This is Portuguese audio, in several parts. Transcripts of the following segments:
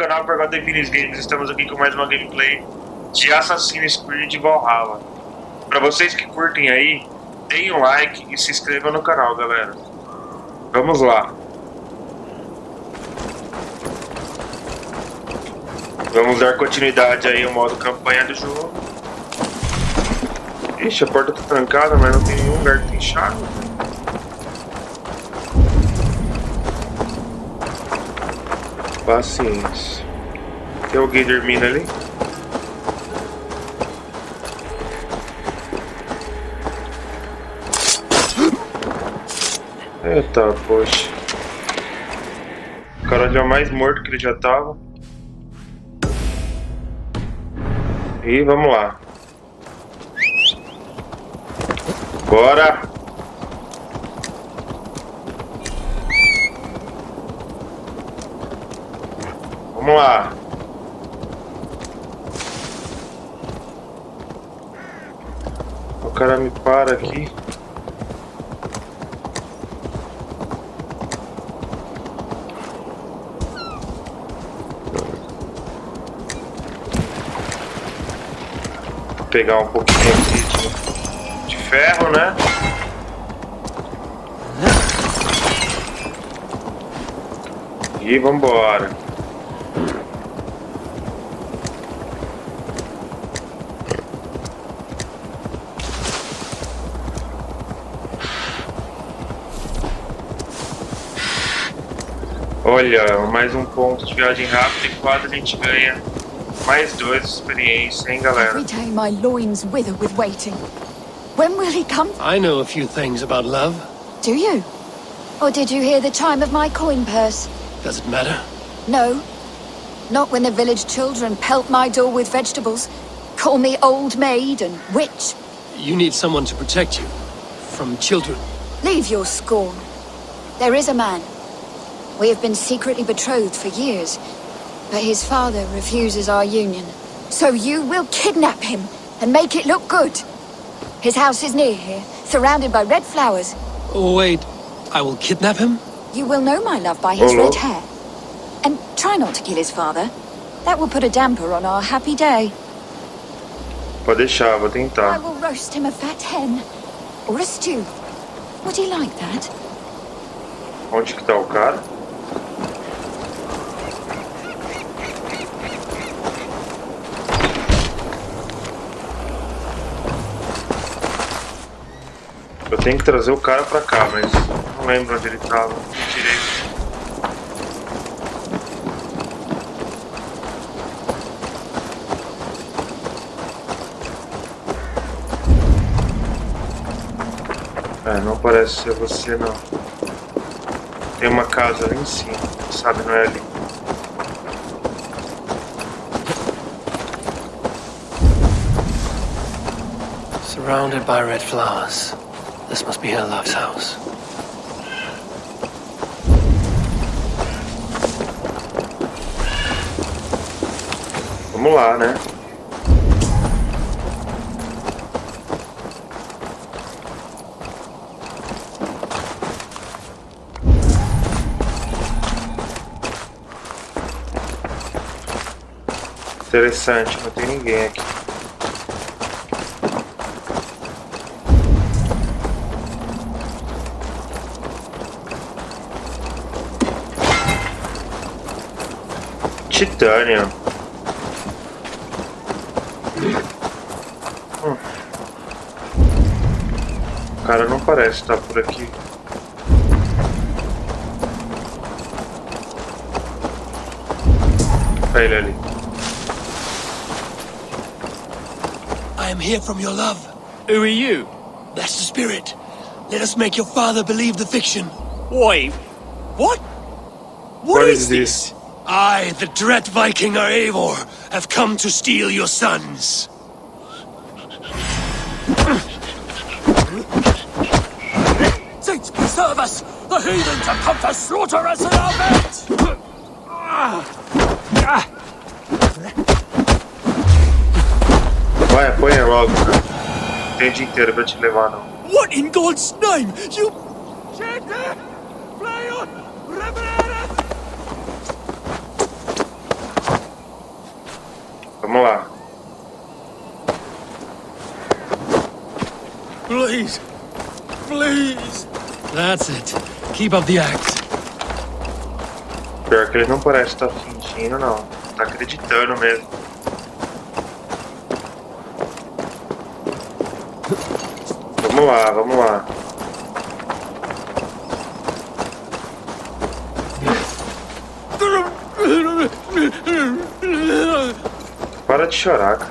canal por Pergunta Infinite Games. Estamos aqui com mais uma gameplay de Assassin's Creed Valhalla. Para vocês que curtem aí, deem um like e se inscrevam no canal, galera. Vamos lá. Vamos dar continuidade aí ao modo campanha do jogo. Ixi, a porta tá trancada, mas não tem nenhum lugar que tem chave. Paciência. Tem alguém dormindo ali? Eita, poxa. O cara já é mais morto que ele já tava. E vamos lá. Bora! Vamos lá. O cara me para aqui. Vou pegar um pouquinho aqui de ferro, né? E vambora. Olha, mais um ponto de viagem rápida e quase a gente ganha mais 2 de experiência, hein, galera? Every day my loins wither with waiting. When will he come? I know a few things about love. Do you? Or did you hear the chime of my coin purse? Does it matter? No. Not when the village children pelt my door with vegetables, call me old maid and witch. You need someone to protect you. From children. Leave your scorn. There is a man. We have been secretly betrothed for years, but his father refuses our union. So you will kidnap him and make it look good. His house is near here, surrounded by red flowers. Oh, wait. I will kidnap him? You will know my love by his red hair. And try not to kill his father. That will put a damper on our happy day. Pode deixar, vou I tentar. will roast him a fat hen. Or a stew. Would he like that? Onde que tá o cara? Eu tenho que trazer o cara pra cá, mas não lembro onde ele tava direito. É, não parece ser você, não. Tem uma casa ali em cima, sabe, não é ali. Surrounded by red flowers. This must be her love's house. Vamos lá, né? Interessante, não tem ninguém aqui. Titânio. O cara não parece estar por aqui. Olha ele ali. I am here from your love. Who are you? That's the spirit. Let us make your father believe the fiction. Wait, what? What is this? I, the dread Viking Eivor, have come to steal your sons. Saints preserve us! The heathens have come to slaughter us in our midst! Vai, apanha logo, cara. Não tem o dia inteiro pra te levar, não. What in God's name? You... Vamos lá. Please. Please. That's it. Keep up the act. Pior que ele não parece estar fingindo, não. Tá acreditando mesmo. Vamos lá, vamos lá. Para de chorar, cara.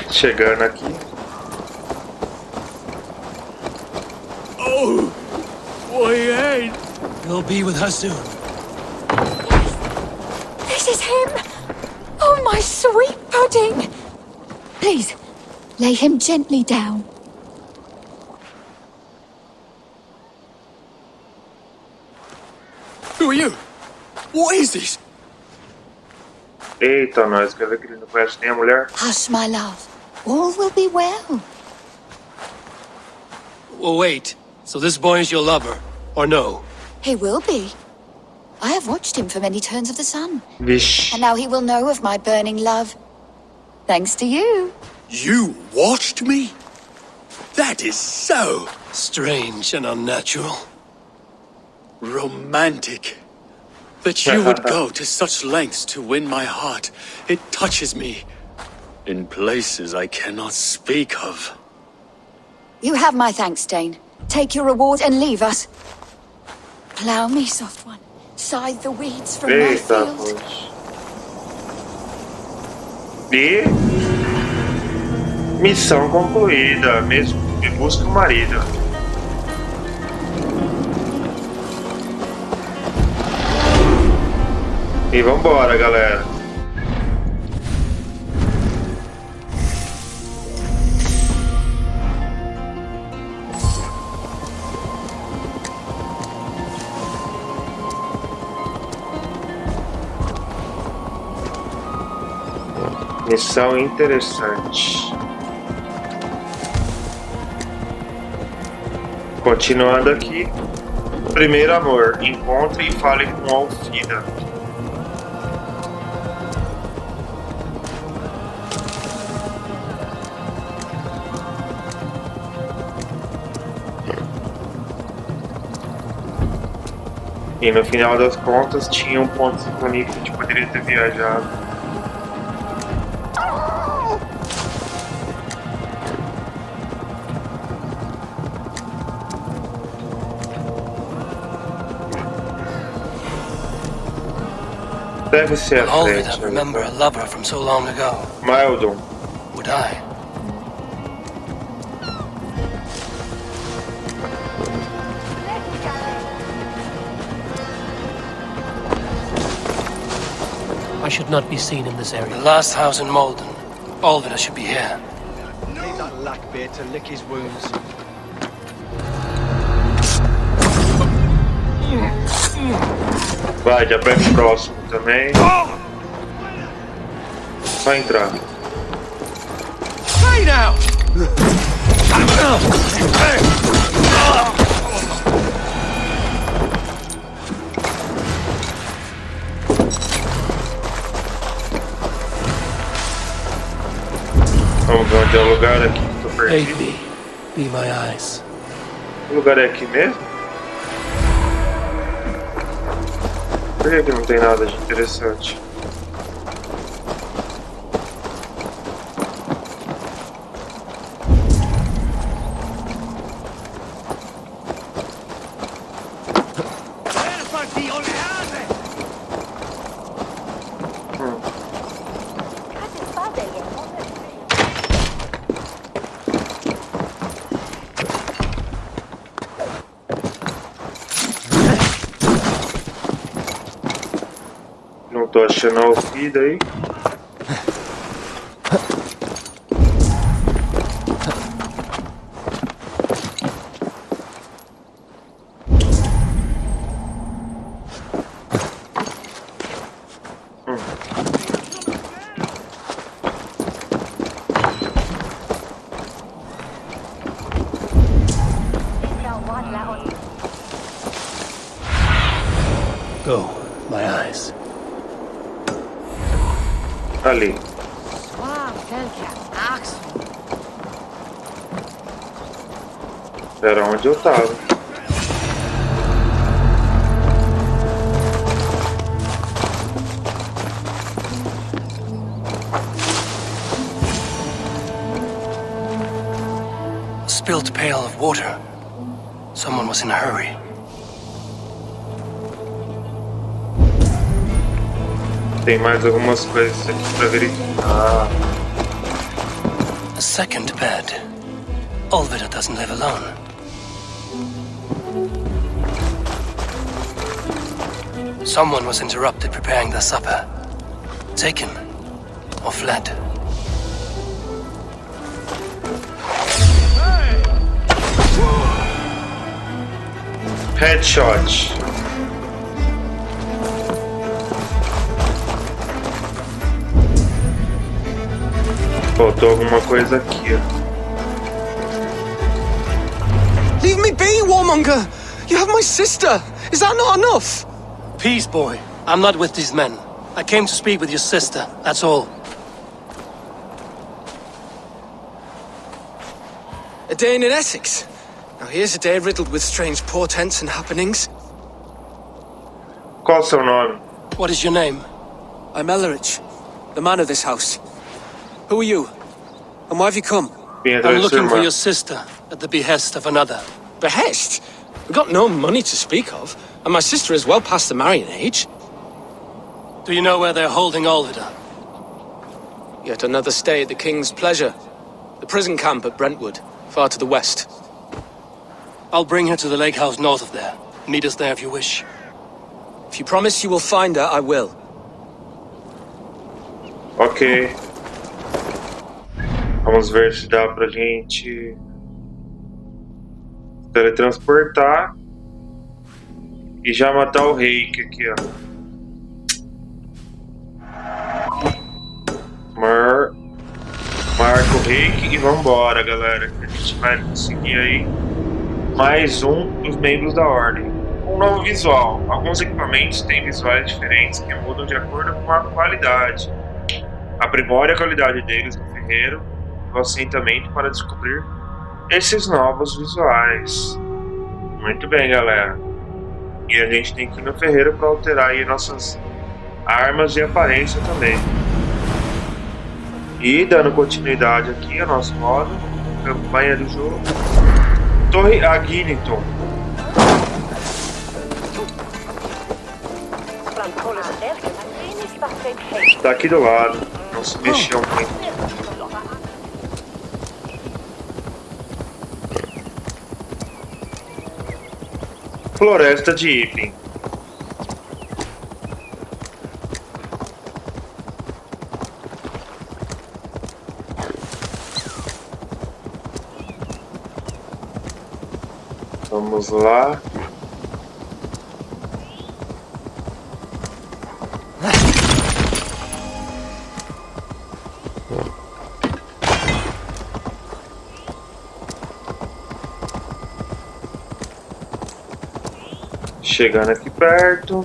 Chegando aqui. Oh, we ain't. We'll be with her soon. This is him! Oh, my sweet pudding! Please, lay him gently down. Who are you? What is this? Eita, nós, quer ver que ele não conhece nem a mulher? Hush, my love. All will be well. Well, wait. So this boy is your lover, or no? He will be. I have watched him for many turns of the sun. Vixe. And now he will know of my burning love. Thanks to you. You watched me? That is so strange and unnatural. Romantic. That you would go to such lengths to win my heart. It touches me. In places I cannot speak of. You have my thanks, Dane. Take your reward and leave us. Plough me, soft one. Scythe the weeds from my Eita, field. poxa. E missão concluída, mesmo que busque o marido. E vambora, galera. Missão interessante. Continuando aqui. Primeiro amor, encontre e fale com Alfida. E no final das contas tinha um ponto sincronia que a gente poderia ter viajado. Deve ser a All frente. that remember a lover from so long ago. Mildon. Would I? I should not be seen in this area. The last house in Malden. All of it should be here. Leave that lackbeard to lick his wounds. Vai, já pega o próximo também. Só entrar. Hey now! Vamos ver onde é o lugar aqui que tô Aid perdido. me. Be my eyes. O lugar é aqui mesmo? Por que não tem nada de interessante? Não tô achando a Alfida aí. Ali. Era onde eu tava. A spilled pail of water. Someone was in a hurry. Tem mais algumas coisas aqui pra verificar. A second bed. Olvida doesn't live alone. Someone was interrupted preparing their supper. Taken or fled. Headshot. Faltou alguma coisa aqui, ó. Leave me be, warmonger! You have my sister! Is that not enough? Peace, boy. I'm not with these men. I came to speak with your sister, that's all. A day in Essex. Now here's a day riddled with strange portents and happenings. Qual o seu nome? What is your name? I'm Ellerich, the man of this house. Who are you? And why have you come? Vim I'm atrás do seu looking for irmão. your sister at the behest of another. Behest? We've got no money to speak of, and my sister is well past the marrying age. Do you know where they're holding Olvida? Yet another stay at the King's pleasure. The prison camp at Brentwood, far to the west. I'll bring her to the lake house north of there. Meet us there if you wish. If you promise you will find her, I will. Ok. Vamos ver se dá pra gente teletransportar e já matar o reiki aqui, ó. Marca o reiki e vambora, galera. A gente vai conseguir aí mais um dos membros da ordem. Um novo visual. Alguns equipamentos têm visuais diferentes que mudam de acordo com a qualidade. Aprimore a qualidade deles no ferreiro do assentamento para descobrir esses novos visuais. Muito bem, galera. E a gente tem que ir no ferreiro para alterar aí nossas armas e aparência também. E dando continuidade aqui ao nosso modo, campanha do jogo. Torre Agnington. Está aqui do lado, não se mexeu muito. Floresta de Iping. Vamos lá. Chegando aqui perto.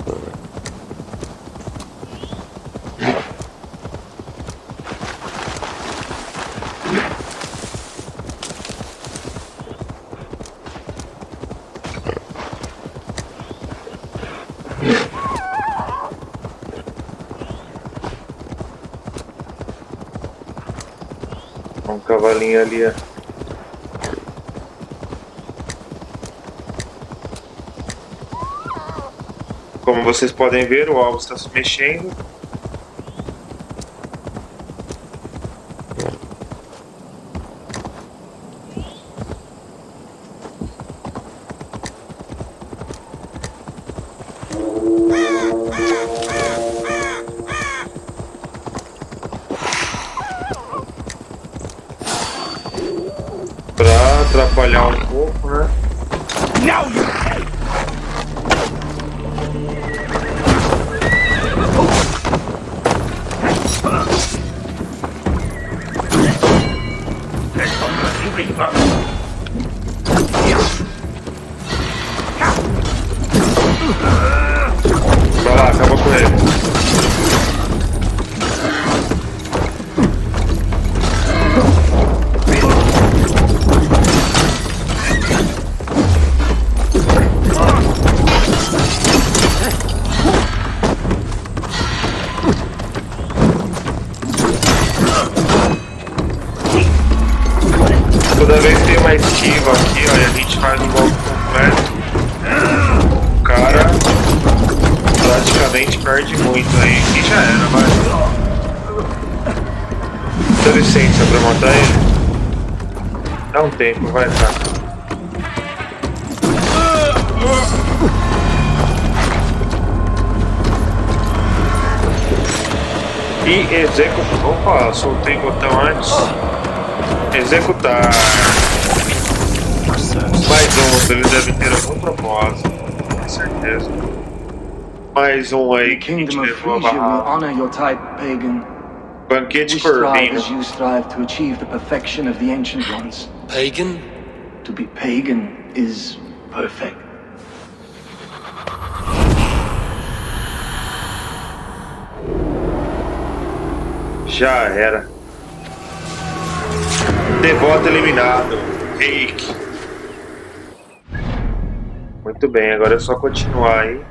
Um cavalinho ali, ó. Como vocês podem ver, o alvo está se mexendo. Para atrapalhar um pouco, né? Vai lá, acaba com ele. Toda vez que tem uma esquiva aqui, olha, a gente faz um golpe completo. O cara praticamente perde muito aí. E já era, vai. Dá licença pra matar ele. Dá um tempo, vai, cara. E executar. Opa, soltei o botão antes. Executar. Mais um, ele deve ter algum propósito, com certeza. Mais um aí que a gente levou a Valhalla. Banquete corvino. You strive to achieve the perfection of the ancient ones. Pagan? To be pagan is perfect. Já era. Devoto eliminado. Reiki. Muito bem, agora é só continuar aí.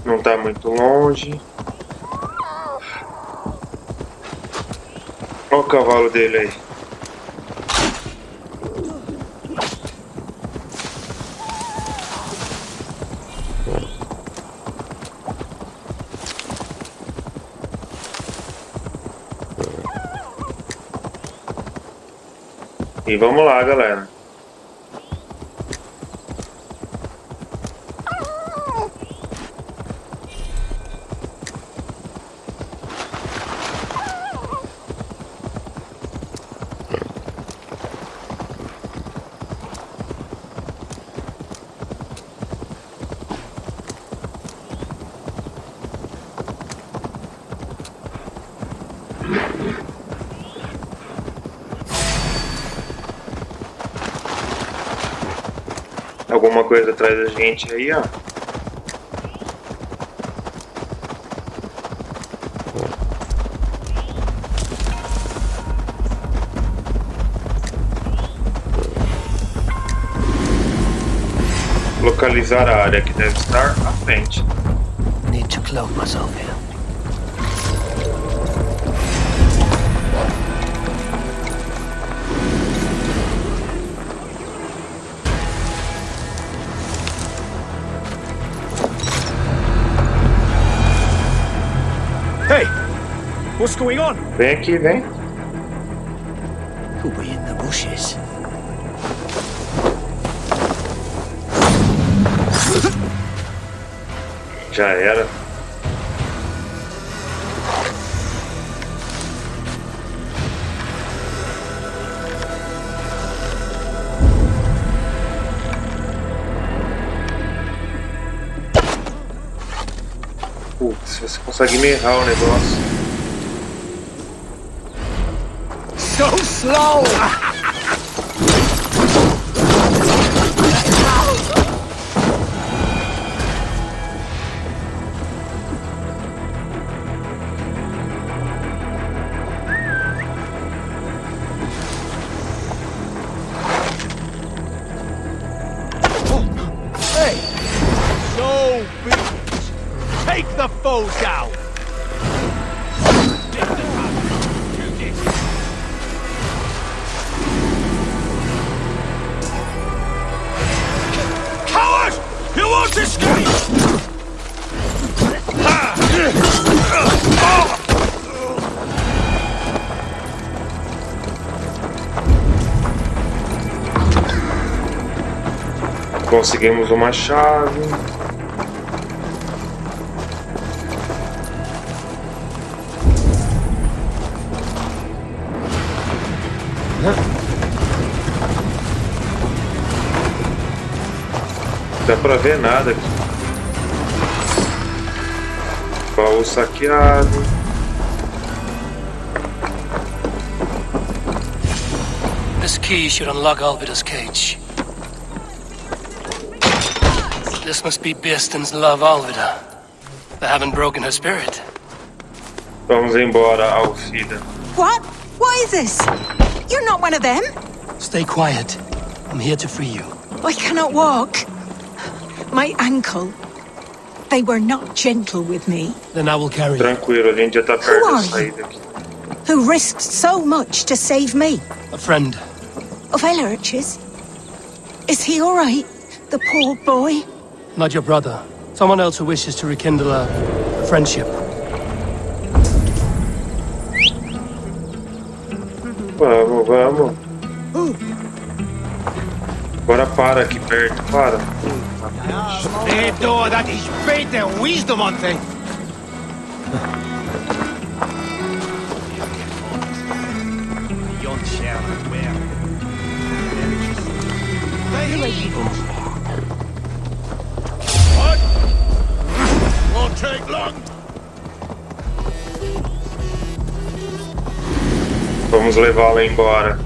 Não tá muito longe. Olha o cavalo dele aí. E vamos lá, galera. Alguma coisa atrás da gente aí, ó. Localizar a área que deve estar à frente. Need to cloak myself here. Hey! What's going on? Vem aqui, vem. Could be in the bushes. Já era. Putz, você consegue me errar o negócio. So slow! Hey! So big! Take the foe down! Coward! You won't escape! Conseguimos uma chave. Não dá pra ver nada aqui. Baú saqueado. This key should unlock Alvida's cage. This must be Bistan's love Alvida. They haven't broken her spirit. Vamos embora, Alfida. What? What is this? You're not one of them. Stay quiet. I'm here to free you. I cannot walk. My ankle. They were not gentle with me. Then I will carry you. Tranquilo, a gente já tá perto da saída aqui. Who risked so much to save me? A friend. Of Elrich's? Is he all right? The poor boy? Not your brother. Someone else who wishes to rekindle a friendship. Vamos, vamos. Agora para aqui perto, para. Edo, that is faith and wisdom on thing. What? Won't take long. Vamos levá-la embora.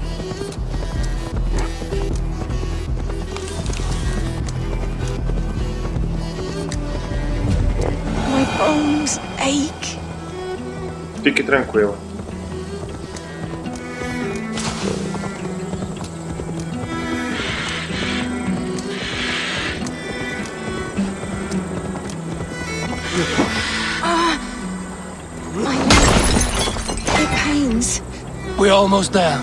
My bones ache. Fique tranquila. It pains. We're almost there.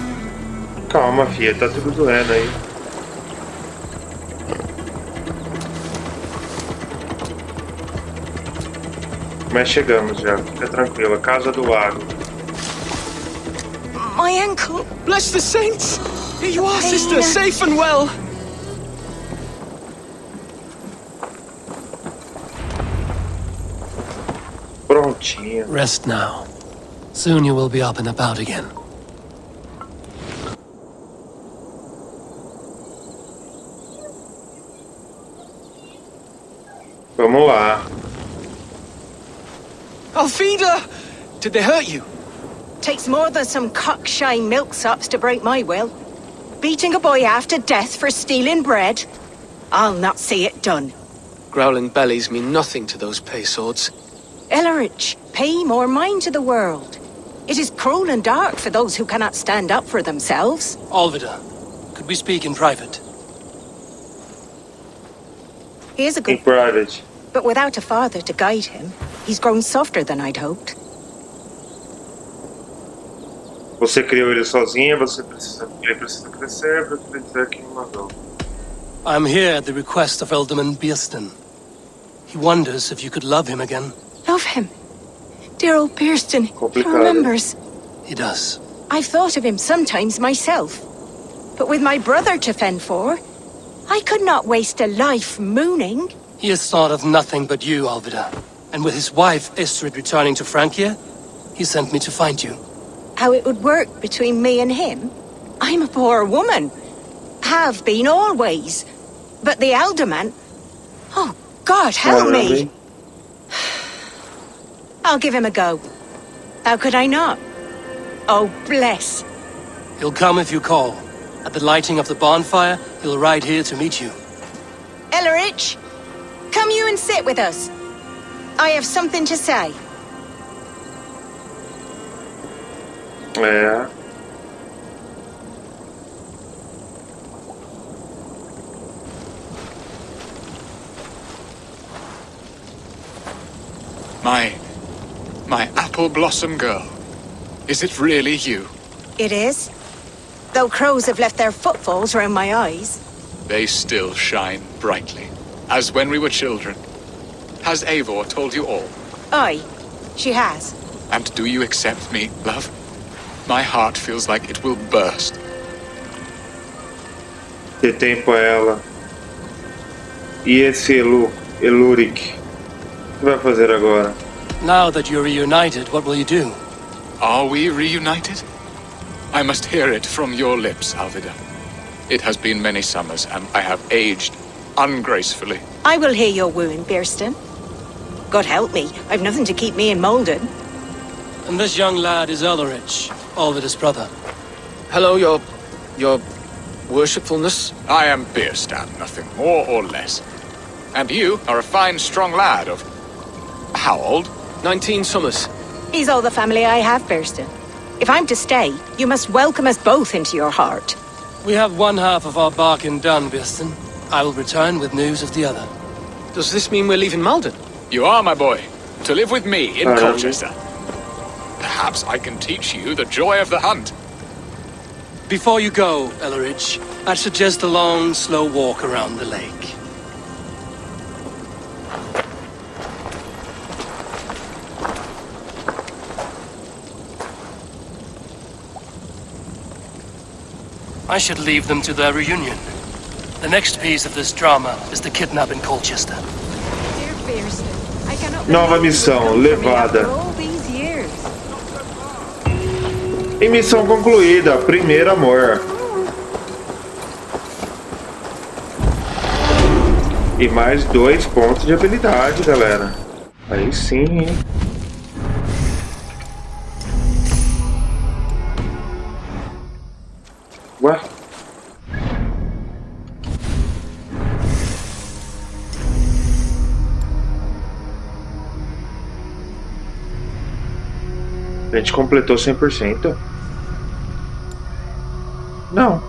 Calma, filha, tá tudo doendo aí. Mas chegamos já, fica tranquila. Casa do Lago. My ankle. Bless the saints! Here you are, Pain. sister, safe and well. Prontinho. Rest now. Soon you will be up and about again. Vamos lá. Alfida! Did they hurt you? Takes more than some cockshy milksops to break my will. Beating a boy half to death for stealing bread? I'll not see it done. Growling bellies mean nothing to those pay swords. Ellerich, pay more mind to the world. It is cruel and dark for those who cannot stand up for themselves. Alvida, could we speak in private? He is a Em good, private. but without a father to guide him, he's grown softer than I'd hoped. Você criou ele sozinha, ele precisa crescer para dizer quem o mandou. I'm here at the request of Alderman Biersten. He wonders if you could love him again. Love him. Dear old Pierston, he Complicado. remembers. He does. I've thought of him sometimes myself. But with my brother to fend for, I could not waste a life mooning. He has thought of nothing but you, Alvida. And with his wife, Estrid, returning to Francia, he sent me to find you. How it would work between me and him? I'm a poor woman. Have been always. But the alderman... Oh, God, help me! I'll give him a go. How could I not? Oh, bless. He'll come if you call. At the lighting of the bonfire, he'll ride here to meet you. Ellerich, come you and sit with us. I have something to say. É. My apple blossom girl. Is it really you? It is. Though crows have left their footfalls round my eyes. They still shine brightly, as when we were children. Has Eivor told you all? Aye, she has. And do you accept me, love? My heart feels like it will burst. Dê tempo a ela. E esse Eluric? O que vai fazer agora? Now that you're reunited, what will you do? Are we reunited? I must hear it from your lips, Alvida. It has been many summers, and I have aged ungracefully. I will hear your wooing, Bierston. God help me, I've nothing to keep me in Malden. And this young lad is Elrich, Alvida's brother. Hello, your worshipfulness. I am Bierstan, nothing more or less. And you are a fine, strong lad of... how old? 19 summers. He's all the family I have, Bierston. If I'm to stay, you must welcome us both into your heart. We have one half of our bargain done, Bierston. I will return with news of the other. Does this mean we're leaving Malden? You are, my boy. To live with me in Colchester. Perhaps I can teach you the joy of the hunt. Before you go, Elleridge, I'd suggest a long, slow walk around the lake. I should leave them to their reunion. The next piece of this drama is the kidnap in Colchester. Nova missão, levada. E missão concluída, primeiro amor. E mais 2 pontos de habilidade, galera. Aí sim, hein? Ué? A gente completou 100%? Não.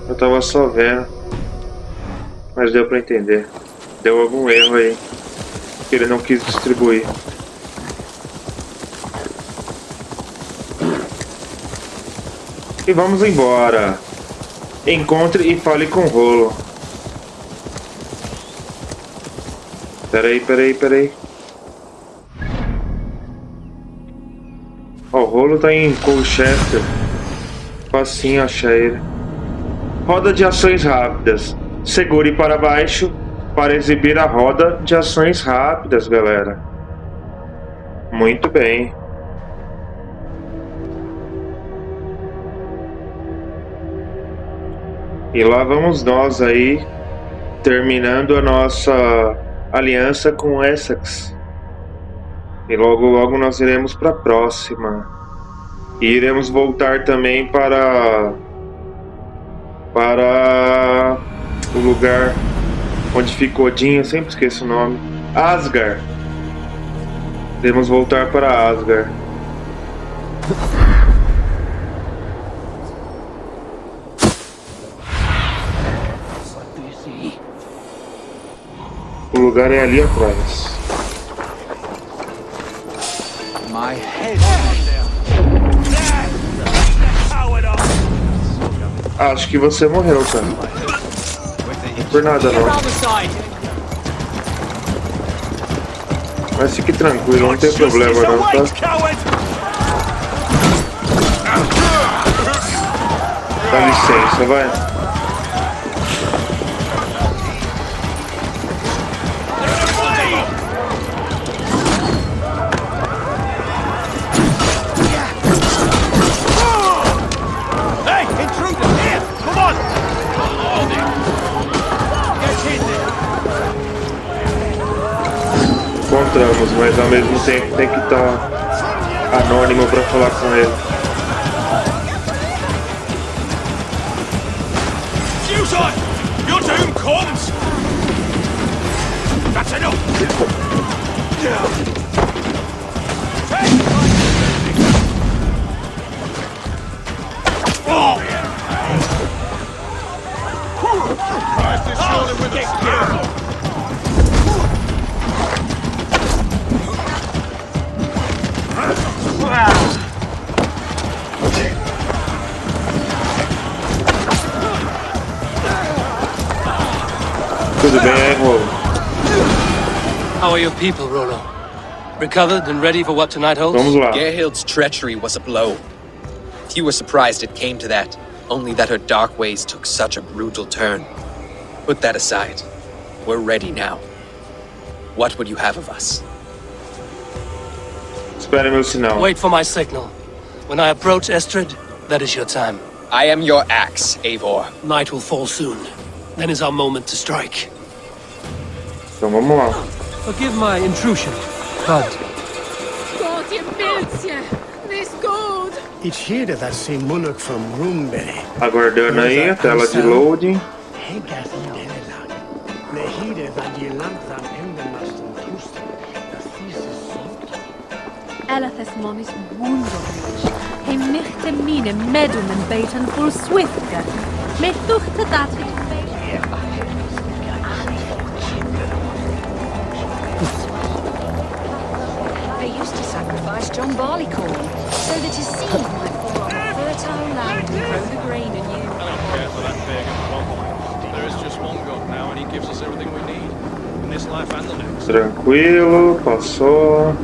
Eu tava só vendo. Mas deu pra entender. Deu algum erro aí que ele não quis distribuir. E vamos embora. Encontre e fale com o Rolo. Peraí. Ó, o Rolo tá em Colchester. Facinho achar ele. Roda de ações rápidas. Segure para baixo para exibir a roda de ações rápidas, galera. Muito bem. E lá vamos nós aí, terminando a nossa aliança com Essex. E logo logo nós iremos para a próxima. E iremos voltar também para o lugar onde fica Odin, eu sempre esqueço o nome. Asgard. Iremos voltar para Asgard. O lugar é ali atrás. My head. Acho que você morreu, cara. Não por nada não. Mas fique tranquilo, não tem problema não, tá? Dá licença, vai. Encontramos, mas ao mesmo tempo tem que estar anônimo para falar com ele. Your doom comes. That's enough. Tudo bem, aí, Rolo? How are your people, Rolo? Recovered and ready for what tonight holds? Vamos lá. Gerhild's treachery was a blow. Few were surprised it came to that, only that her dark ways took such a brutal turn. Put that aside. We're ready now. What would you have of us? Espere meu sinal. Wait for my signal. When I approach Estrid, that is your time. I am your axe, Eivor. Night will fall soon. Then is our moment to strike. Então vamos lá. Forgive my intrusion, but... God, you built you! This gold! Aguardando aí a tela de loading. Elathes momis wunderlich. He michte mine medumen beten full swifter. Me tuchte dat They used to sacrifice John Barleycorn so that his seed might fall on the fertile land and grow the grain anew. I don't care for that pagan one. There is just one God now, and he gives us everything we need in this life and the next. Tranquilo, passou.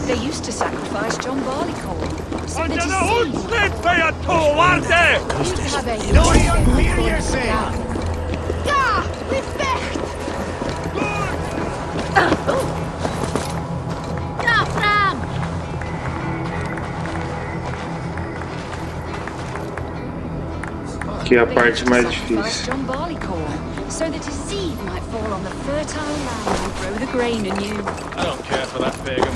They used to sacrifice John Barleycorn so that his seed Slit for your tool, aren't there? used to have a Ja, we vecht! Ja, Fram! Aqui é a parte mais difícil. John Barleycorn so that his seed might fall on the fertile land and grow the grain anew. I don't care for that pagan.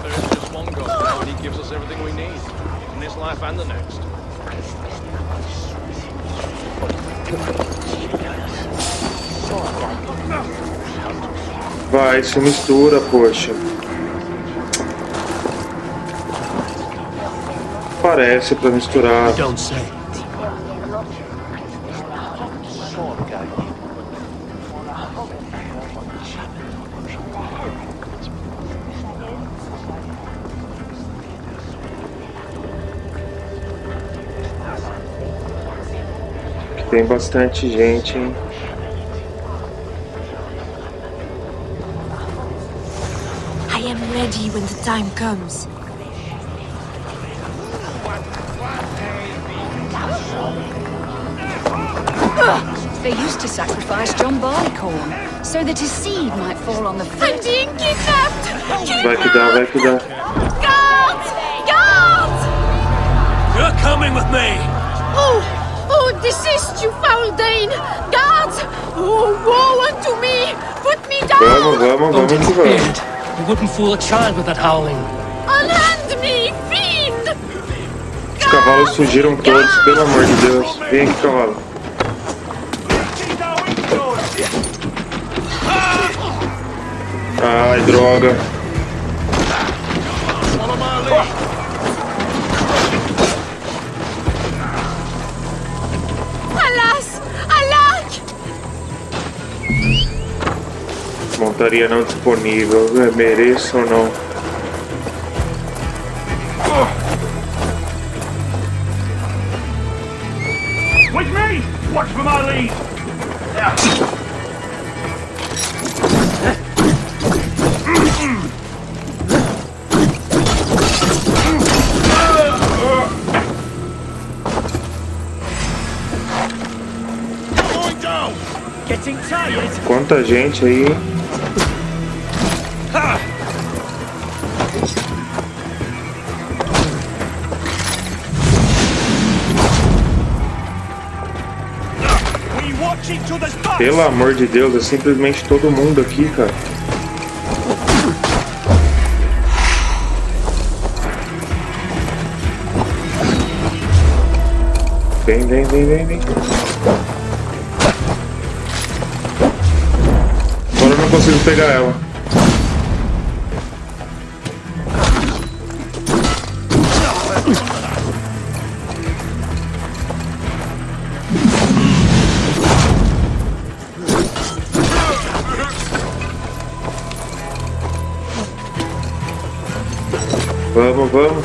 There is just one God now, and he gives us everything we need in this life and the next. Vai, se mistura, poxa. Parece pra misturar. Don't say. Tem bastante gente, hein? I am ready when the time comes. They used to sacrifice John Barleycorn so that his seed might fall on the I'm being kidnapped! Vai que dá, vai que dá. Guards! Guards! You're coming with me! Oh, desist, you foul Dane! Guards! Oh, woe unto me! Put me down! Vamos que vamos. You wouldn't fool a child with that howling. Unhand me, fiend! Os cavalos fugiram todos, pelo amor de Deus. Vem aqui, cavalo. Ai, droga. Alas! Alack! Montaria não disponível. Mereço ou não? With me! Watch for my lead! Quanta gente aí. Pelo amor de Deus, é simplesmente todo mundo aqui, cara. Vem. Agora eu não consigo pegar ela. Vamos.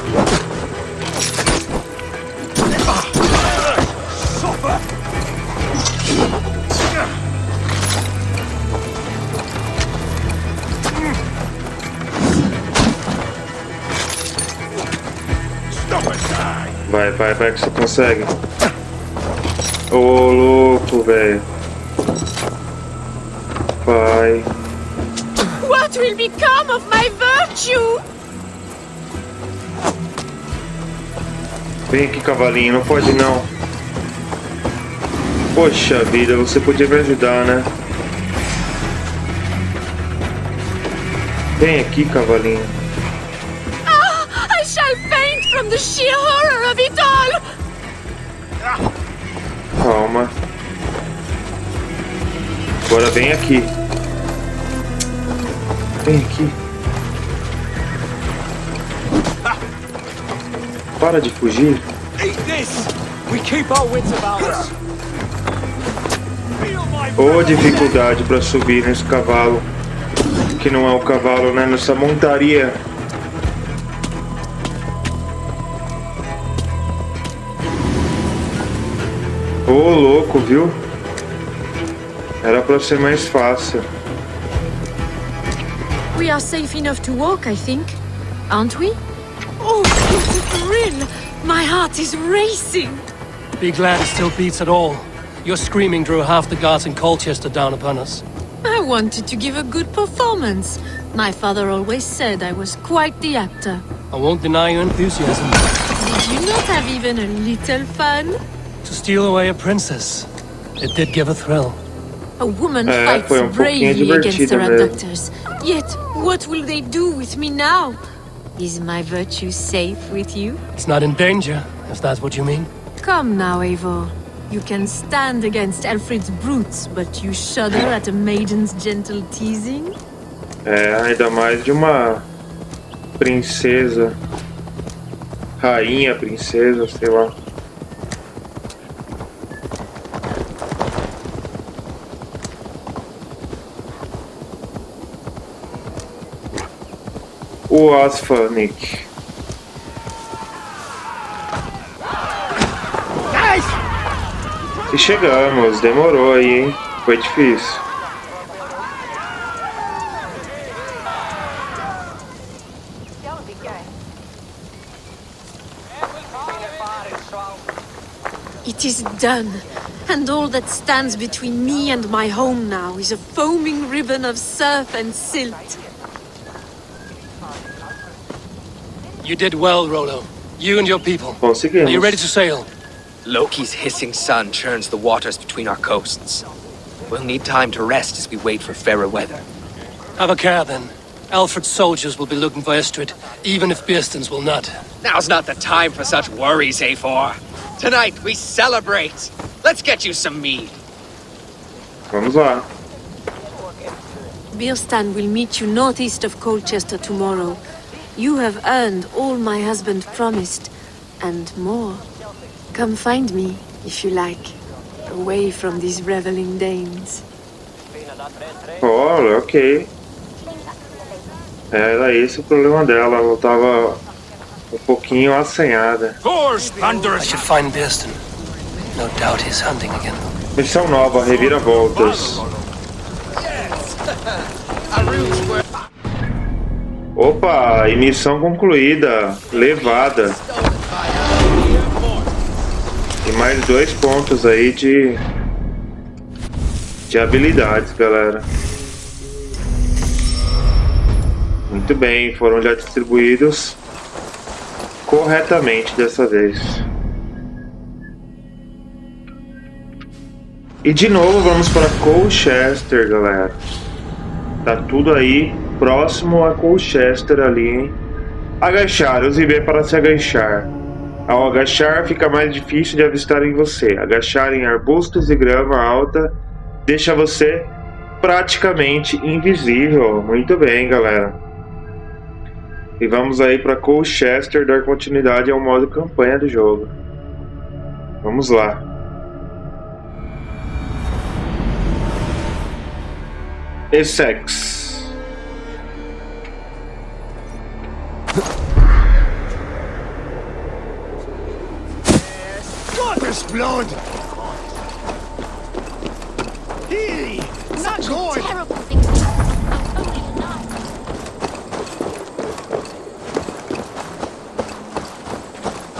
Vai que você consegue. Ô, louco, velho. Vai. What will become of my virtue? Vem aqui, cavalinho, não pode não. Poxa vida, você podia me ajudar, né? Vem aqui, cavalinho. I Agora vem aqui. Vem aqui. Para de fugir. Ô, dificuldade para subir nesse cavalo. Que não é um cavalo, né? Nessa montaria. Ô, louco, viu? Era pra ser mais fácil. We are safe enough to walk, I think. Aren't we? Oh, what a thrill! My heart is racing! Be glad it still beats at all. Your screaming drew half the guards in Colchester down upon us. I wanted to give a good performance. My father always said I was quite the actor. I won't deny your enthusiasm. Did you not have even a little fun? To steal away a princess. It did give a thrill. A woman fights bravely against her abductors. Yet, what will they do with me now? Is my virtue safe with you? It's not in danger, if that's what you mean. Come now, Eivor. You can stand against Alfred's brutes, but you shudder at a maiden's gentle teasing? Ainda mais de uma princesa. Rainha, princesa, sei lá. O Asfanik. E chegamos, demorou aí, hein? Foi difícil. It is done, and all that stands between me and my home now is a foaming ribbon of surf and silt. You did well, Rollo. You and your people. Conseguimos. Are you ready to sail? Loki's hissing sun churns the waters between our coasts. We'll need time to rest as we wait for fairer weather. Have a care, then. Alfred's soldiers will be looking for Estrid, even if Bearstons will not. Now's not the time for such worries, Eivor. Tonight, we celebrate. Let's get you some mead. Vamos lá. Bearstan will meet you northeast of Colchester tomorrow. You have earned all my husband promised, and more. Come find me, if you like, away from these reveling Danes. Olha, ok. Era esse o problema dela, ela tava um pouquinho assanhada. I should find Bearstan. No doubt he's hunting again. Missão nova, reviravoltas. Opa, e missão concluída, levada. E mais 2 pontos aí de habilidades, galera. Muito bem, foram já distribuídos corretamente dessa vez. E de novo vamos para Colchester, galera. Tá tudo aí próximo a Colchester ali, hein? Agachar, use B para se agachar. Ao agachar, fica mais difícil de avistarem você. Agachar em arbustos e grama alta deixa você praticamente invisível. Muito bem, galera. E vamos aí para Colchester dar continuidade ao modo campanha do jogo. Vamos lá. Essex. Gottes blood! Hey, not good! Terrible things to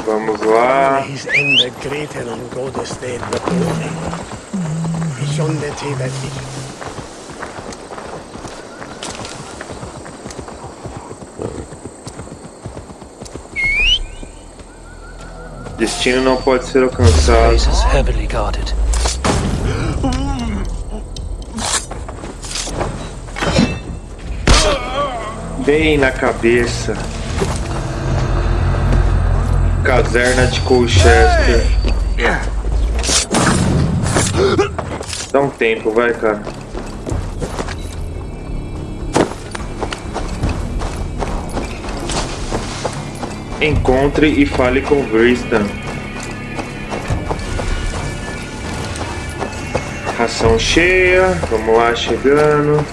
Vamos lá. He's in the greater and God estate the glory. He's on the table. Destino não pode ser alcançado. Place is heavily guarded. Bem na cabeça. Caserna de Colchester. Dá um tempo, vai, cara. Encontre e fale com Winston. Ração cheia, vamos lá, chegando.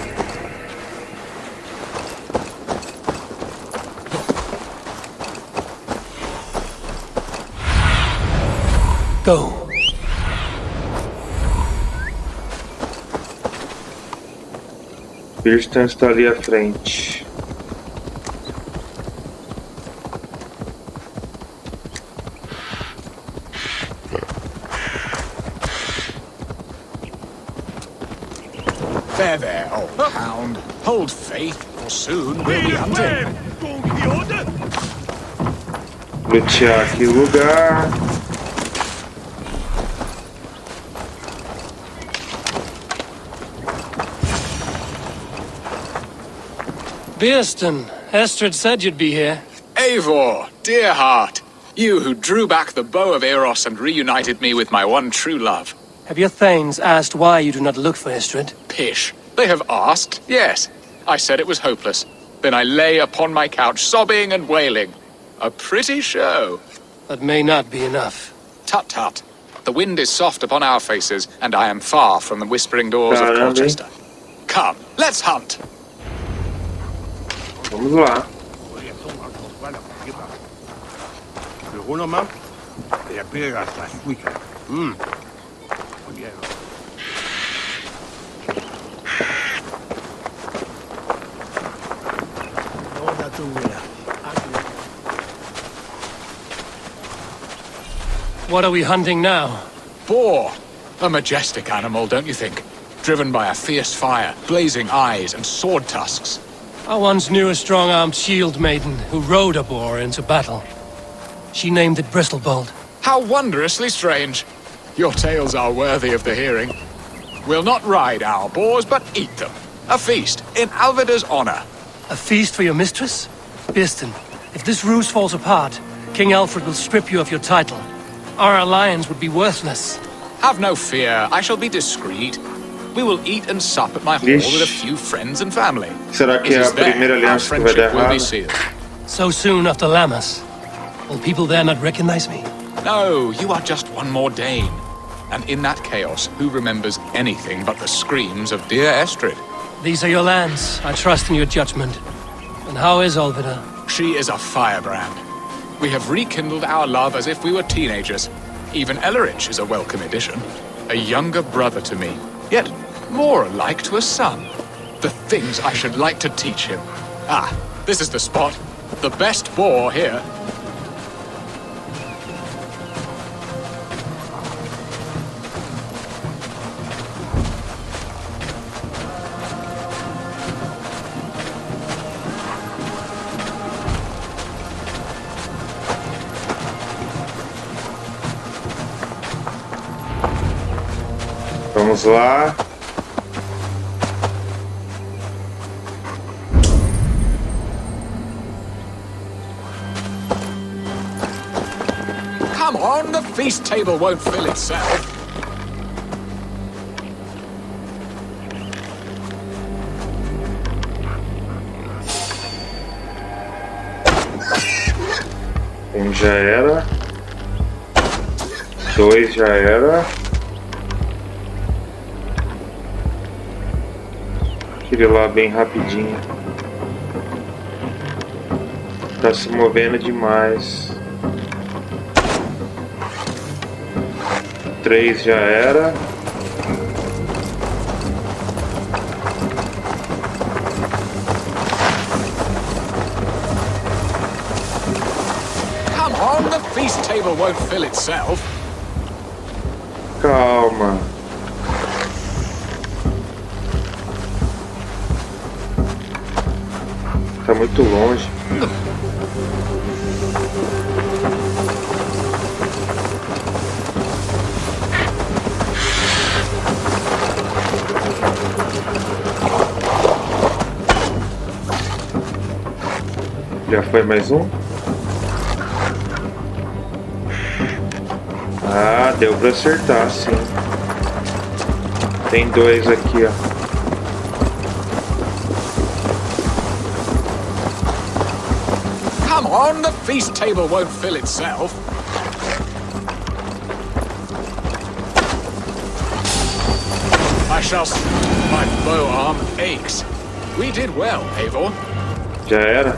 Go. Winston está ali à frente. There, old hound. Hold faith, or soon we'll be hunting. Lutear aqui o lugar. Beerston, Estrid said you'd be here. Eivor, dear heart. You who drew back the bow of Eros and reunited me with my one true love. Have your thanes asked why you do not look for Estrid? Pish. They have asked, yes. I said it was hopeless. Then I lay upon my couch, sobbing and wailing. A pretty show. That may not be enough. Tut tut. The wind is soft upon our faces, and I am far from the whispering doors of Colchester. Come, let's hunt. Vamos lá. What are we hunting now? Boar. A majestic animal, don't you think? Driven by a fierce fire, blazing eyes, and sword tusks. I once knew a strong-armed shield maiden who rode a boar into battle. She named it Bristlebolt. How wondrously strange. Your tales are worthy of the hearing. We'll not ride our boars, but eat them. A feast, in Alvida's honor. A feast for your mistress? Beerston, if this ruse falls apart, King Alfred will strip you of your title. Our alliance would be worthless. Have no fear, I shall be discreet. We will eat and sup at my hall with a few friends and family. Será que é a primeira aliança que vai dar errado? So soon after Lammas, will people there not recognize me? No, you are just one more Dane. And in that chaos, who remembers anything but the screams of dear Estrid? These are your lands. I trust in your judgment. And how is Alvida? She is a firebrand. We have rekindled our love as if we were teenagers. Even Ellerich is a welcome addition. A younger brother to me, yet more alike to a son. The things I should like to teach him. Ah, this is the spot. The best boar here. Vamos lá. Come on, the feast table won't fill itself. Já era. 2 já era. Aquele lá bem rapidinho. Tá se movendo demais. 3 já era. Come on, the feast table won't fill itself. Calma. Tá muito longe. Já foi mais um? Ah, deu pra acertar, sim. Tem 2 aqui, ó. Come on, the feast table won't fill itself. My bow arm aches. We did well, Eivor. Já era.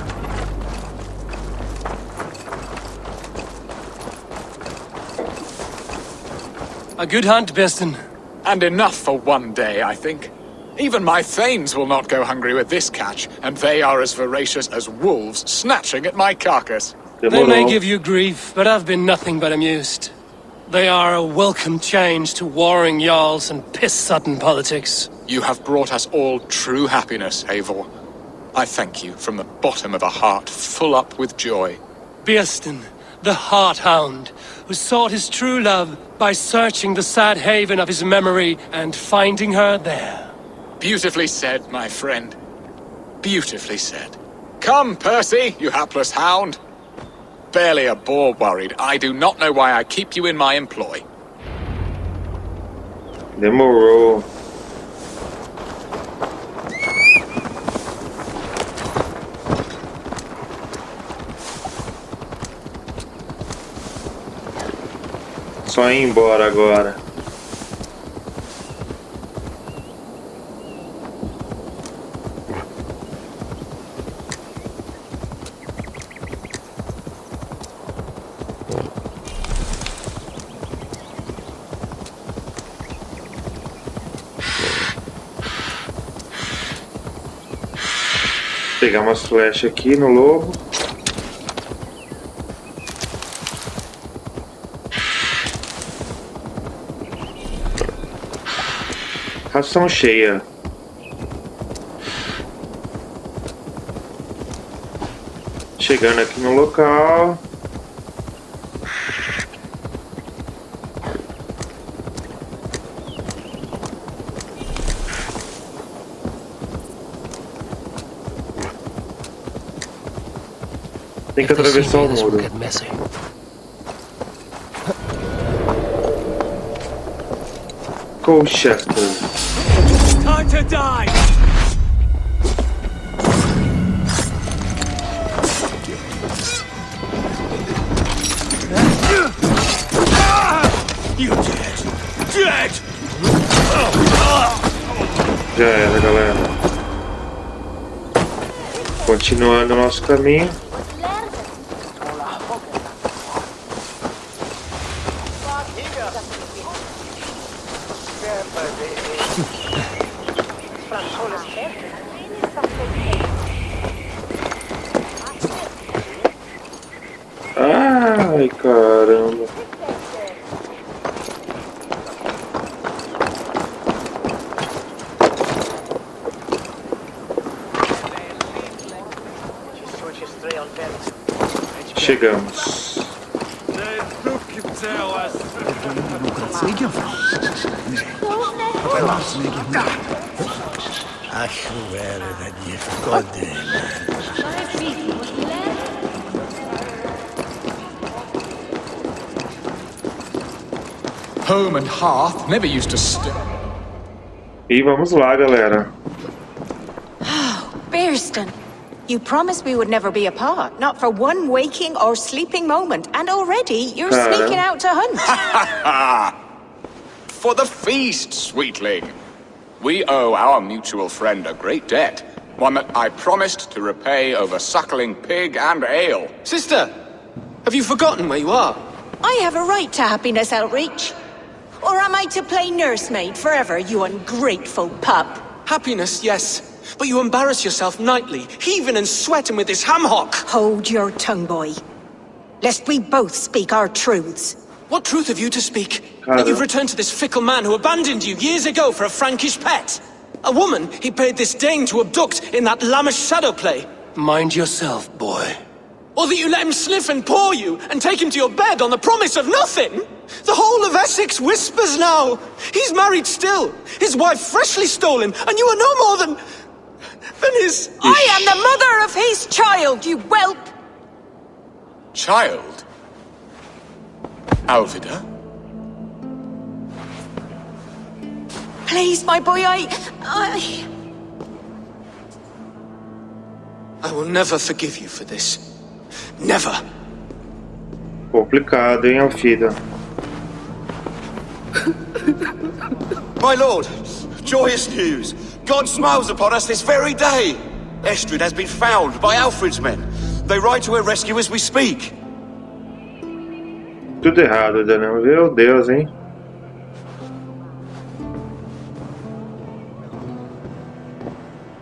A good hunt, Birston. And enough for one day, I think. Even my thanes will not go hungry with this catch, and they are as voracious as wolves snatching at my carcass. They may give you grief, but I've been nothing but amused. They are a welcome change to warring jarls and piss-sudden politics. You have brought us all true happiness, Eivor. I thank you from the bottom of a heart full up with joy. Birston, the Heart Hound, who sought his true love by searching the sad haven of his memory and finding her there. Beautifully said, my friend. Beautifully said. Come, Percy, you hapless hound. Barely a boar worried. I do not know why I keep you in my employ. Demorou. Só ir embora agora. Pegar umas flechas aqui no lobo. Ração cheia. Chegando aqui no local. Tem que atravessar o muro. Colchester. Time to die! You dead! Dead! Já era, galera. Continuando o nosso caminho. Ai, caramba. Chegamos. Home and hearth never used to E vamos lá, galera. Birston, you promised we would never be apart, not for one waking or sleeping moment, and already you're sneaking out to hunt. For the feast, sweetling. We owe our mutual friend a great debt, one that I promised to repay over suckling pig and ale. Sister, have you forgotten where you are? I have a right to happiness outreach. Or am I to play nursemaid forever, you ungrateful pup? Happiness, yes. But you embarrass yourself nightly, heaving and sweating with this ham-hock. Hold your tongue, boy. Lest we both speak our truths. What truth have you to speak? That you've returned to this fickle man who abandoned you years ago for a Frankish pet? A woman he paid this Dane to abduct in that lammish shadow play? Mind yourself, boy. Or that you let him sniff and paw you, and take him to your bed on the promise of nothing? The whole of Essex whispers now. He's married still, his wife freshly stolen, and you are no more than his... I am the mother of his child, you whelp! Child? Alvida? Please, my boy, I will never forgive you for this. Never. Complicado, hein, Alfida? My lord, joyous news. God smiles upon us this very day. Estrid has been found by Alfred's men. They ride to her rescue as we speak. Tudo errado, Daniel. Meu Deus, hein?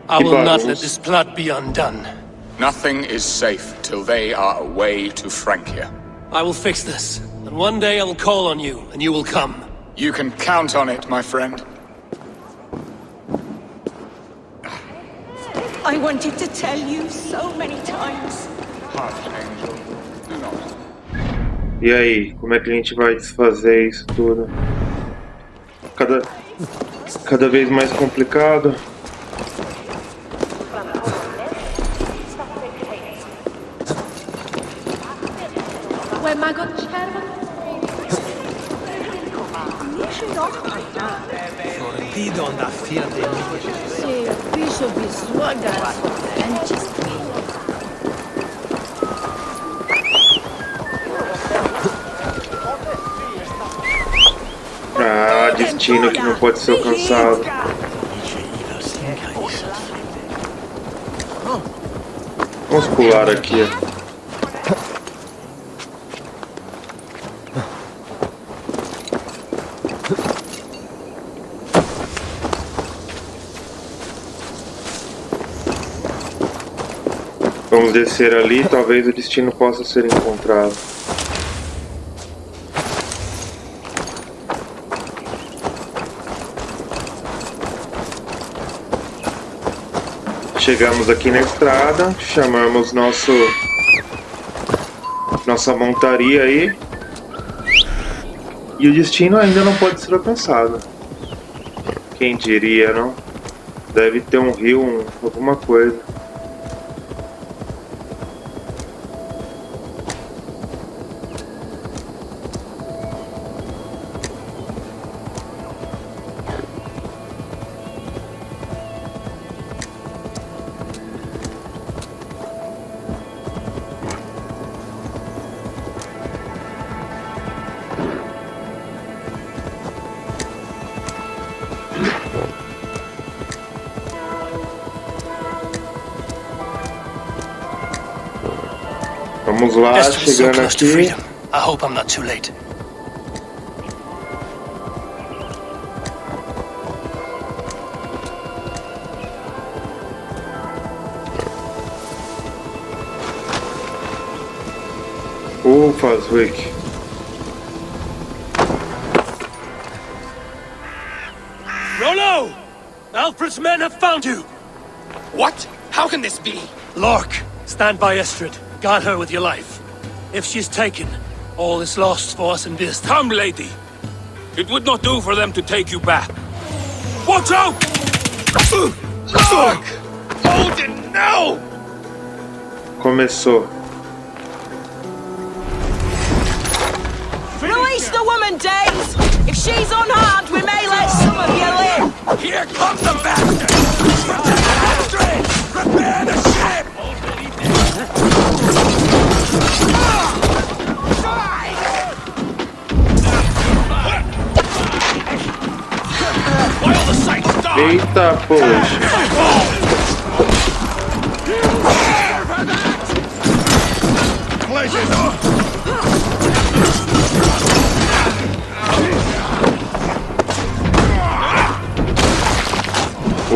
I will not let this plot be undone. Nothing is safe till they are away to Francia. I will fix this, and one day I will call on you, and you will come. You can count on it, my friend. I wanted to tell you so many times. Archangel, do not. E aí, como é que a gente vai desfazer isso tudo? Cada vez mais complicado. Ah, destino que não pode ser alcançado. Vamos pular aqui. Vamos descer ali, talvez o destino possa ser encontrado. Chegamos aqui na estrada, chamamos nossa montaria aí. E o destino ainda não pode ser alcançado. Quem diria, não? Deve ter um rio, alguma coisa. Vamos lá, chegando aqui. I hope I'm not too late. Fazwick. Rollo! Alfred's men have found you! What? How can this be? Lork, stand by Estrid. Guard her with your life. If she's taken, all is lost for us in this. Come, lady. It would not do for them to take you back. Watch out! Lork! Hold it now! Começou. Release the woman, Danes! If she's unharmed, we may let some of you live! Here comes the bastard! Astrid! Prepare the ship! While the sights die! Eita, poxa!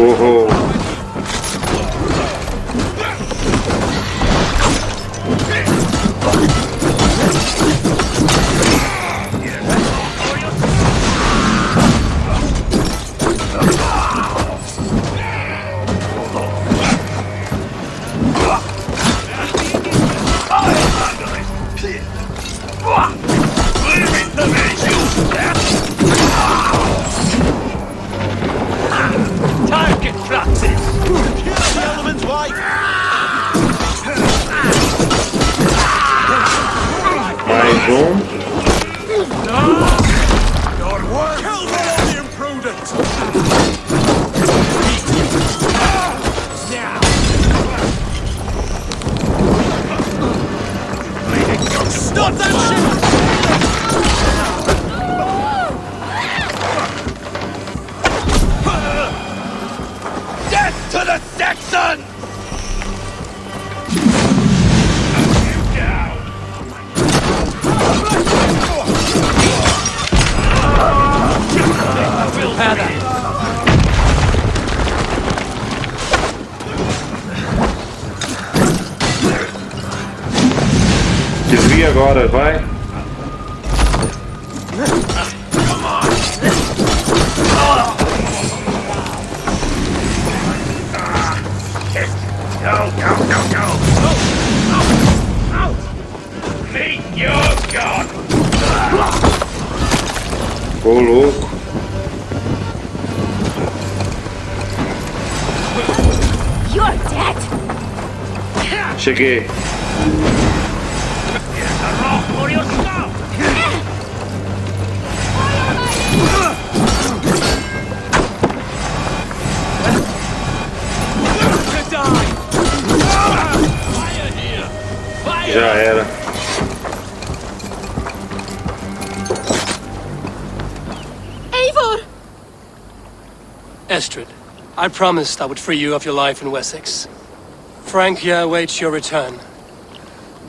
Oh. Target practice! The element's white! Mais Your work! Kill all the imprudent! Death to the Saxon! Desvia agora, vai. Go, go, go, go! Out! Meet your god! Ô, louco. You're dead! Cheguei. Here's a rock for your skull! To die! Fire here! Fire! Já era. Eivor! Estrid, I promised I would free you of your life in Wessex. Frank here awaits your return.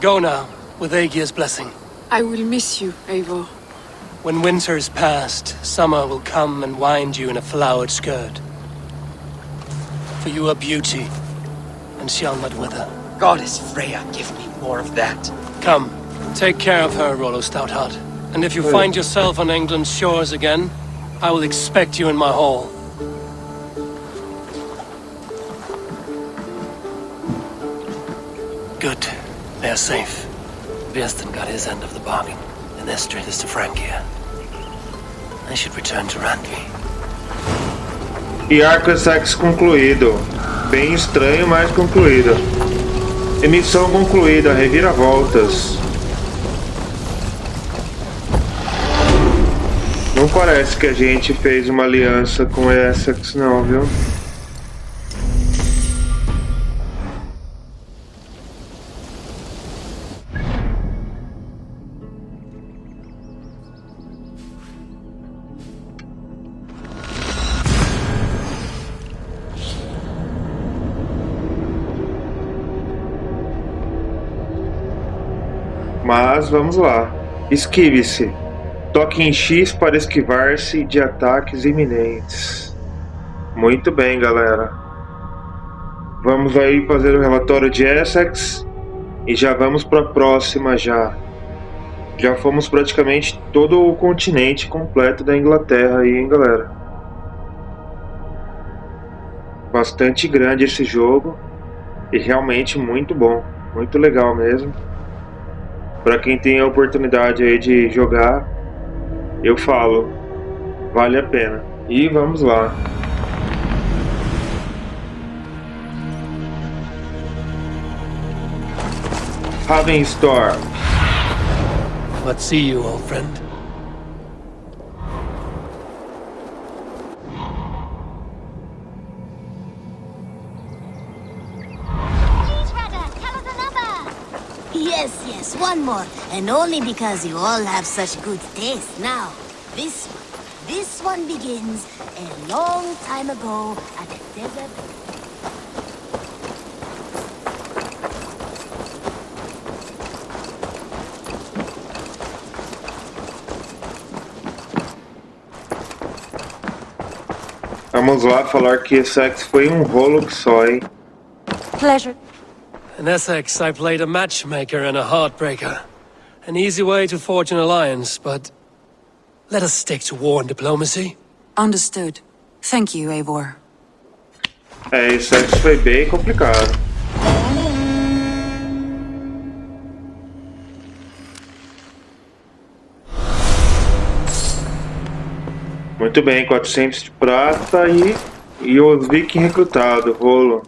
Go now, with Aegir's blessing. I will miss you, Eivor. When winter is past, summer will come and wind you in a flowered skirt. For you are beauty, and shall not wither. Goddess Freya, give me more of that. Come, take care of her, Rollo Stoutheart. And if you find yourself on England's shores again, I will expect you in my hall. Good. They are safe. Birston got his end of the bargain, and Estrid is to Frank here. I should return to Randvi. E arco Essex concluído. Bem estranho, mas concluído. Emissão concluída, reviravoltas. Não parece que a gente fez uma aliança com Essex não, viu? Mas vamos lá. Esquive-se. Toque em X para esquivar-se de ataques iminentes. Muito bem, galera. Vamos aí fazer o relatório de Essex. E já vamos para a próxima já. Já fomos praticamente todo o continente completo da Inglaterra aí, hein, galera. Bastante grande esse jogo. E realmente muito bom. Muito legal mesmo. Para quem tem a oportunidade aí de jogar, eu falo, vale a pena. E vamos lá. Ravenstorm. Let's see you, old friend. Yes, one more. And only because you all have such good taste. Now, this one begins a long time ago at a desert. Vamos lá falar que Essex foi rolo que só, hein? Pleasure. In Essex, I played a matchmaker and a heartbreaker. An easy way to forge an alliance, but let us stick to war and diplomacy. Understood. Thank you, Eivor. Essex foi bem complicado. Muito bem, 400 de prata e os vikings recrutado, rolo.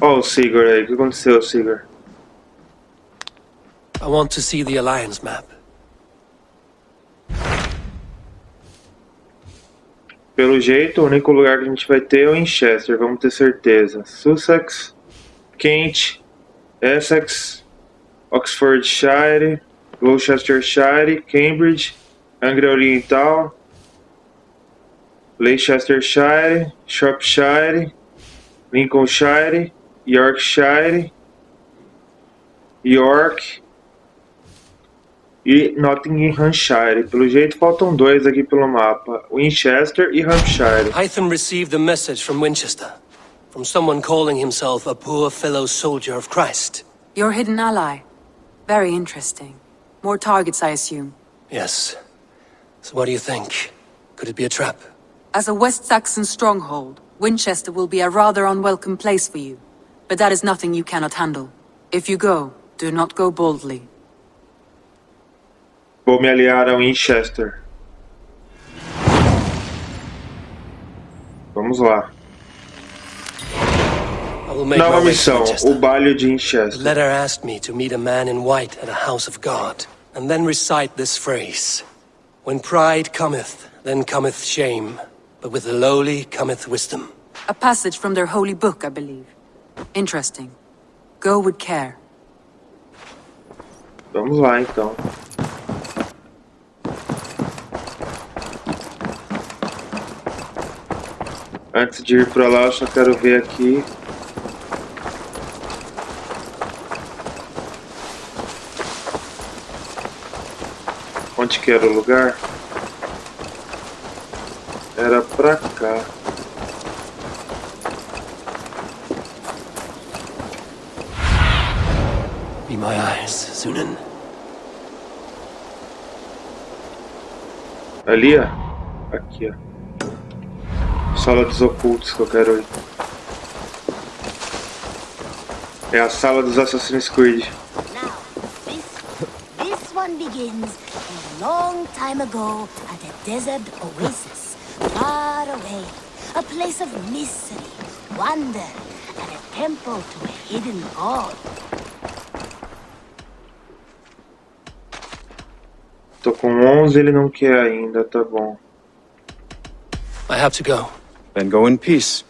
Ó o Sigurd aí, o que aconteceu, Sigurd? I want to see the alliance map. Pelo jeito, o único lugar que a gente vai ter é o Winchester, vamos ter certeza. Sussex, Kent, Essex, Oxfordshire, Gloucestershire, Cambridge, Anglia Oriental, Leicestershire, Shropshire, Lincolnshire, Yorkshire, York e Nottinghamshire. Pelo jeito faltam dois aqui pelo mapa, Winchester e Hampshire. Hytham received a message from Winchester, from someone calling himself a poor fellow soldier of Christ. Your hidden ally. Very interesting. More targets, I assume. Yes. So what do you think? Could it be a trap? As a West Saxon stronghold, Winchester will be a rather unwelcome place for you. But that is nothing you cannot handle. If you go, do not go boldly. Vou me aliar a Winchester. Vamos lá. Nova missão, o baile de Winchester. The letter asked me to meet a man in white at a house of God, and then recite this phrase. When pride cometh, then cometh shame, but with the lowly cometh wisdom. A passage from their holy book, I believe. Interesting. Go with care. Vamos lá, então. Antes de ir pra lá, eu só quero ver aqui. Onde que era o lugar? Era pra cá. Be my eyes, Sunan. Ali, ó. Aqui, ó. Sala dos ocultos que eu quero ir. É a sala dos Assassin's Creed. This one begins a long time ago at a desert oasis, far away. A place of mystery, wonder, and a temple to a hidden god. Tô com 11, ele não quer ainda, tá bom. I have to go. Then go in peace.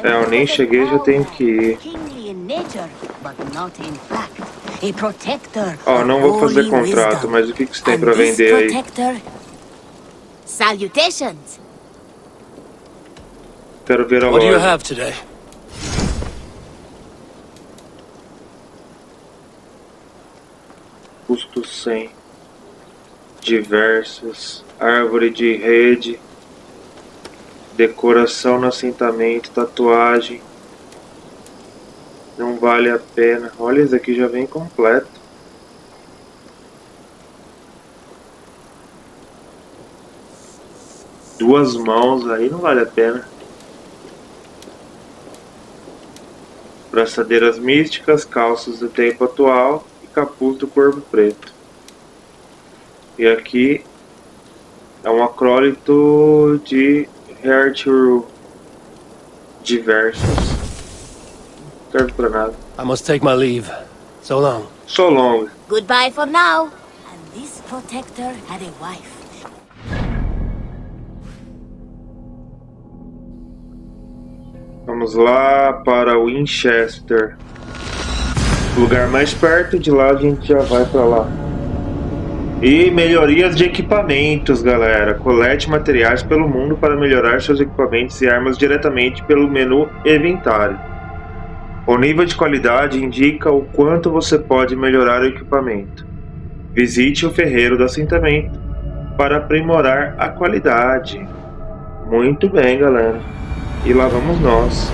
É, eu nem cheguei, já tenho que ir. Kingly in nature, but not in fact. A protector. Ó, não vou fazer contrato, mas o que você tem pra vender aí? Protector... Salutations. Quero ver a What do you loja. have today? Custo 100. Diversas. Árvore de rede. Decoração no assentamento. Tatuagem. Não vale a pena. Olha, esse aqui já vem completo. Duas mãos aí não vale a pena. Braçadeiras místicas, calças do tempo atual e capuz do corpo preto. E aqui é um acrólito de Heartrue. Diversos. Não serve pra nada. I must take my leave. So long. So long. Goodbye for now. And this protector had a wife. Vamos lá para Winchester. O lugar mais perto, de lá a gente já vai para lá. E melhorias de equipamentos, galera. Colete materiais pelo mundo para melhorar seus equipamentos e armas diretamente pelo menu Inventário. O nível de qualidade indica o quanto você pode melhorar o equipamento. Visite o ferreiro do assentamento para aprimorar a qualidade. Muito bem, galera. E lá vamos nós.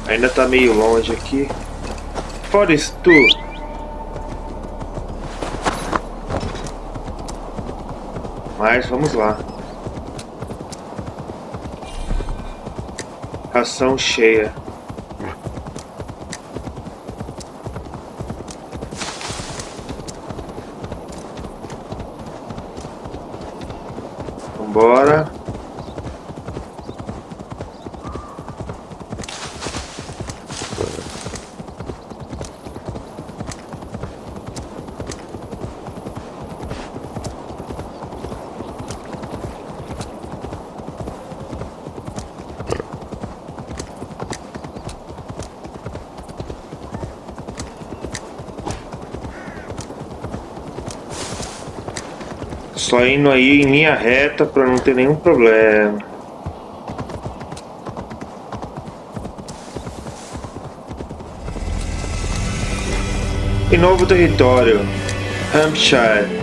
Ainda tá meio longe aqui. Forest Tour. Mas vamos lá. Ração cheia. Vambora. Só indo aí em linha reta para não ter nenhum problema. E novo território, Hampshire.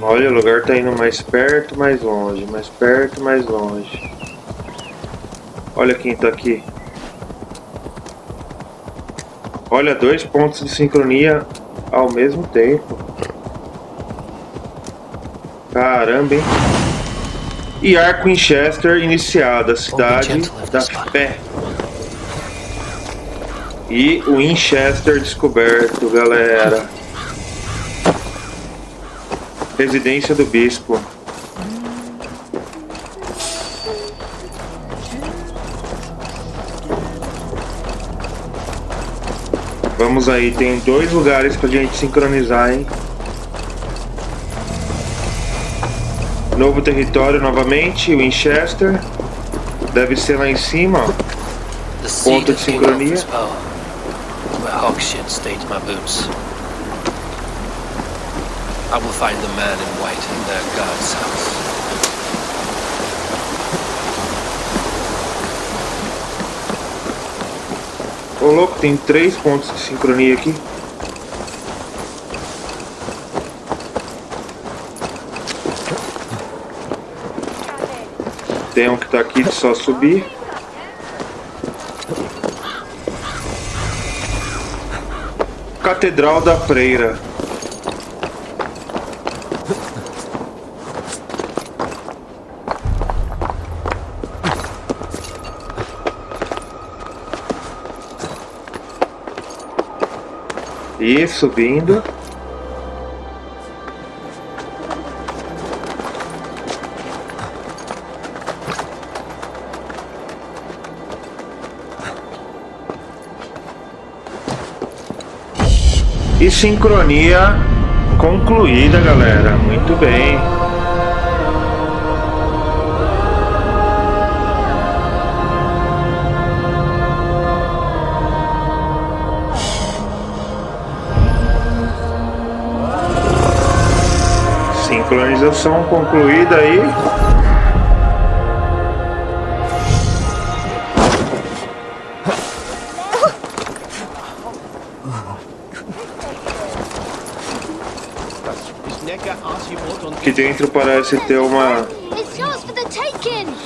Olha, o lugar tá indo mais perto, mais longe, mais perto, mais longe. Olha quem tá aqui. Olha, 2 pontos de sincronia ao mesmo tempo. Caramba, hein? E arco Winchester iniciado, a cidade da fé. E o Winchester descoberto, galera. Residência do Bispo. Vamos aí, tem 2 lugares pra gente sincronizar, hein? Novo território novamente, Winchester. Deve ser lá em cima, ó. Ponto de sincronia. I will find the man in white in their god's house. Ô louco, tem 3 pontos de sincronia aqui. Tem um que tá aqui de só subir. Catedral da Freira. E subindo. E sincronia concluída, galera. Muito bem. Sincronização concluída aí. Aqui dentro parece ter uma...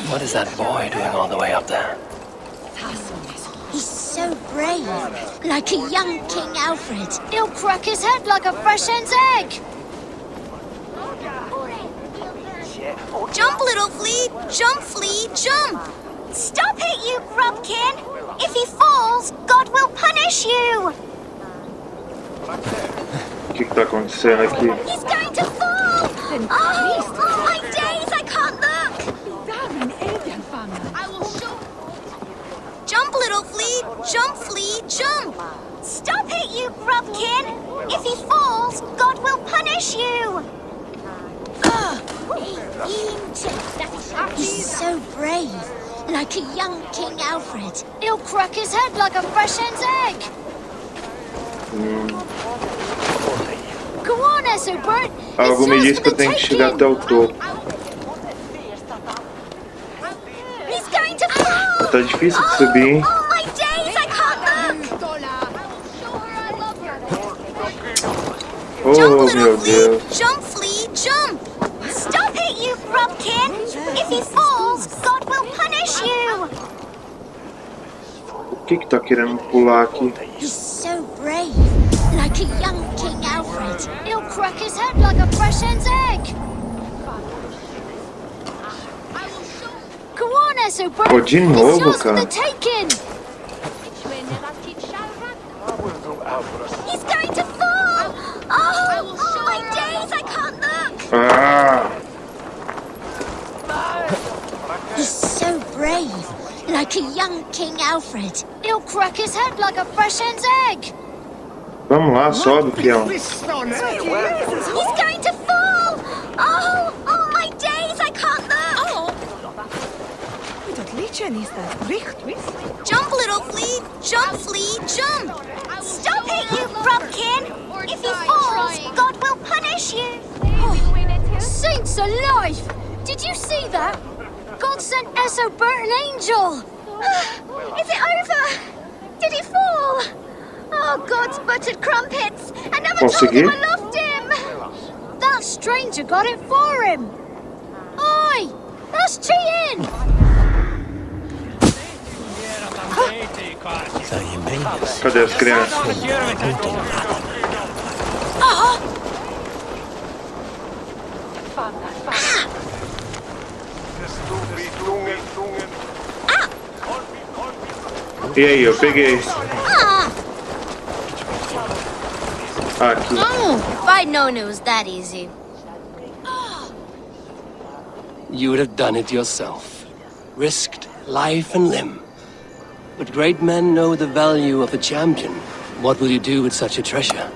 What is that boy doing all the way up there? He's so brave, like a young King Alfred. He'll crack his head like a fresh hen's egg. Jump, little flea! Jump, flea, jump! Stop it, you grubkin! If he falls, God will punish you! O que tá acontecendo aqui? He's going to fall! Oh, my days, I can't look! I will show... Jump, little flea! Jump, flea, jump! Stop it, you grubkin! If he falls, God will punish you! He's so brave, like a young King Alfred. He'll crack his head like a fresh hen's egg. Go on, Bert. Algo me diz que eu tenho que chegar até o topo. He's going to fall. Tá difícil de subir, hein? Oh, my days, I can't look. Oh, meu Deus. Jump, flea, jump. Stop it, you grubkin! If he falls, God will punish you! O que tá querendo pular aqui? He's so brave, like a young King Alfred. Alfred. He'll crack his head like a fresh hen's egg. Go on, Essobert. Pô, de novo, it's yours for cara. the taking. He's going to fall. Oh my days, I can't look. Ah, He's so brave, like a young King Alfred. He'll crack his head like a fresh hen's egg. vamos lá, sobe, peão. He's going to fall. Oh my days, I can't look. Jump, little flea. Jump, flea, jump. Stop it, you pumpkin. If he falls, God will punish you. Saints alive! Did you see that? God sent Essobert an angel. Is it over? Did he fall? Oh, God's buttered crumpets. I never told him I loved him. That stranger got it for him. Oi! That's cheating! Cadê as crianças? E aí, eu peguei. Aqui. If I'd known it was that easy. You would have done it yourself. Risked life and limb. But great men know the value of a champion. What will you do with such a treasure?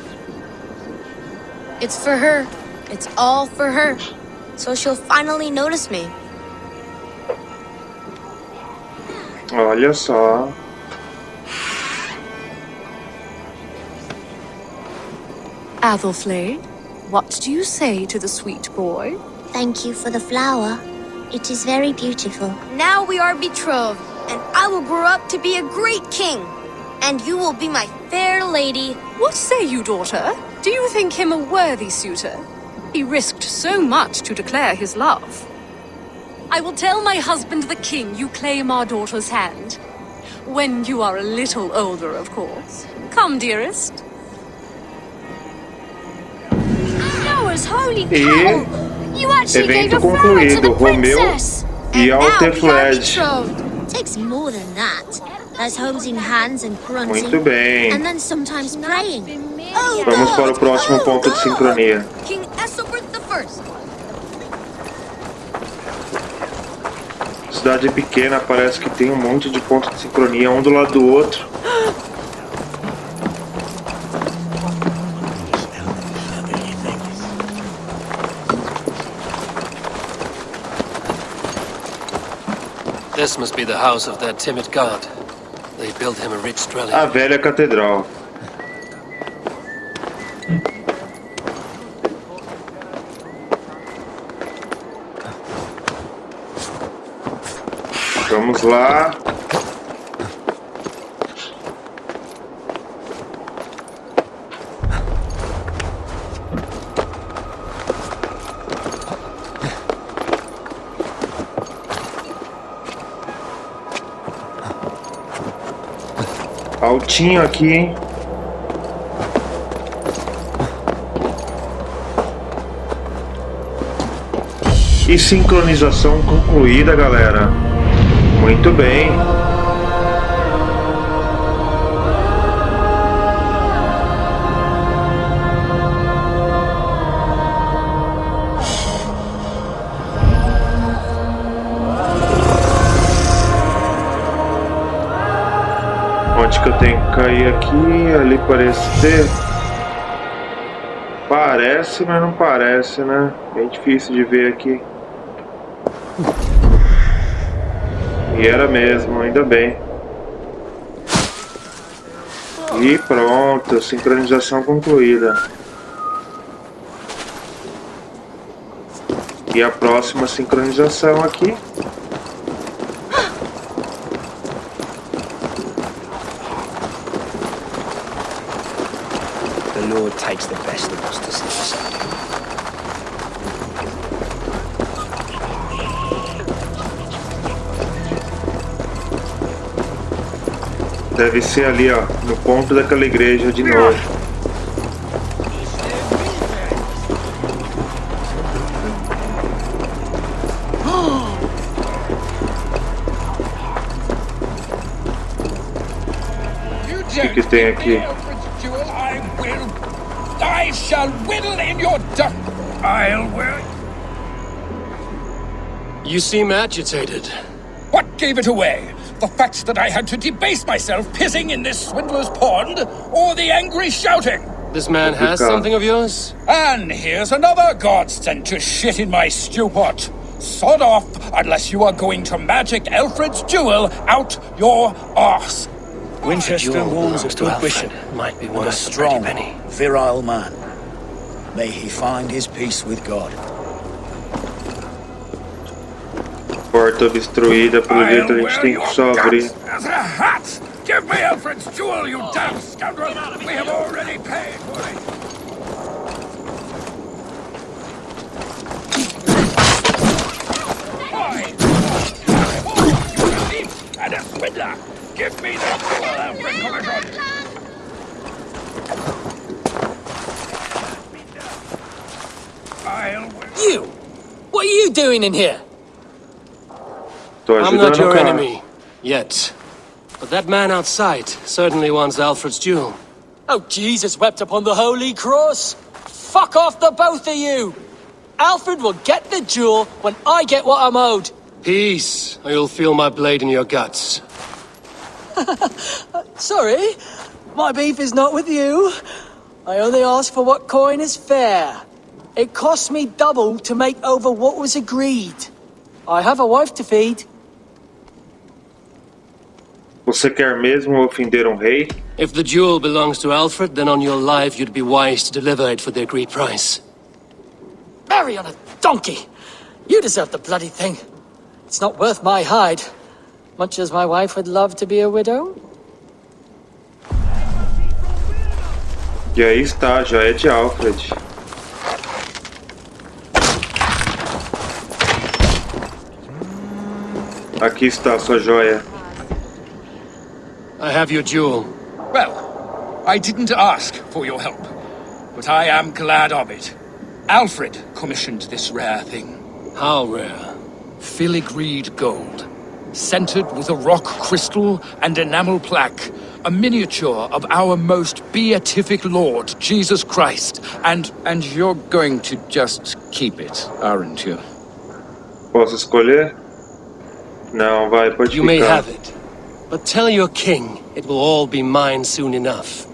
It's for her. It's all for her. So she'll finally notice me. Olha só. Athelflaed, what do you say to the sweet boy? Thank you for the flower. It is very beautiful. Now we are betrothed, and I will grow up to be a great king. And you will be my fair lady. What say you, daughter? Do you think him a worthy suitor? He risked so much to declare his love. I will tell my husband the king you claim our daughter's hand. When you are a little older, of course. Come, dearest. Noah's holy cow! You actually gave a Evento flower to the concluído. Romeu princess! e And now we are Athelflaed. betrothed. Takes more than that. There's holding hands and grunting. Muito bem. And then sometimes praying. Oh, Vamos God. para o próximo ponto de sincronia. King Essobert the First. Cidade pequena, parece que tem um monte de pontos de sincronia um do lado do outro. This must be the house of that timid god. They built him a rich dwelling. A velha catedral. Vamos lá. Altinho aqui, hein? E sincronização concluída, galera. Muito bem. Onde que eu tenho que cair aqui? Ali parece ter. Parece, mas não parece, né? Bem difícil de ver aqui. E era mesmo, ainda bem. E pronto, sincronização concluída. E a próxima sincronização aqui. The Lord takes the best of us to see us out. Deve ser ali, ó, no ponto daquela igreja de novo. que tem aqui? I shall whittle in your duck. I'll wear. You seem agitated. What gave it away? The fact that I had to debase myself pissing in this swindler's pond, or the angry shouting? This man has something of yours? And here's another god sent to shit in my stew pot. Sod off, unless you are going to magic Alfred's jewel out your arse. Winchester warns a good bishop might be and a worth strong, a penny. virile man. May he find his peace with God. Porta obstruída, pelo jeito a gente tem que só abrir. As a hat! Give me Alfred's jewel, you damn scoundrel! We have already paid for it! And a swindler! Give me the jewel, Alfred Commission! You! What are you doing in here? I'm not your enemy, yet. But that man outside certainly wants Alfred's jewel. Oh, Jesus wept upon the holy cross! Fuck off, the both of you! Alfred will get the jewel when I get what I'm owed. Peace, or you'll feel my blade in your guts. Sorry, my beef is not with you. I only ask for what coin is fair. It cost me double to make over what was agreed. I have a wife to feed. Você quer mesmo ofender rei? If the jewel belongs to Alfred, then on your life you'd be wise to deliver it for the agreed price. Marry on a donkey! You deserve the bloody thing. It's not worth my hide. Much as my wife would love to be a widow. E aí está a joia de Alfred. Aqui está a sua joia. I have your jewel. Well, I didn't ask for your help, but I am glad of it. Alfred commissioned this rare thing. How rare? Filigreed gold, centered with a rock crystal and enamel plaque, a miniature of our most beatific Lord, Jesus Christ. And you're going to just keep it, aren't you? Posso escolher? Não, vai, pode You ficar. may have it, but tell your king it will all be mine soon enough.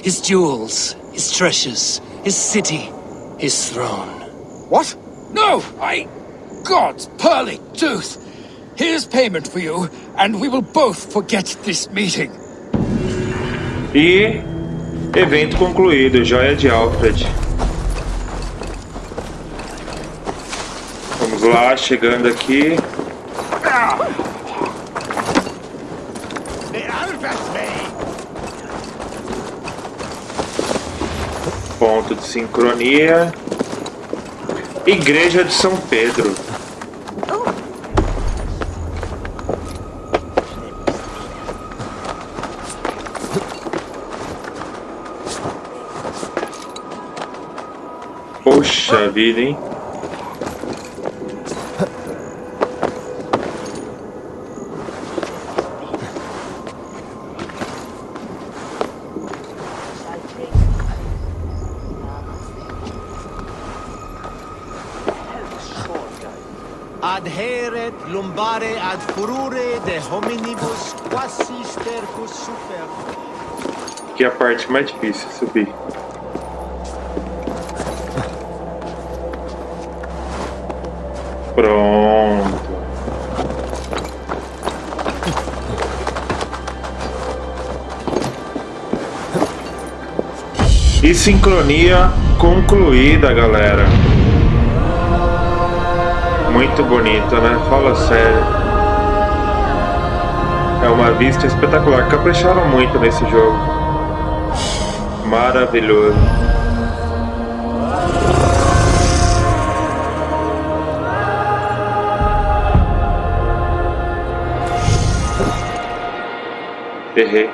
His jewels, his treasures, his city, his throne. What? No, God's pearly tooth! Here's payment for you, and we will both forget this meeting. E evento concluído, joia de Alfred. Vamos lá, chegando aqui. Ponto de sincronia. Igreja de São Pedro. Poxa vida, hein? Adheret lumbare ad furore de hominibus quasi stercus super. Que é a parte mais difícil, subir. Pronto. E sincronia concluída, galera. Muito bonito, né? Fala sério. É uma vista espetacular. Capricharam muito nesse jogo. Maravilhoso. Errei.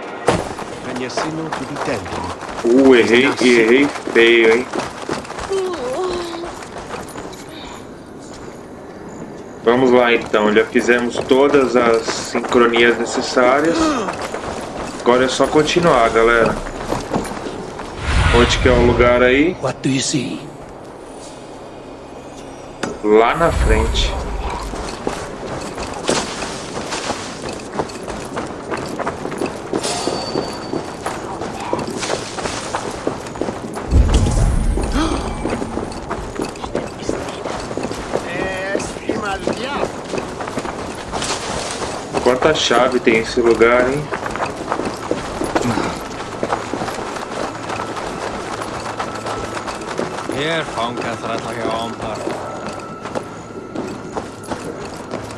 Errei feio, hein? Vamos lá então, já fizemos todas as sincronias necessárias. Agora é só continuar, galera. Onde que é o lugar aí? What do you see? Lá na frente. Quanta chave tem esse lugar, hein?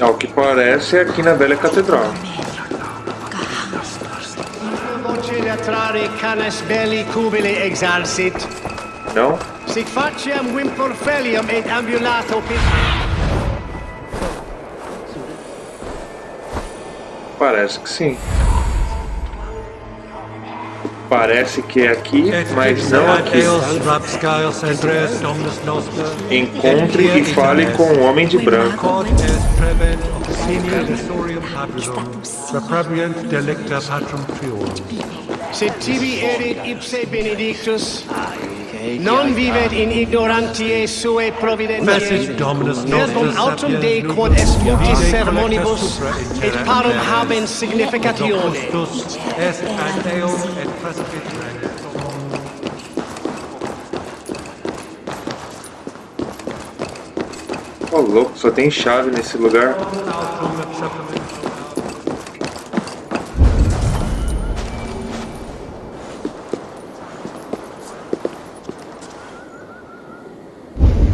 Ao que parece é aqui na velha catedral. Não? Parece que sim. Parece que é aqui, mas não aqui. Encontre e fale com o homem de branco. Sed tibi erit ipse benedictus, non vivet in ignorantiae sue providentiae, verbum autum Dei quod est mutis sermonibus, et parum habens significatione. Ô, louco, só tem chave nesse lugar.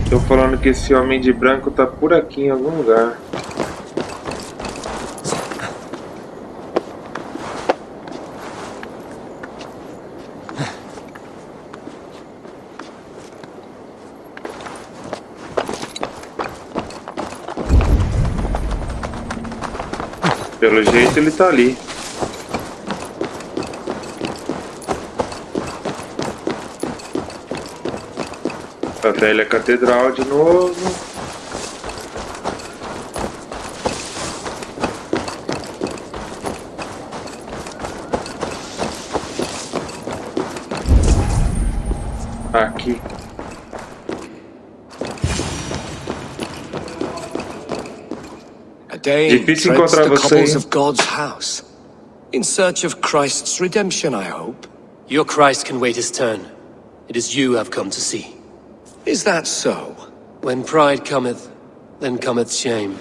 Tô falando que esse homem de branco tá por aqui em algum lugar. Pelo jeito ele tá ali. A velha catedral de novo. Aqui. Difícil encontrar você. Of God's house, in search of Christ's redemption, I hope. Your Christ can wait his turn. It is you I've come to see. Is that so? When pride cometh, then cometh shame.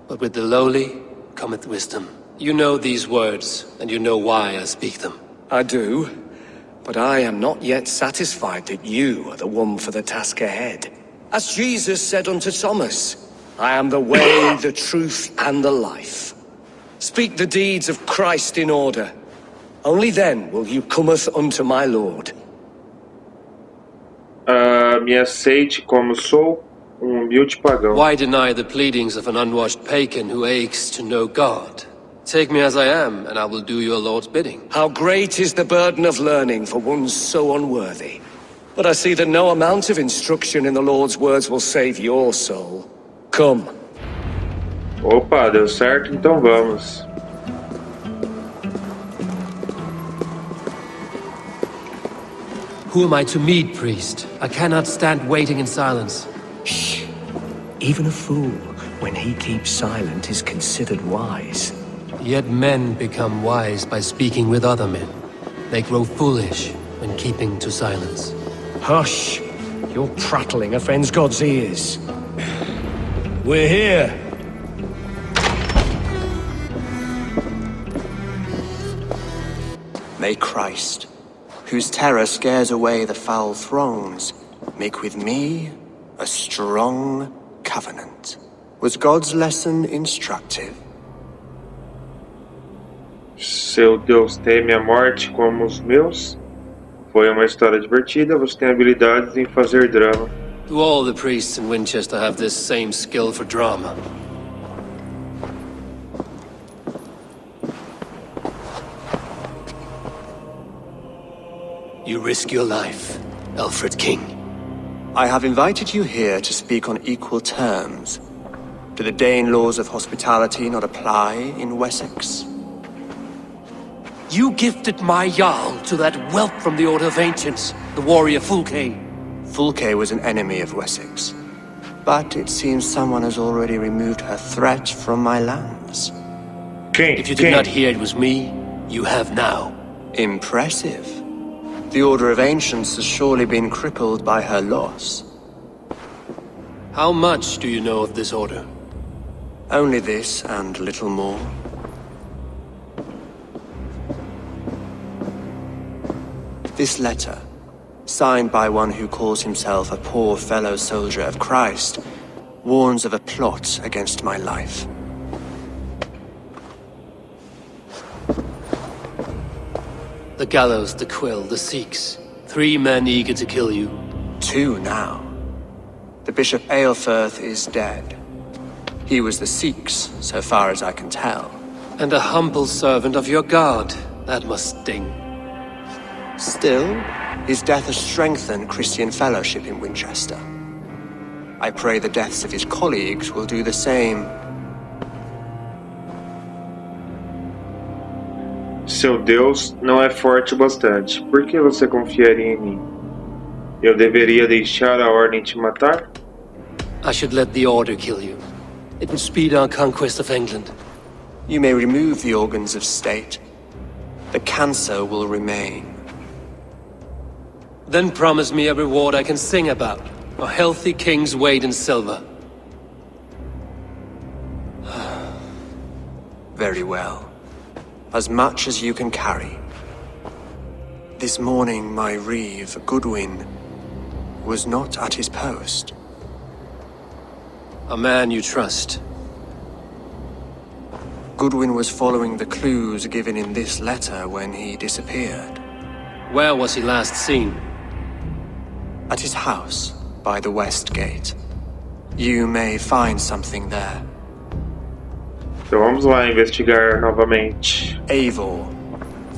But with the lowly cometh wisdom. You know these words, and you know why I speak them. I do, but I am not yet satisfied that you are the one for the task ahead. As Jesus said unto Thomas, I am the way, the truth, and the life. Speak the deeds of Christ in order. Only then will you cometh unto my Lord. Me aceite como sou, humilde pagão. Why deny the pleadings of an unwashed pagan who aches to know God? Take me as I am, and I will do your Lord's bidding. How great is the burden of learning for one so unworthy. But I see that no amount of instruction in the Lord's words will save your soul. Come. Opa, deu certo, então vamos. Who am I to meet, priest? I cannot stand waiting in silence. Shh. Even a fool, when he keeps silent, is considered wise. Yet men become wise by speaking with other men. They grow foolish when keeping to silence. Hush! Your prattling offends God's ears. We're here. May Christ, whose terror scares away the foul thrones, make with me a strong covenant. Was God's lesson instructive? Seu Deus teme a morte como os meus? Foi uma história divertida, você tem habilidades em fazer drama. Do all the priests in Winchester have this same skill for drama? You risk your life, Alfred King. I have invited you here to speak on equal terms. Do the Dane laws of hospitality not apply in Wessex? You gifted my Jarl to that whelp from the Order of Ancients, the warrior Fulke. Fulke was an enemy of Wessex. But it seems someone has already removed her threat from my lands. If you did not hear it was me, you have now. Impressive. The Order of Ancients has surely been crippled by her loss. How much do you know of this order? Only this and little more. This letter, signed by one who calls himself a poor fellow soldier of Christ, warns of a plot against my life. The gallows, the quill, the Sikhs. 3 men eager to kill you. 2 now. The Bishop Aelfirth is dead. He was the Sikhs, so far as I can tell. And a humble servant of your god. That must sting. Still, his death has strengthened Christian fellowship in Winchester. I pray the deaths of his colleagues will do the same. Seu Deus não é forte o bastante. Por que você confiaria em mim? Eu deveria deixar a ordem te matar? I should let the order kill you. It would speed our conquest of England. You may remove the organs of state. The cancer will remain. Then promise me a reward I can sing about. A healthy king's weight in silver. Very well. As much as you can carry. This morning my reeve, Goodwin, was not at his post. A man you trust. Goodwin was following the clues given in this letter when he disappeared. Where was he last seen? At his house, by the west gate. You may find something there. Então vamos lá investigar novamente. Eivor,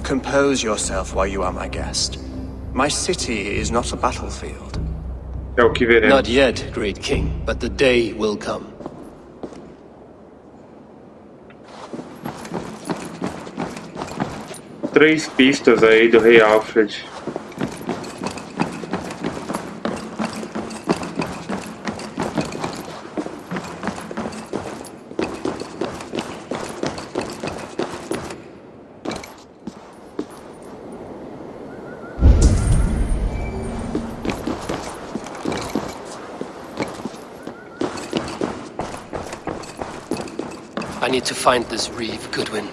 compose yourself while you are my guest. My city is not a battlefield. É o que veremos. Not yet, great king, but the day will come. Três pistas aí do Rei Alfred. I need to find this reeve, Goodwin.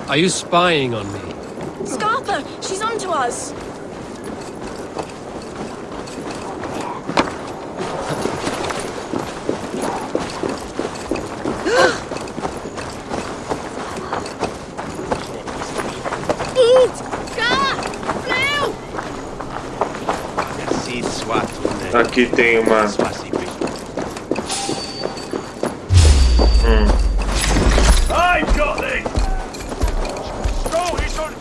Are you spying on me? Scarpa! She's onto us! Aqui tem uma... I've got this! Go, he's on...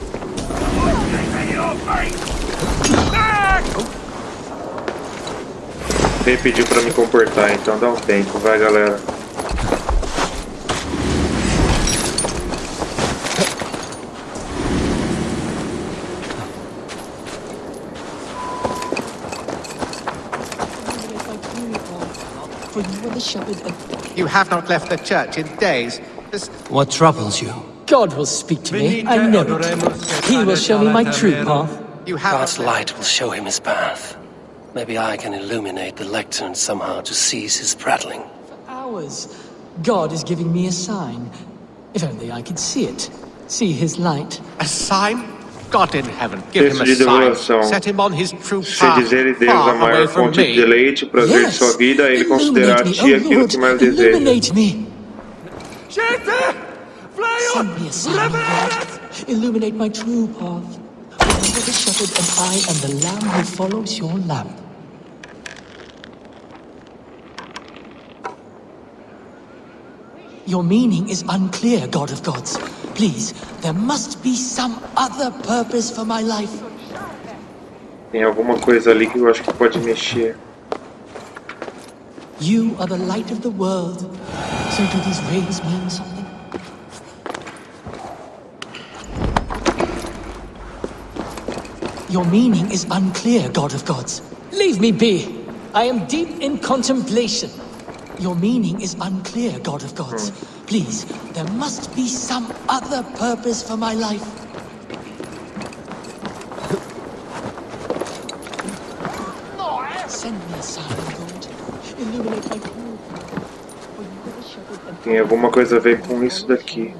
Ele pediu pra me comportar, então dá um tempo, vai galera. You have not left the church in days. What troubles you? God will speak to me. I know it. He will show me my true path. God's light will show him his path. Maybe I can illuminate the lectern somehow to cease his prattling. For hours, God is giving me a sign. If only I could see it. See his light. A sign? God in heaven, give him a sign. Set him on his true Se path. dizer Deus a maior fonte de deleite, prazer de sua vida, ele considerará a ti aquilo que mais deseja. Illuminate me. Send me a sign, God. Illuminate my true path. Remember the shepherd, and I am the lamb who follows your lamp. Your meaning is unclear, God of gods. Please, there must be some other purpose for my life. Tem alguma coisa ali que eu acho que pode mexer. You are the light of the world. So do these rays mean something? Your meaning is unclear, God of Gods. Leave me be. I am deep in contemplation. Your meaning is unclear, God of Gods. Please, there must be some other purpose for my life. Send me a sign, God. Illuminate my path. Tem alguma coisa a ver com isso daqui.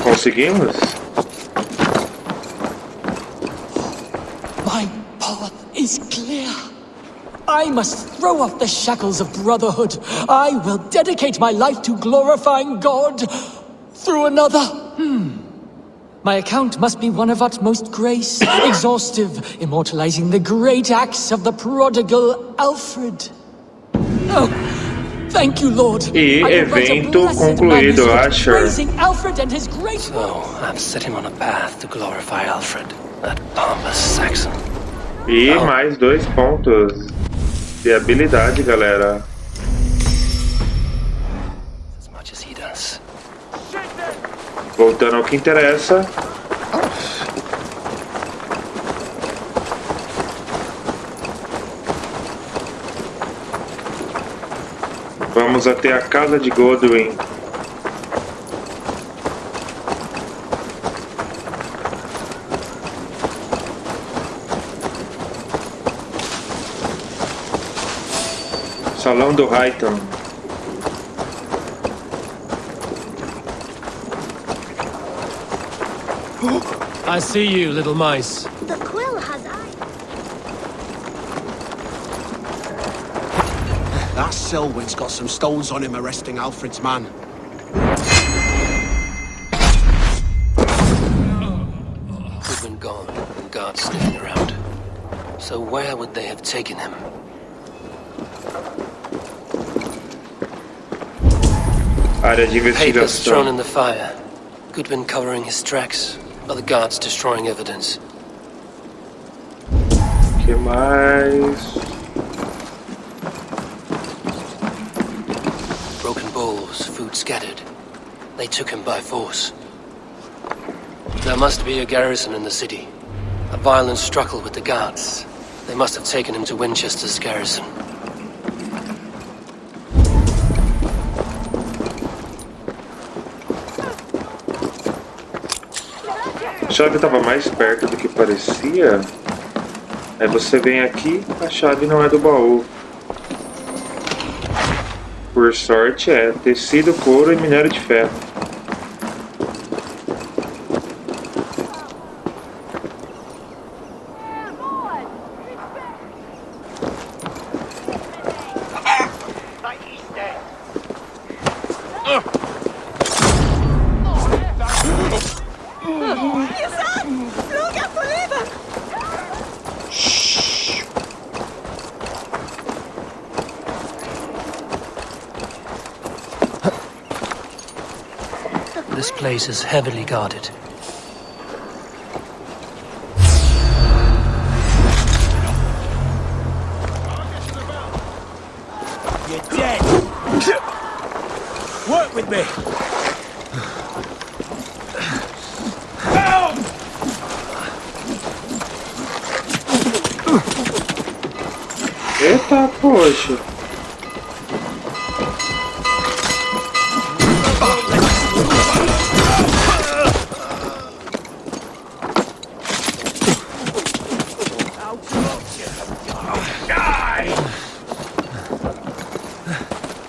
Conseguimos? My path is clear. I must throw off the shackles of brotherhood. I will dedicate my life to glorifying God through another. My account must be one of utmost grace, exhaustive, immortalizing the great acts of the prodigal Alfred. Oh, thank you, Lord. E evento concluído, Asher. Praising Alfred and his great. So, I'm setting on a path to glorify Alfred, that pompous Saxon. E mais 2 pontos de habilidade, galera. As much as he does. Voltando ao que interessa. Vamos até a casa de Godwin. Salão do Highton. I see you, little mice. The quill has eyes. That Selwyn's got some stones on him arresting Alfred's man. We've been gone, and guards sniffing around. So where would they have taken him? Área de Papers thrown in investigação. the fire. Goodwin covering his tracks. Other guards destroying evidence. Que mais? Broken bowls, food scattered. They took him by force. There must be a garrison in the city. A violent struggle with the guards. They must have taken him to Winchester's garrison. A chave estava mais perto do que parecia. Aí você vem aqui, a chave não é do baú. Por sorte é tecido, couro e minério de ferro. This place is heavily guarded. You're dead. Work with me. Eita, poxa.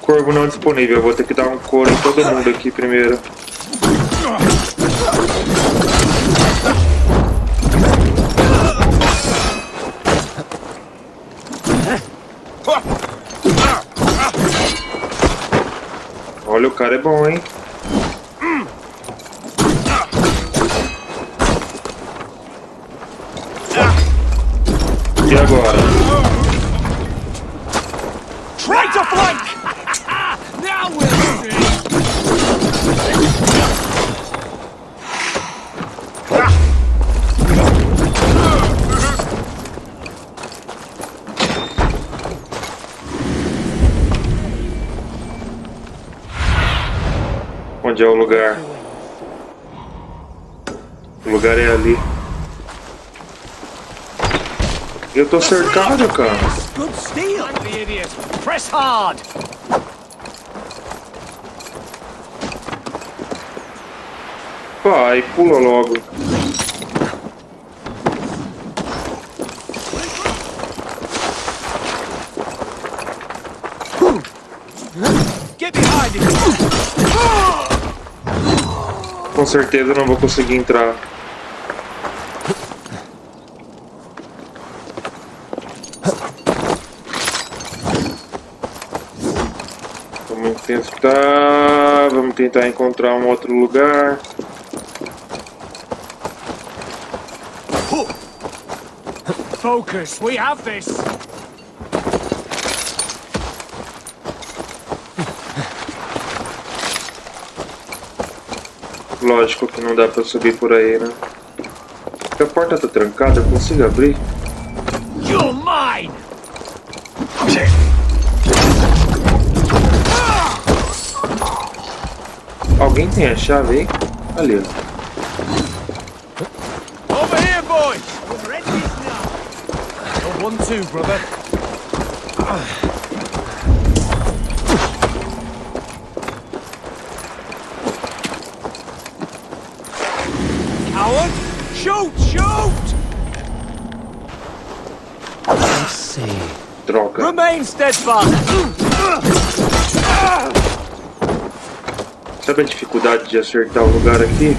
Corvo não disponível, eu vou ter que dar um couro em todo mundo aqui primeiro. Olha, o cara é bom, hein? E agora? Onde é o lugar? O lugar é ali. Eu tô cercado, cara. Good steel. Idiot. Press hard. Vai, pula logo. Get behind it. Com certeza não vou conseguir entrar. Vamos tentar encontrar um outro lugar. Focus, we have this. Lógico que não dá pra subir por aí, né? Se a porta tá trancada, eu consigo abrir? You're mine. Alguém tem a chave aí? Ali, ó. Over here, boys. We're ready now. No 1-2, brother. Coward! Shoot! Shoot! Let's see. Droga. Remain steadfast. Sabe a dificuldade de acertar o lugar aqui?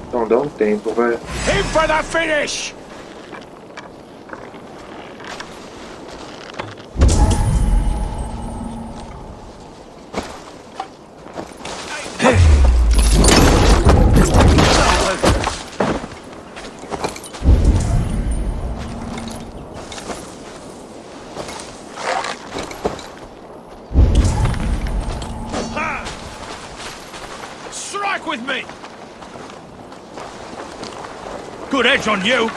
Então dá um tempo, vai. Aim for the finish! Strike with me! Good edge on you!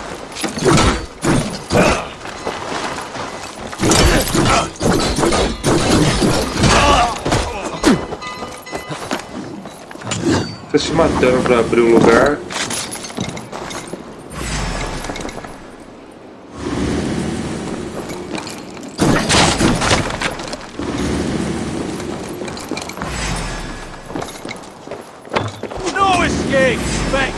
Tá se matando pra abrir o lugar. No escape! Back!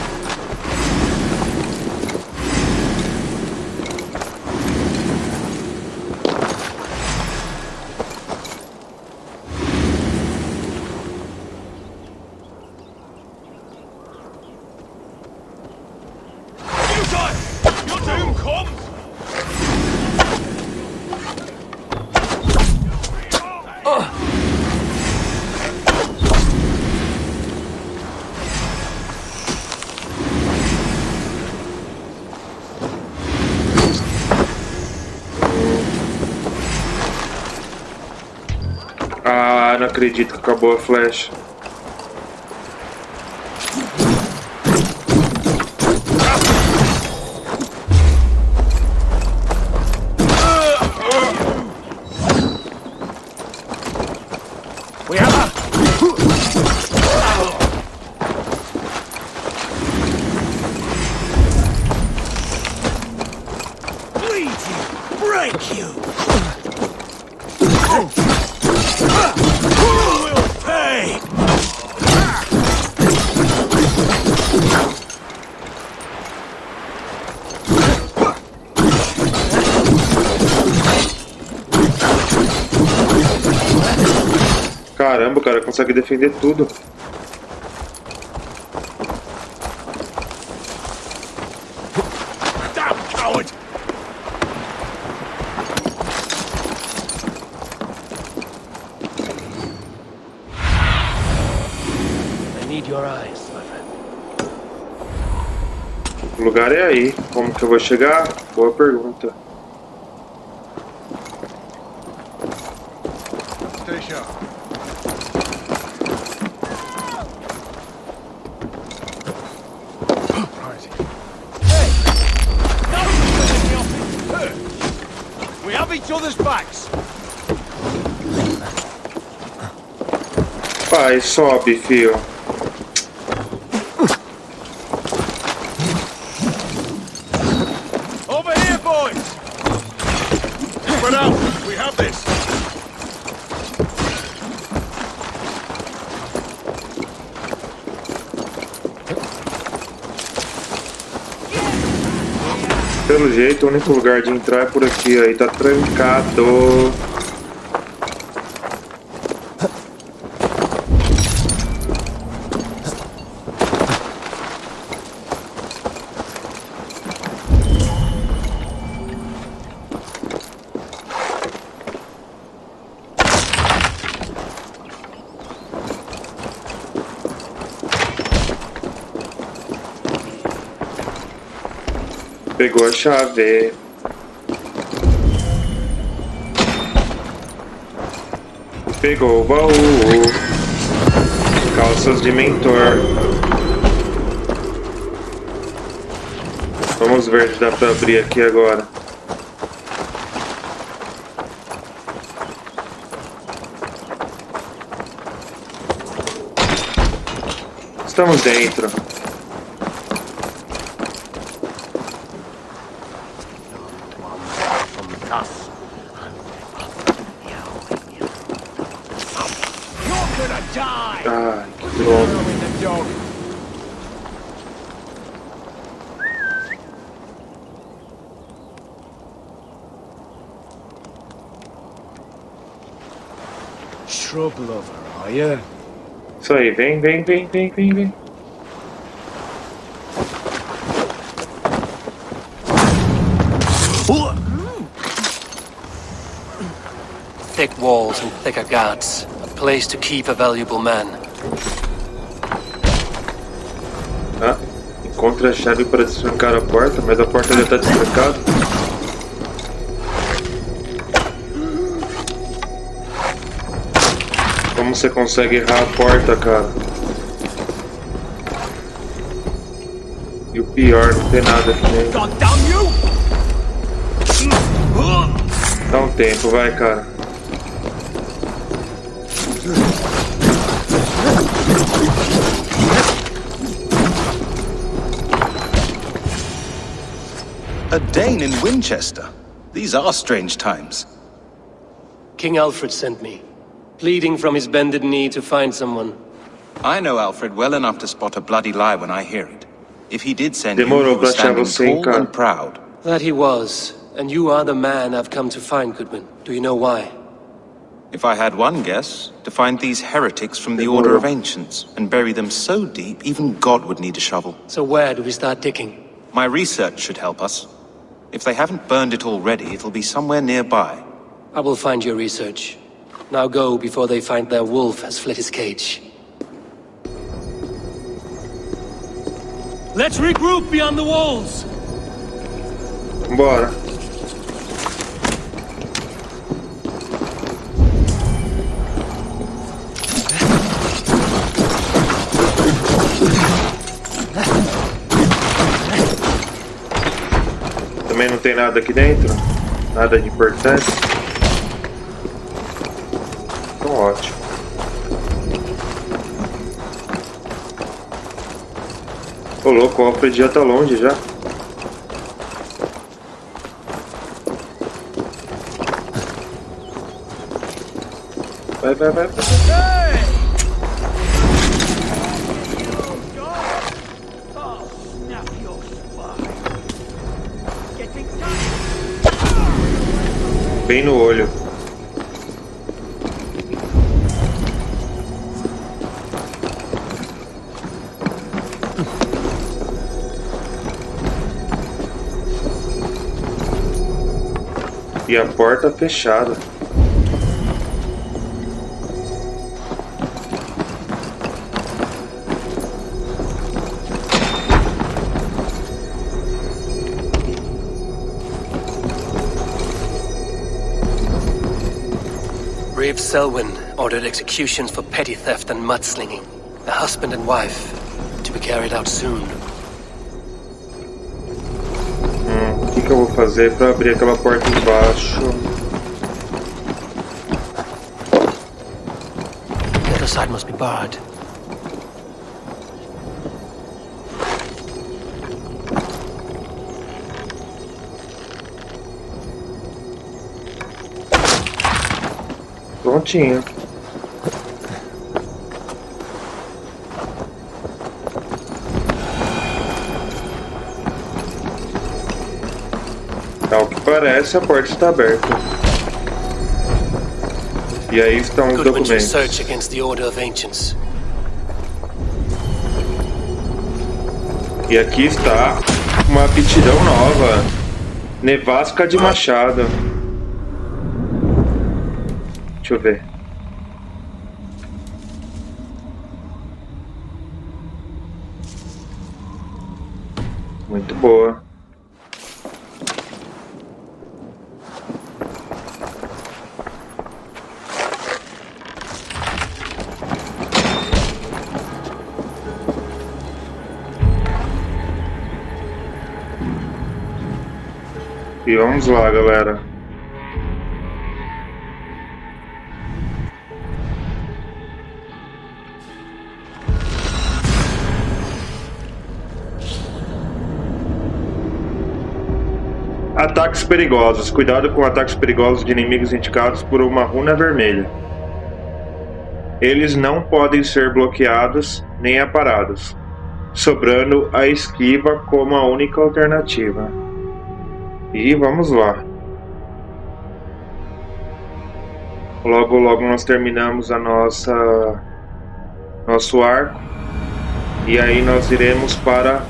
Your doom comes! Ah, não acredito que acabou a flecha. We have a... Bleed you! Break you! Who will pay? Caramba, o cara consegue defender tudo. Damn coward! I need your eyes, my friend. O lugar é aí. Como que eu vou chegar? Boa pergunta. Stay sharp. We have each other's backs. Pá, Vai, sobe, fio. Over here, boys! Spread out! We have this! Pelo jeito, o único lugar de entrar é por aqui, aí tá trancado. Pegou a chave. Pegou o baú. Calças de mentor. Vamos ver se dá pra abrir aqui agora. Estamos dentro. Ai, que droga. Shrub lover, are you? Isso aí, vem. Thick walls and thicker guards. A place to keep a valuable man. Ah, encontre a chave para destrancar a porta, mas a porta já está destrancada. Como você consegue errar a porta, cara? E o pior, não tem nada aqui dentro. Dá um tempo, vai, cara. A Dane in Winchester. These are strange times. King Alfred sent me, pleading from his bended knee to find someone. I know Alfred well enough to spot a bloody lie when I hear it. If he did send you, Demorou he was pra achar standing você, hein, tall cara. and proud. That he was, and you are the man I've come to find, Goodman. Do you know why? If I had one guess, to find these heretics from the Order of Ancients and bury them so deep, even God would need a shovel. So where do we start digging? My research should help us. If they haven't burned it already, it'll be somewhere nearby. I will find your research. Now go before they find their wolf has fled his cage. Let's regroup beyond the walls! Bora. Também não tem nada aqui dentro? Nada de importante? Então ótimo. Ô louco, o Alfred já tá longe já. Vai. Bem no olho. E a porta fechada. Reeve Selwyn ordered executions for petty theft and mudslinging. A husband and wife, to be carried out soon. O que eu vou fazer para abrir aquela porta embaixo? Let us side must be barred. Prontinho. Ao que parece, a porta está aberta. E aí estão os documentos. Search against the order of ancients. E aqui está uma aptidão nova. Nevasca de machado. Deixa eu ver. Muito boa. E vamos lá, galera. Ataques perigosos. Cuidado com ataques perigosos de inimigos indicados por uma runa vermelha. Eles não podem ser bloqueados nem aparados, sobrando a esquiva como a única alternativa. E vamos lá. Logo nós terminamos a nosso arco. E aí nós iremos para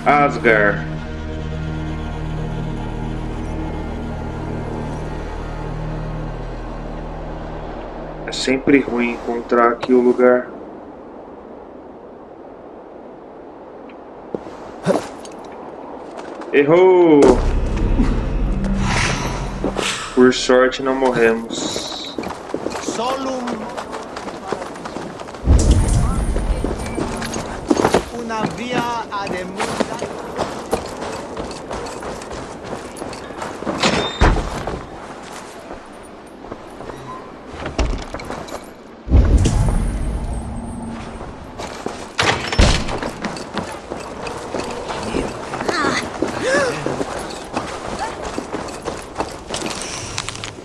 Asgard. É sempre ruim encontrar aqui o lugar. Errou! Por sorte não morremos. Solum. Una via ad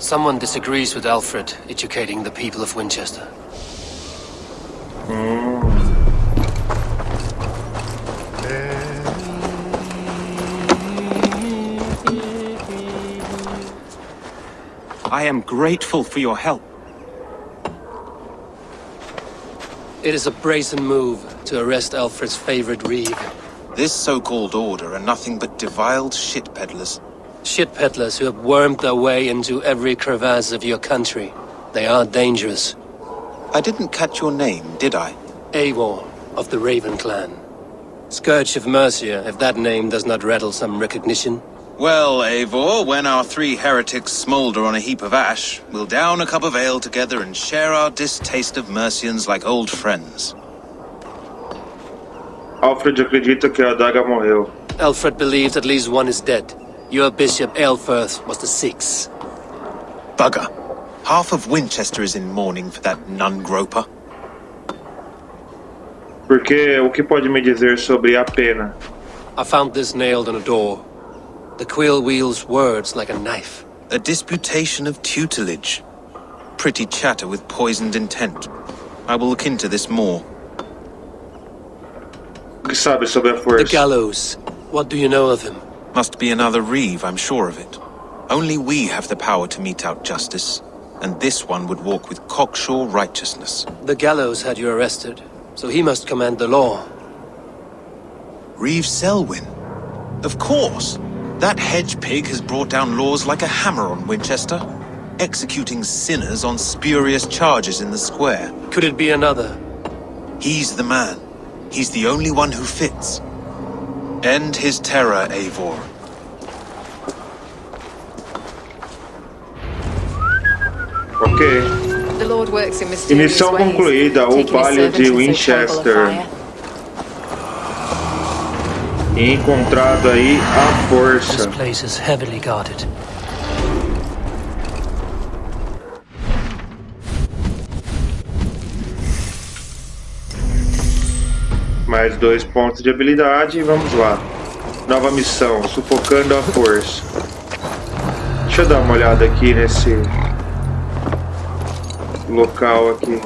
Someone disagrees with Alfred educating the people of Winchester. I am grateful for your help. It is a brazen move to arrest Alfred's favorite reeve. This so-called order are nothing but deviled shit peddlers. Shit peddlers who have wormed their way into every crevasse of your country. They are dangerous. I didn't catch your name, did I? Eivor, of the Raven clan. Scourge of Mercia, if that name does not rattle some recognition. Well, Eivor, when our three heretics smolder on a heap of ash, we'll down a cup of ale together and share our distaste of Mercians like old friends. Alfred acredita que a adaga morreu. Alfred believes at least one is dead. Your Bishop Aelfirth was the sixth. Bugger. Half of Winchester is in mourning for that nun-groper. Porque o que pode me dizer sobre a pena? I found this nailed on a door. The quill wields words like a knife. A disputation of tutelage. Pretty chatter with poisoned intent. I will look into this more. O que sabe sobre a força? The gallows. What do you know of him? Must be another reeve, I'm sure of it. Only we have the power to mete out justice, and this one would walk with cocksure righteousness. The gallows had you arrested, so he must command the law. Reeve Selwyn? Of course! That hedge pig has brought down laws like a hammer on Winchester, executing sinners on spurious charges in the square. Could it be another? He's the man. He's the only one who fits. End his terror, Eivor. Ok. The Lord works in E missão concluída, o Vale de Winchester. E encontrado aí a força. This place is heavily guarded. Mais 2 pontos de habilidade e vamos lá. Nova missão, sufocando a força. Deixa eu dar uma olhada aqui nesse local aqui.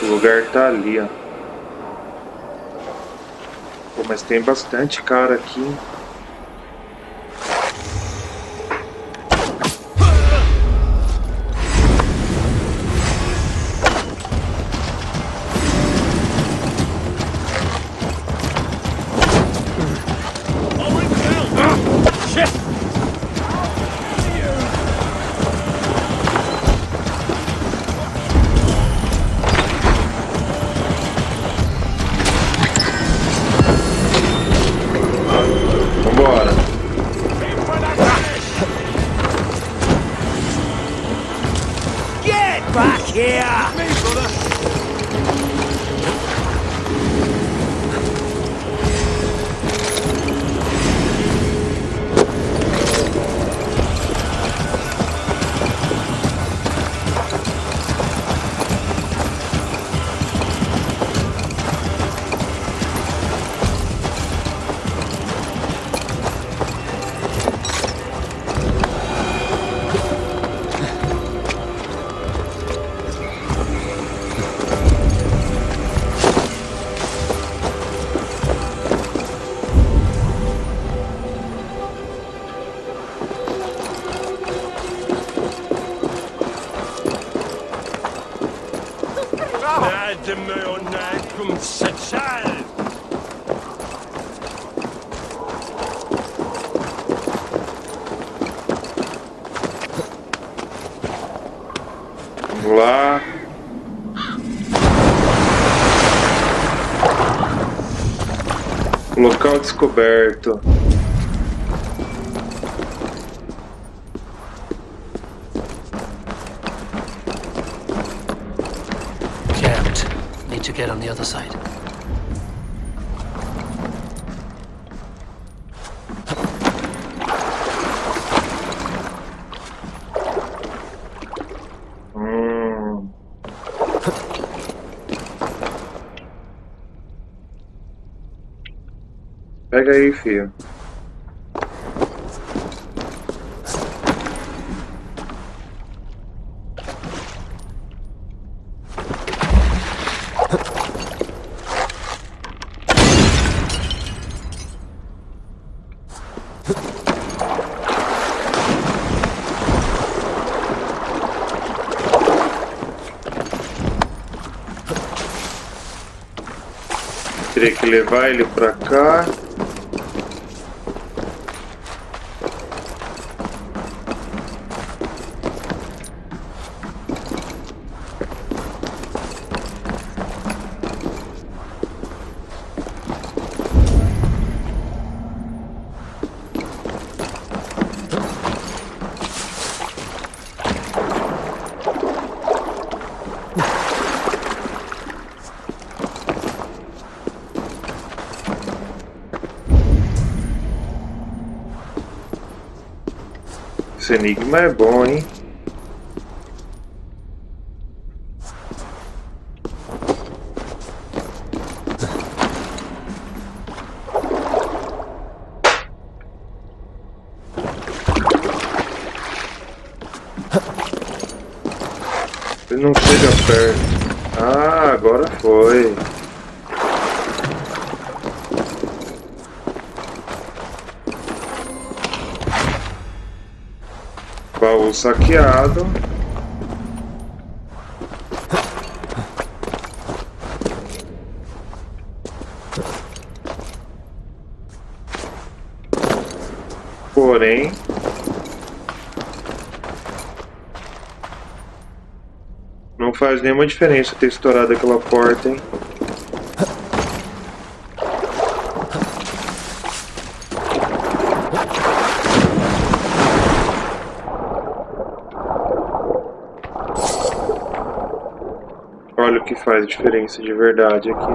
O lugar tá ali, ó. Pô, mas tem bastante cara aqui. Vamos lá. Local descoberto. Jammed. Need to get on the other side. Pega aí, filho. Teria que levar ele pra cá. Esse enigma é bom, hein? Ele não chega perto. Ah, agora foi. Baú saqueado. Porém, não faz nenhuma diferença ter estourado aquela porta, hein? Olha o que faz diferença de verdade aqui.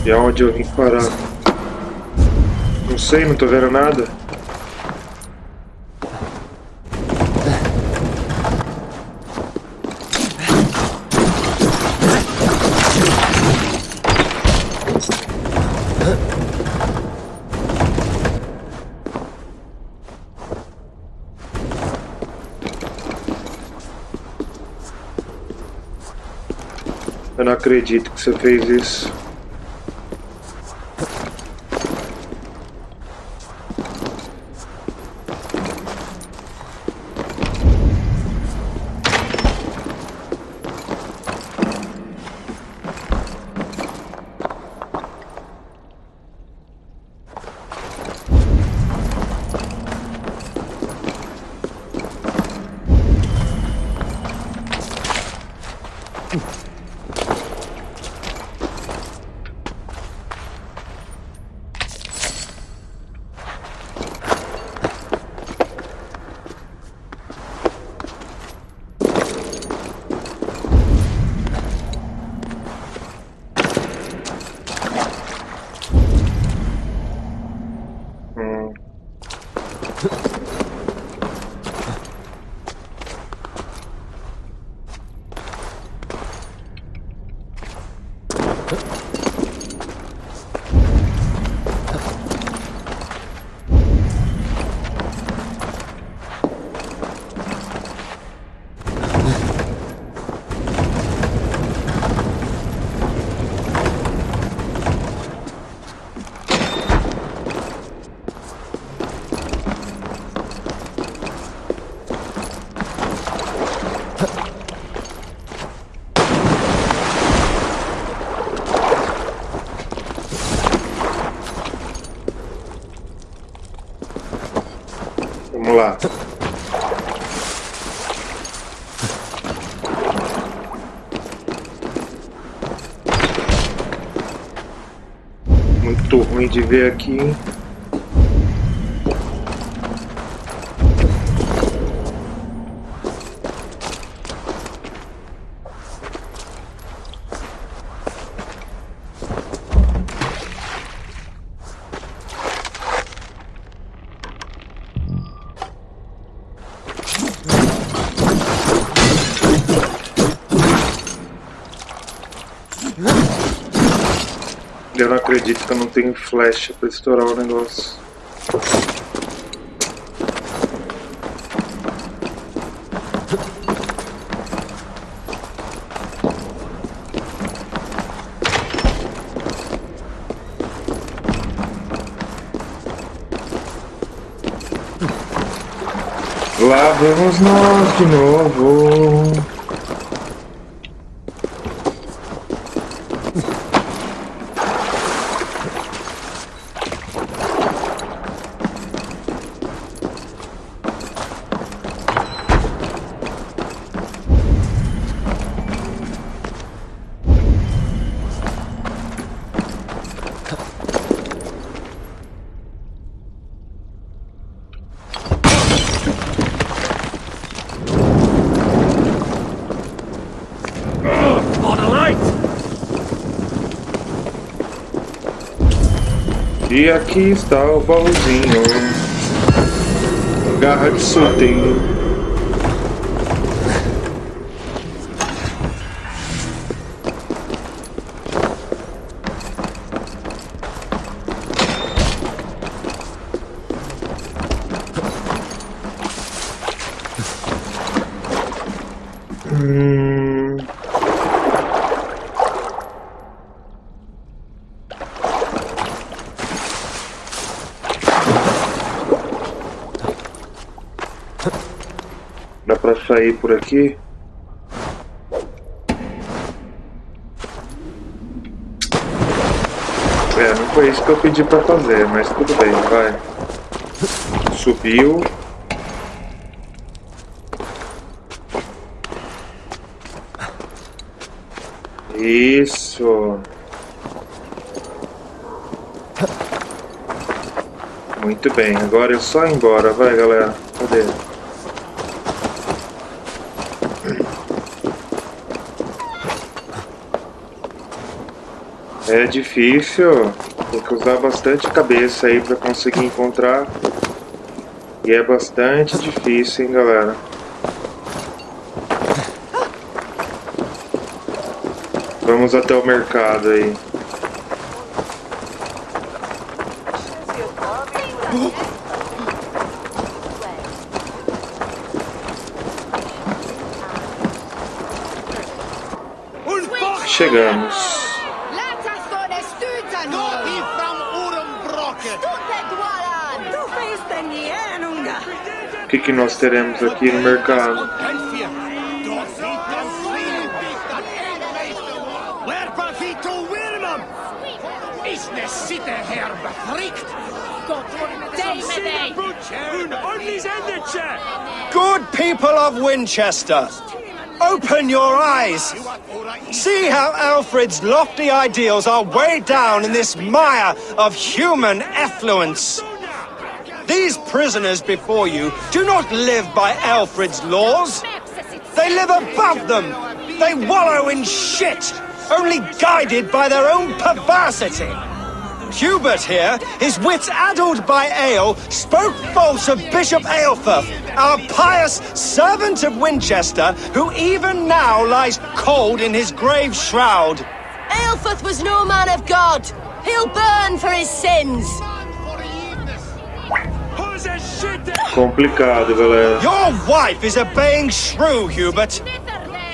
E aonde eu vim parar? Não sei, não tô vendo nada. Eu não acredito que você fez isso. Vamos lá. Muito ruim de ver aqui. Eu não acredito que eu não tenho flecha pra estourar o negócio. Lá vamos nós de novo. E aqui está o baúzinho. Garra de sorteio. Dá pra sair por aqui? foi isso que eu pedi pra fazer, mas tudo bem, vai. Subiu. Isso. Muito bem, agora é só ir embora, vai galera. Cadê? É difícil, tem que usar bastante cabeça aí pra conseguir encontrar. E é bastante difícil, hein, galera. Vamos até o mercado aí. Chegamos. O que nós teremos aqui no mercado? Good people of Winchester, open your eyes. See how Alfred's lofty ideals are weighed down in this mire of human effluence. These prisoners before you do not live by Alfred's laws. They live above them. They wallow in shit, only guided by their own perversity. Hubert here, his wits addled by ale, spoke false of Bishop Aelfirth, our pious servant of Winchester, who even now lies cold in his grave shroud. Aelfirth was no man of God. He'll burn for his sins. Complicado, galera. Your wife is a baying shrew, Hubert.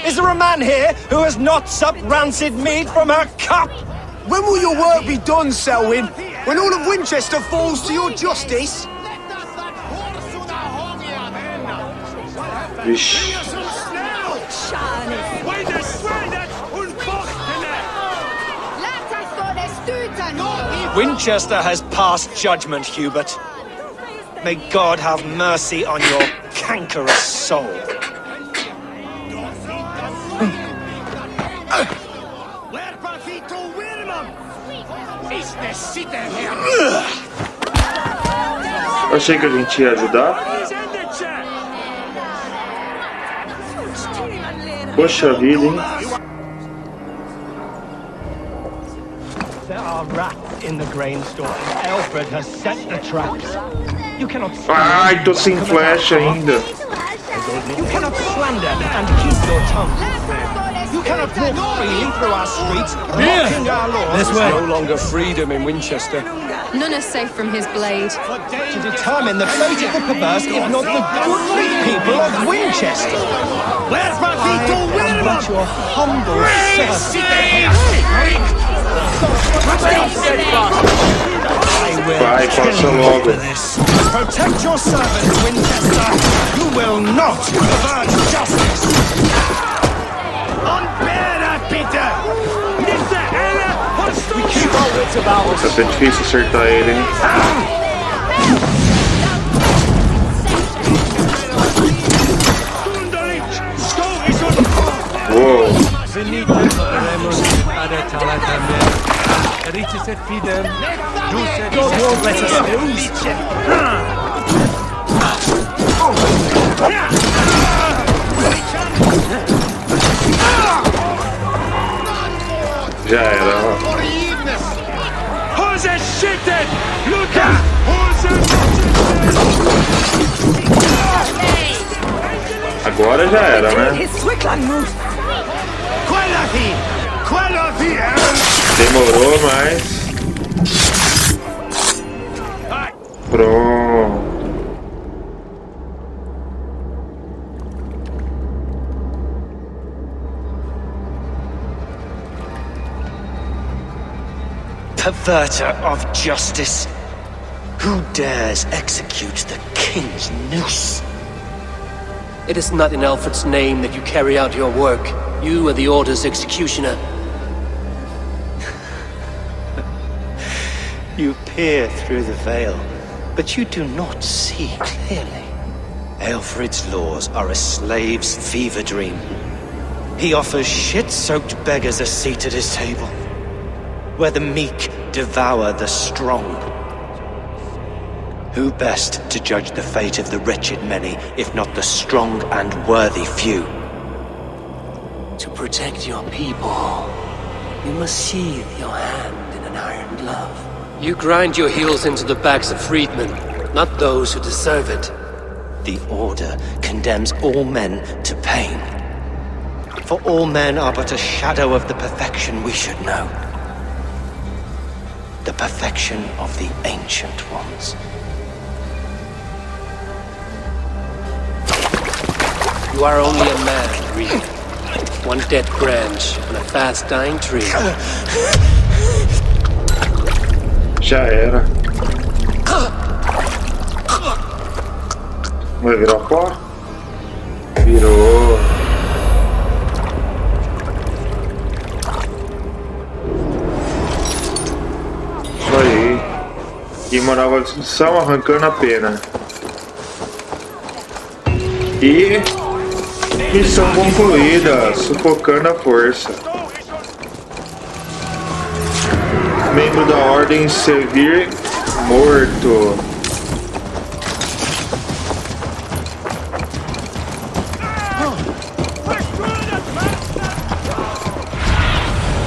Is there a man here who has not supped rancid mead from her cup? When will your work be done, Selwyn? When all of Winchester falls to your justice? Vixe. Winchester has passed judgment, Hubert. May God have mercy on your cankerous soul. Achei que a gente ia ajudar. Poxa vida, hein? There are rats in the grain store. Alfred has set the traps. You cannot. Ai, tô sem flash ainda. You cannot slander and keep your tongue. You cannot walk freely through our streets, mocking our laws. There's no longer freedom in Winchester. None are safe from his blade. To determine the fate of the perverse, if not the goodly people of Winchester. Where's my people? I am but your humble servant. Vai, passa logo. Protect your servant, Winchester. You will not pervert justice. Tá difícil acertar ele, hein? Uou! Já era, ó. Agora já era, né? Demorou, mas... Pronto. Perverter of justice. Who dares execute the king's noose? It is not in Alfred's name that you carry out your work. You are the Order's executioner. You peer through the veil, but you do not see clearly. Alfred's laws are a slave's fever dream. He offers shit-soaked beggars a seat at his table, where the meek devour the strong. Who best to judge the fate of the wretched many, if not the strong and worthy few? To protect your people, you must sheathe your hand in an iron glove. You grind your heels into the backs of freedmen, not those who deserve it. The Order condemns all men to pain. For all men are but a shadow of the perfection we should know. The perfection of the Ancient Ones. You are only a man, Reed. One dead branch on a fast-dying tree. Já era. Vai virar pó? Virou. Isso aí. E uma nova destruição arrancando a pena. E missão concluída, sufocando a força. Membro da ordem servir morto.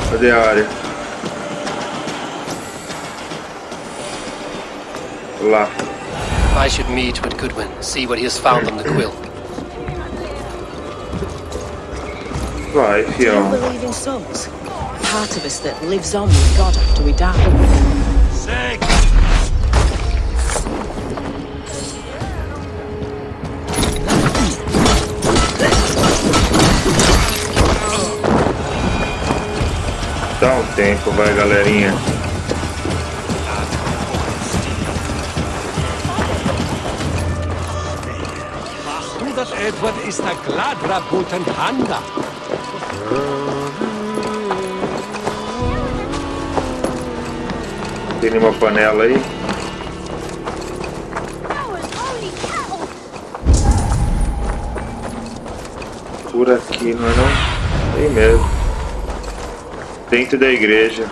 Cadê a área? Lá. I should meet with Goodwin, see what he has found on the quill. Vai, fião. Do you believe in souls? Part of us that lives on with God after we die. Sick! Dá um tempo, vai, galerinha. Dat Edward is na gladra guten handa. Tem uma panela aí? Por aqui, não é não? Tem mesmo. Dentro da igreja.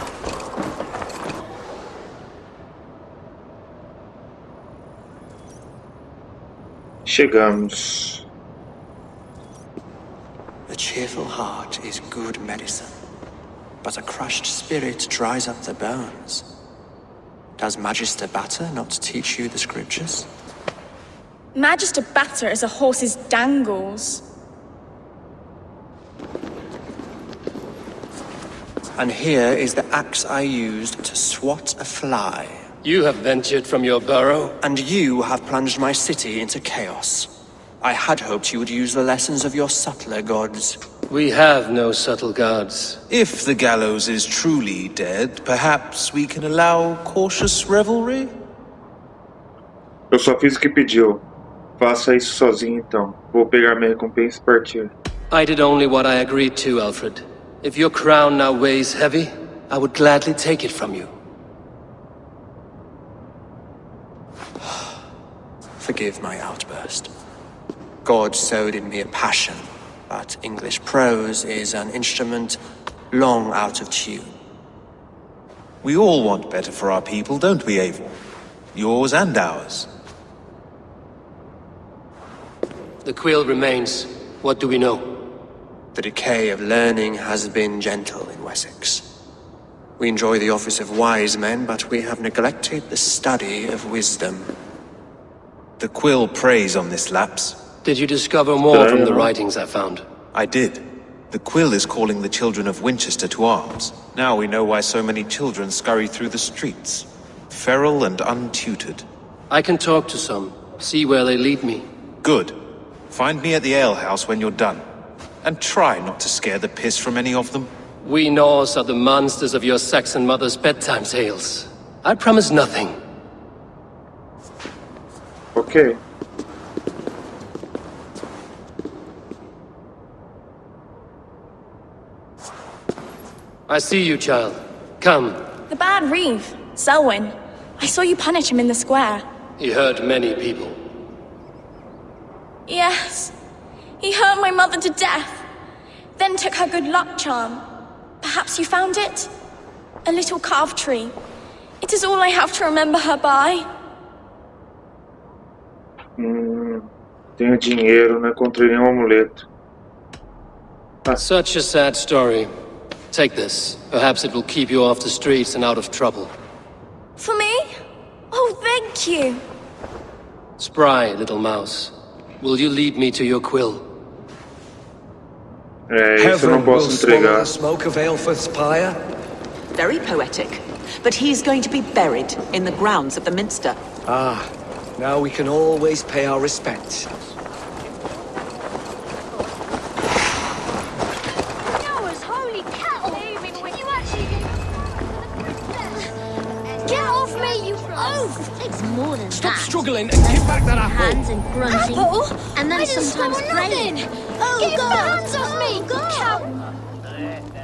Chegamos. A cheerful heart is good medicine, but a crushed spirit dries up the bones. Does Magister Batter not teach you the scriptures? Magister Batter is a horse's dangles. And here is the axe I used to swat a fly. You have ventured from your burrow. And you have plunged my city into chaos. I had hoped you would use the lessons of your subtler gods. We have no subtle gods. If the gallows is truly dead, perhaps we can allow cautious revelry? Eu só fiz o que pediu. Faça isso sozinho então. Vou pegar minha recompensa e partir. I did only what I agreed to, Alfred. If your crown now weighs heavy, I would gladly take it from you. Forgive my outburst. God sowed in me a passion, but English prose is an instrument long out of tune. We all want better for our people, don't we, Eivor? Yours and ours. The quill remains. What do we know? The decay of learning has been gentle in Wessex. We enjoy the office of wise men, but we have neglected the study of wisdom. The quill preys on this lapse. Did you discover more from the writings I found? I did. The quill is calling the children of Winchester to arms. Now we know why so many children scurry through the streets, feral and untutored. I can talk to some, see where they lead me. Good. Find me at the alehouse when you're done. And try not to scare the piss from any of them. We Norse are the monsters of your Saxon mother's bedtime tales. I promise nothing. Okay. I see you, child. Come. The bad reeve, Selwyn. I saw you punish him in the square. He hurt many people. Yes. He hurt my mother to death. Then took her good luck charm. Perhaps you found it? A little carved tree. It is all I have to remember her by. Tenho dinheiro, não encontrei nenhum amuleto. Such a sad story. Take this. Perhaps it will keep you off the streets and out of trouble. For me? Oh, thank you. Spry, little mouse. Will you lead me to your quill? Isso eu não posso entregar. The smoke of Aelfred's pyre. Very poetic. But he's going to be buried in the grounds of the minster. Ah, now we can always pay our respects. More than Stop that. struggling and give back that apple. Hands and grunting, Apple? and then sometimes praying. Oh Get God! your hands off me! Oh God!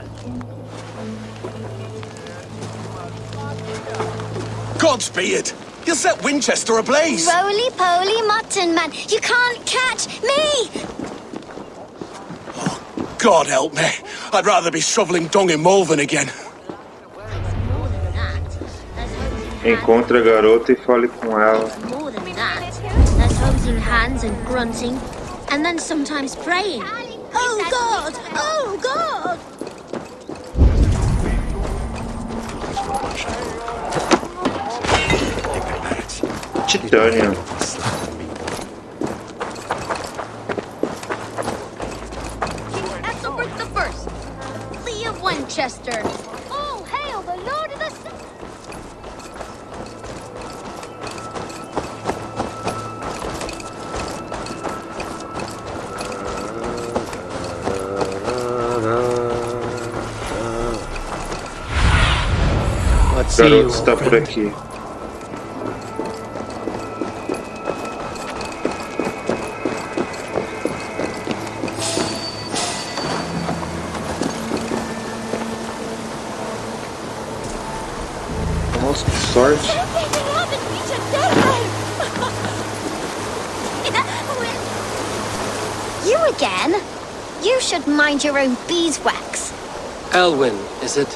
Godspeed! You set Winchester ablaze! Roly-poly mutton man, you can't catch me! God help me. I'd rather be shoveling dung in Malvern again. Encontre a garota e fale com ela. More than that. There's holding hands and grunting, and then sometimes praying. Oh God! Oh God! Titânia. Ethelbert the First, Lee of Winchester. Oh, hail the Lord of the Sun! O garoto está por aqui. Nossa, que sorte! You again? You should mind your own beeswax. Elwyn, is it?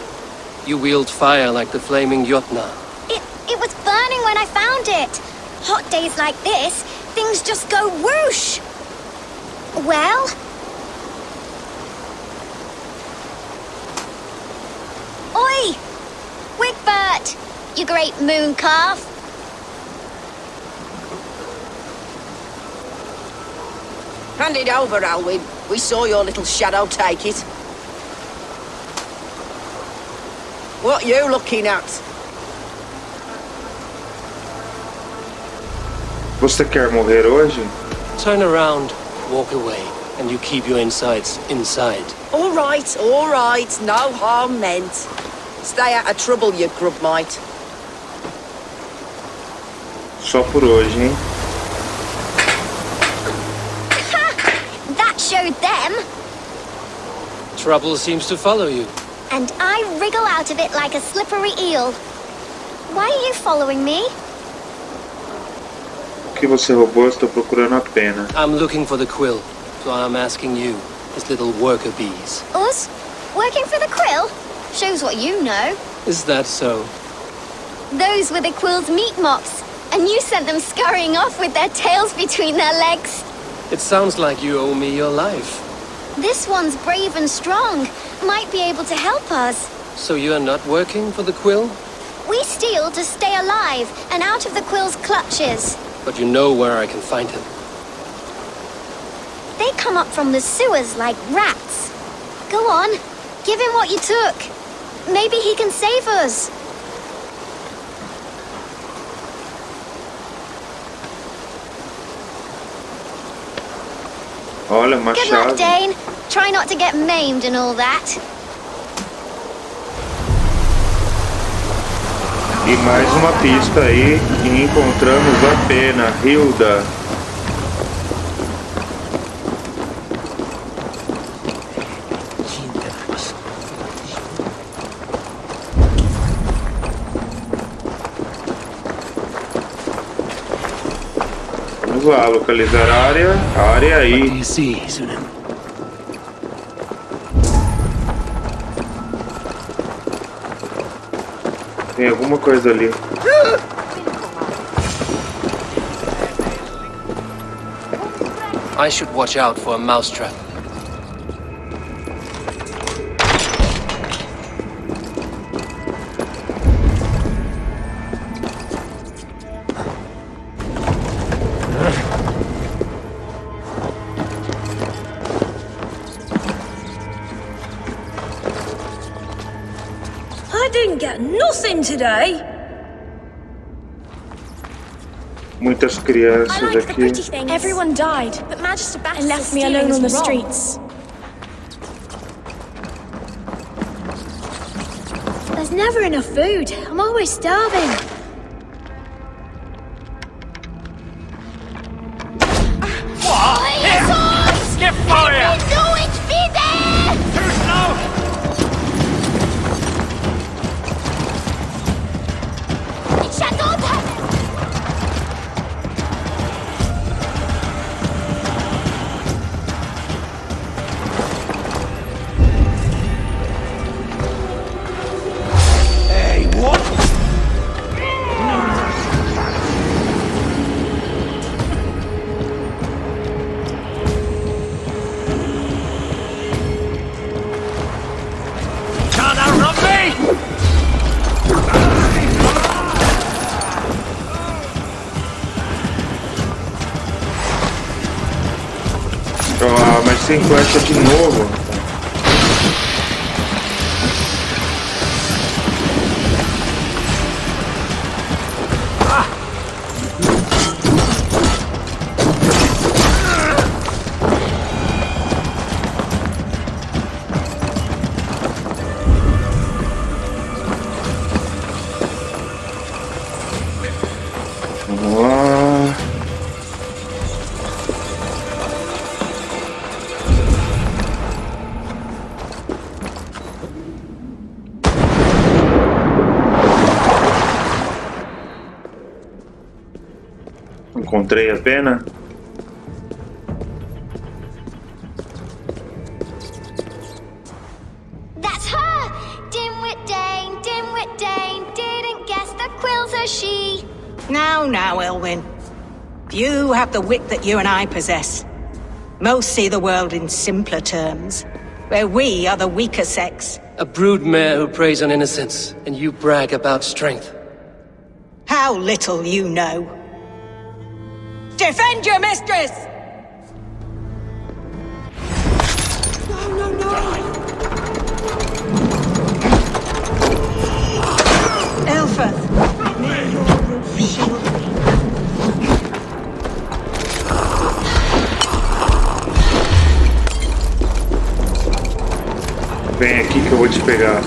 You wield fire like the flaming Jotna. It was burning when I found it. Hot days like this, things just go whoosh. Well? Oi! Wigbert! You great moon calf! Hand it over, Alwyn. We saw your little shadow take it. What you looking at? Você quer morrer hoje? Turn around, walk away, and you keep your insides inside. All right, no harm meant. Stay out of trouble, you grub mite. Só por hoje, hein? That showed them! Trouble seems to follow you. And I wriggle out of it like a slippery eel. Why are you following me? O que você roubou? Estou procurando a pena. I'm looking for the quill, so I'm asking you, his little worker bees. Us? Working for the quill? Shows what you know. Is that so? Those were the quill's meat mops, and you sent them scurrying off with their tails between their legs. It sounds like you owe me your life. This one's brave and strong. Might be able to help us. So you are not working for the quill? We steal to stay alive and out of the quill's clutches. But you know where I can find him. They come up from the sewers like rats. Go on, give him what you took. Maybe he can save us. Olha, Good machado. luck, Dane. Try not to get maimed and all that. E mais uma pista aí, e encontramos a pena, Hilda. Vamos lá, localizar a área aí. Tem alguma coisa ali. I should watch out for a mousetrap. I didn't get nothing today. Muitas crianças aqui. Everyone died, but Magister Baxter left me alone on the streets. There's never enough food. I'm always starving. Get fire! Mas sem flecha de novo. Vamos lá. Encontrei a pena. That's her! Dimwit Dane, didn't guess the quills are she. Now, Elwyn. You have the wit that you and I possess. Most see the world in simpler terms, where we are the weaker sex. A broodmare who preys on innocence, and you brag about strength. How little you know. Defend your mistress! No! Elfeth! Vem aqui que eu vou te pegar.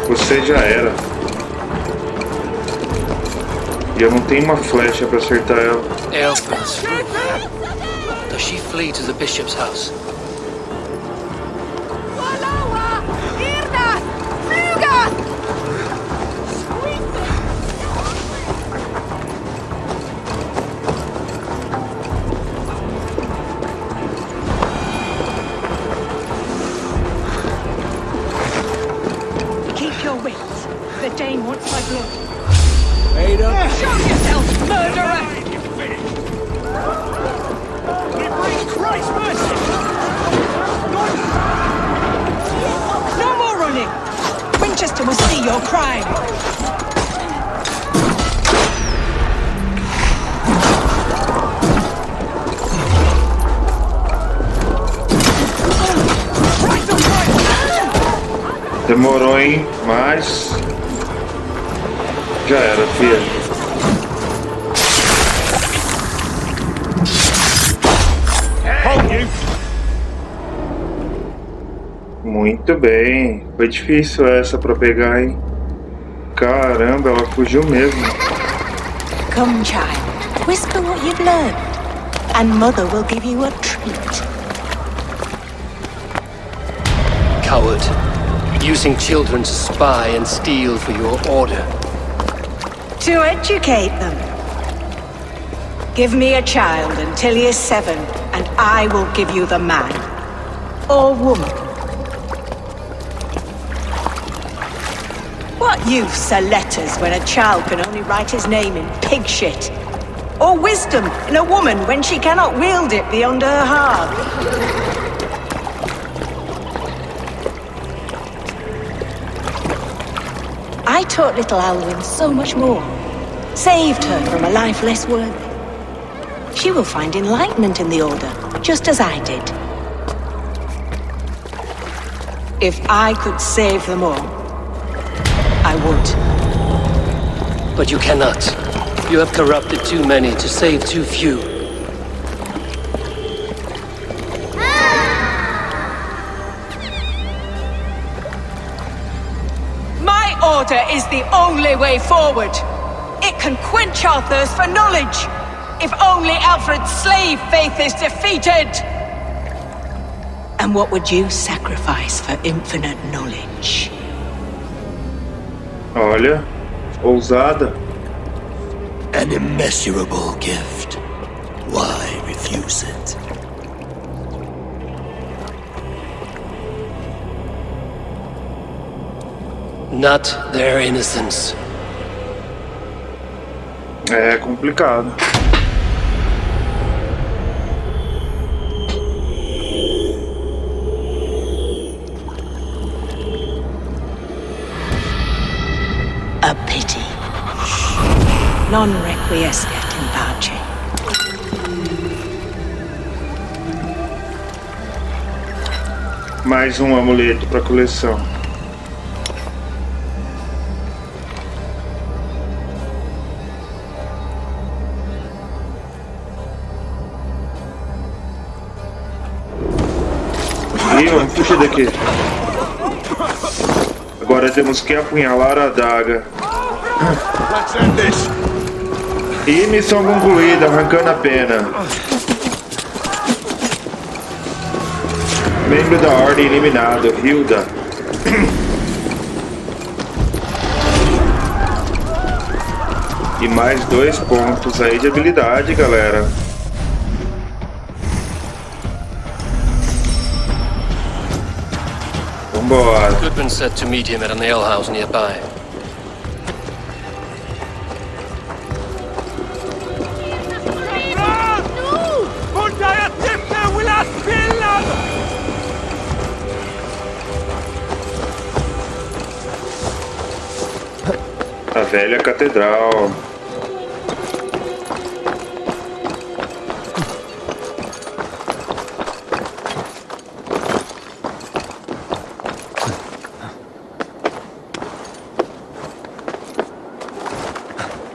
Você já era. E eu não tenho uma flecha pra acertar ela. Elfrance. Does she flee to the bishop's house? Keep your wits. The Dane wants my blood. Ada. Show yourself, murderer! We bring Christ's mercy! No more running! Winchester will see your crime! Demorou, hein? Mas... já era, filha. Muito bem. Foi difícil essa pra pegar, hein? Caramba, ela fugiu mesmo. Come, child. Whisper what you've learned, and Mother will give you a treat. Coward. Using children to spy and steal for your order. To educate them. Give me a child until he is 7, and I will give you the man. Or woman. What use are letters when a child can only write his name in pig shit? Or wisdom in a woman when she cannot wield it beyond her heart? I taught little Alwyn so much more. Saved her from a life less worthy. She will find enlightenment in the Order, just as I did. If I could save them all, I would. But you cannot. You have corrupted too many to save too few. My Order is the only way forward. It can quench our thirst for knowledge. If only Alfred's slave faith is defeated! And what would you sacrifice for infinite knowledge? Olha, ousada. An immeasurable gift. Why refuse it? Not their innocence. É complicado. A pity. Non requiescat in pace. Mais um amuleto para coleção. E vamos fugir daqui. Agora temos que apunhalar a adaga. E missão concluída, arrancando a pena. Membro da Ordem eliminado, Hilda. E mais 2 pontos aí de habilidade, galera. Vambora. Goodman said to meet him at an alehouse nearby. A velha catedral.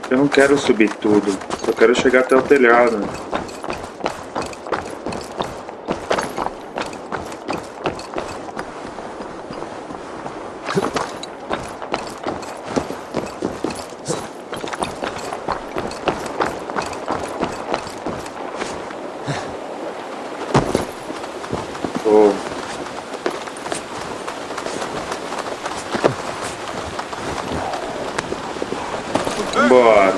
Eu não quero subir tudo, só quero chegar até o telhado. Bora.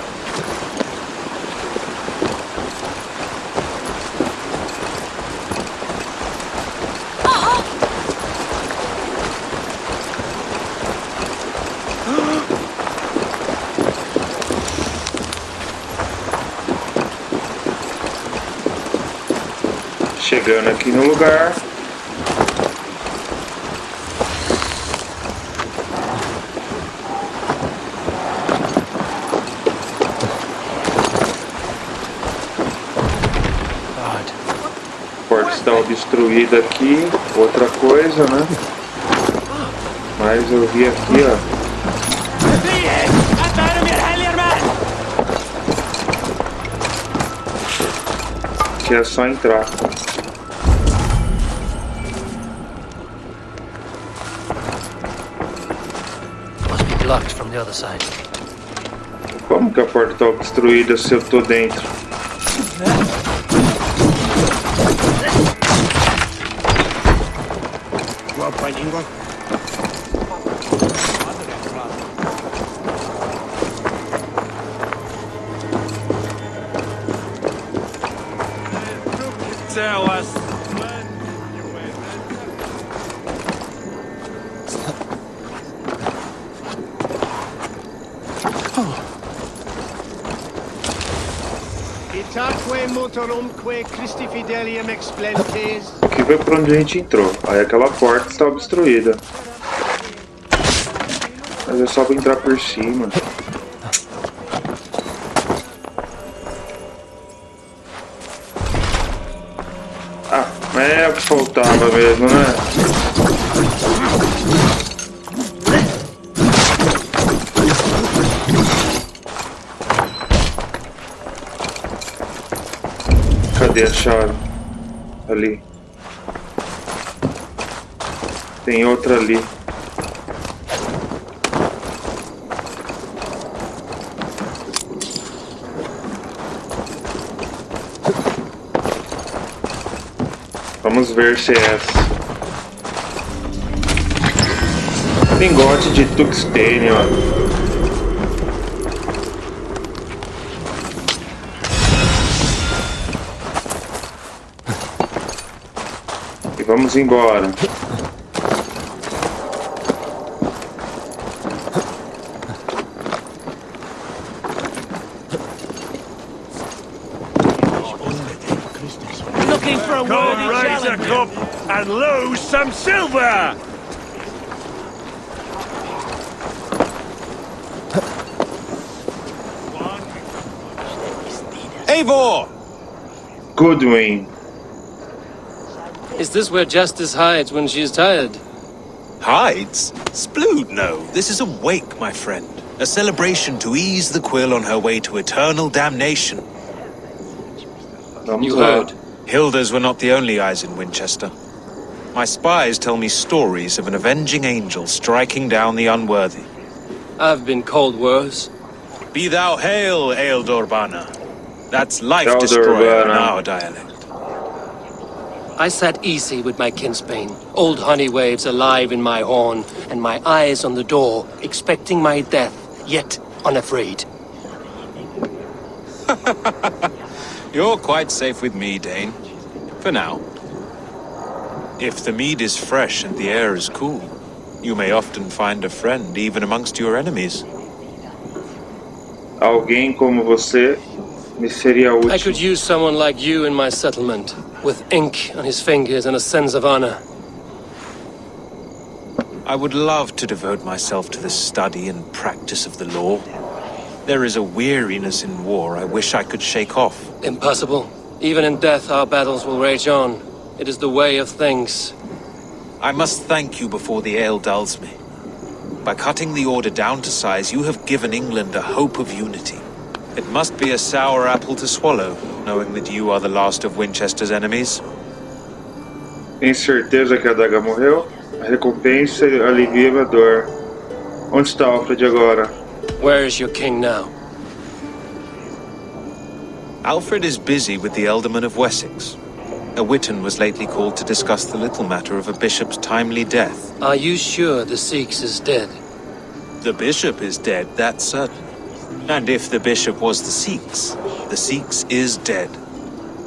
Chegando aqui no lugar. Está obstruída aqui, outra coisa, né? Mas eu vi aqui, ó. Que é só entrar. Must be blocked from the other side. Como que a porta está obstruída se eu tô dentro? tell us. Itaque motorumque Christi fidelium explentes. Aqui foi por onde a gente entrou. Aí aquela porta está obstruída. Mas é só pra entrar por cima. Ah, mas é o que faltava mesmo, né? Cadê a chave? Ali. Tem outra ali. Vamos ver se é essa. Lingote de tungstênio. E vamos embora. Looking for a worthy raise a cup and lose some silver. Eivor! Goodwin. Is this where Justice hides when she is tired? Hides? Splood, no. This is a wake, my friend. A celebration to ease the quill on her way to eternal damnation. You heard. Hilda's were not the only eyes in Winchester. My spies tell me stories of an avenging angel striking down the unworthy. I've been called worse. Be thou hail, Eildorbana. That's life destroyer in our dialect. I sat easy with my kinsbane, old honey waves alive in my horn, and my eyes on the door, expecting my death, yet unafraid. You're quite safe with me, Dane. For now. If the mead is fresh and the air is cool, you may often find a friend even amongst your enemies. Alguém como você me seria útil. I could use someone like you in my settlement, with ink on his fingers and a sense of honor. I would love to devote myself to the study and practice of the law. There is a weariness in war I wish I could shake off. Impossible. Even in death, our battles will rage on. It is the way of things. I must thank you before the ale dulls me. By cutting the order down to size, you have given England a hope of unity. It must be a sour apple to swallow, knowing that you are the last of Winchester's enemies. Tem certeza que a adaga morreu? A recompensa alivia a dor. Onde está Alfred agora? Where is your king now? Alfred is busy with the Ealdorman of Wessex. A Witan was lately called to discuss the little matter of a bishop's timely death. Are you sure the Sikhs is dead? The bishop is dead, that's certain. And if the bishop was the Sikhs is dead.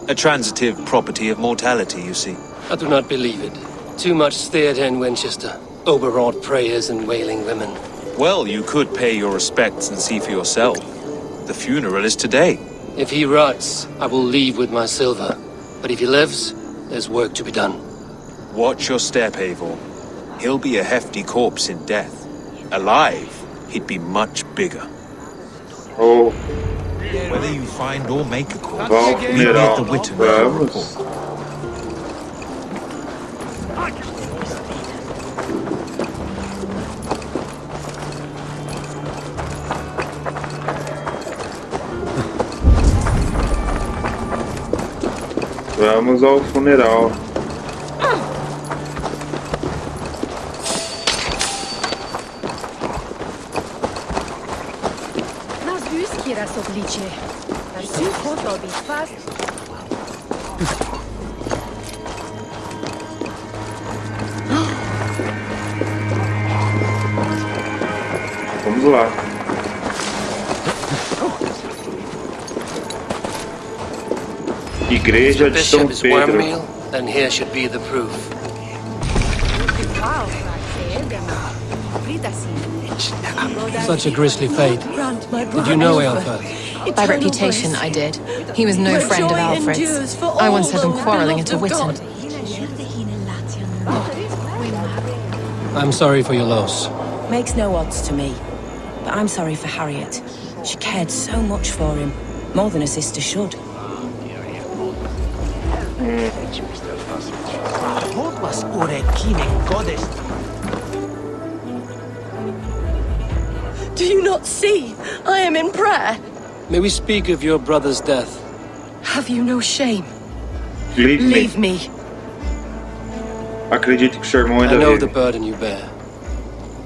A transitive property of mortality, you see. I do not believe it. Too much theatre in Winchester. Overwrought prayers and wailing women. Well, you could pay your respects and see for yourself. The funeral is today. If he rots, I will leave with my silver. But if he lives, there's work to be done. Watch your step, Eivor. He'll be a hefty corpse in death. Alive, he'd be much bigger. Oh. Whether you find or make a corpse, Valhalla. meet at the Witan for a report. Vamos ao funeral. Vamos lá. Igreja de São Bishop is Pedro. worm meal, then here should be the proof. Such a grisly fate. Did you know Aelfred? By reputation, I did. He was no friend of Alfred's. I once had them quarrelling at a Witten. I'm sorry for your loss. Makes no odds to me. But I'm sorry for Harriet. She cared so much for him. More than a sister should. Do you not see? I am in prayer. May we speak of your brother's death? Have you no shame? Leave me. Acredito que seu irmão ainda I know vive. the burden you bear.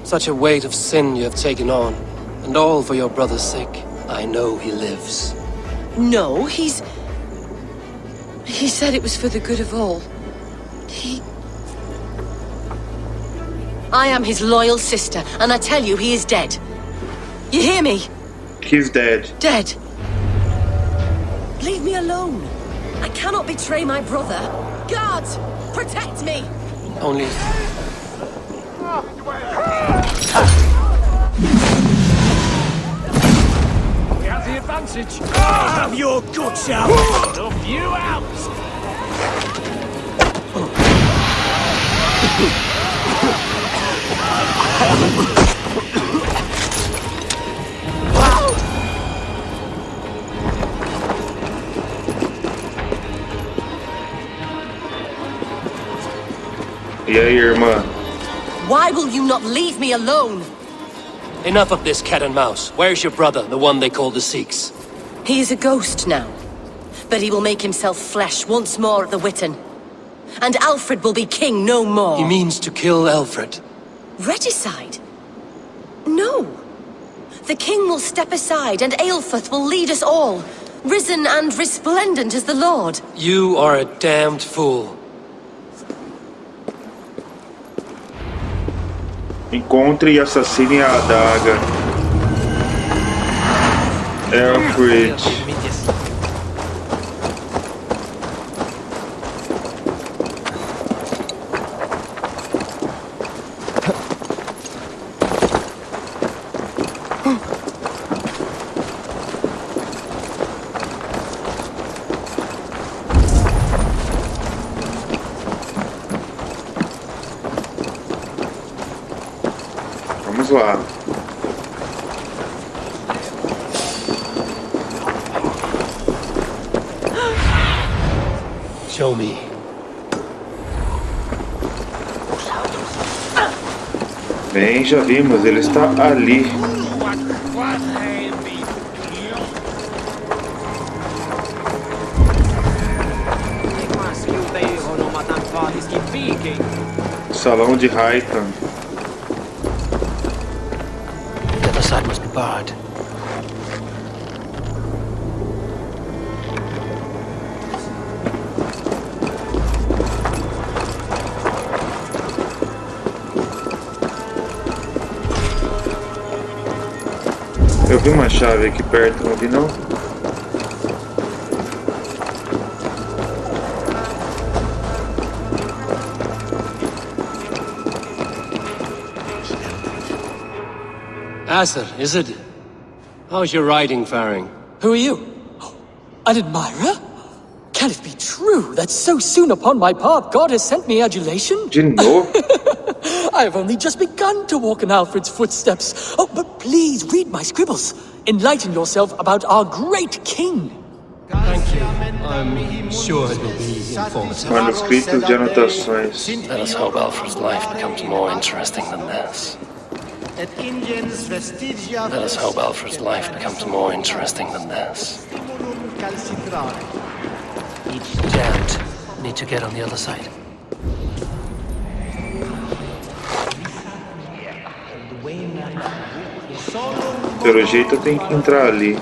Such a weight of sin you have taken on, and all for your brother's sake. I know he lives. No, He said it was for the good of all. I am his loyal sister, and I tell you he is dead. You hear me? He's dead. Dead. Leave me alone. I cannot betray my brother. Guards, protect me. Only... We have the advantage. Have your guts out. Enough you out. E aí, irmã? Why will you not leave me alone? Enough of this cat and mouse. Where's your brother, the one they call the Sikhs? He is a ghost now. But he will make himself flesh once more at the Witten. And Alfred will be king no more. He means to kill Alfred. Regicide? No. The king will step aside and Aelfrith will lead us all, risen and resplendent as the Lord. You are a damned fool. Encontre e assassine a adaga. Alfred. Vamos lá. Show me. Bem, já vimos, ele está ali. Salão de Raitan. The other side must be barred. Eu vi uma chave aqui perto, não vi não? Asser, is it? How's your riding faring? Who are you? An admirer? Can it be true that so soon upon my path God has sent me adulation? De novo? I have only just begun to walk in Alfred's footsteps. Oh, but please read my scribbles. Enlighten yourself about our great king. Thank you. I'm sure it will be informative. Manuscritos de anotações. Let us hope Alfred's life becomes more interesting than this. Let us hope Alfred's life becomes more interesting than this. It's jammed. Need to get on the other side. Pelo jeito eu tenho que entrar ali.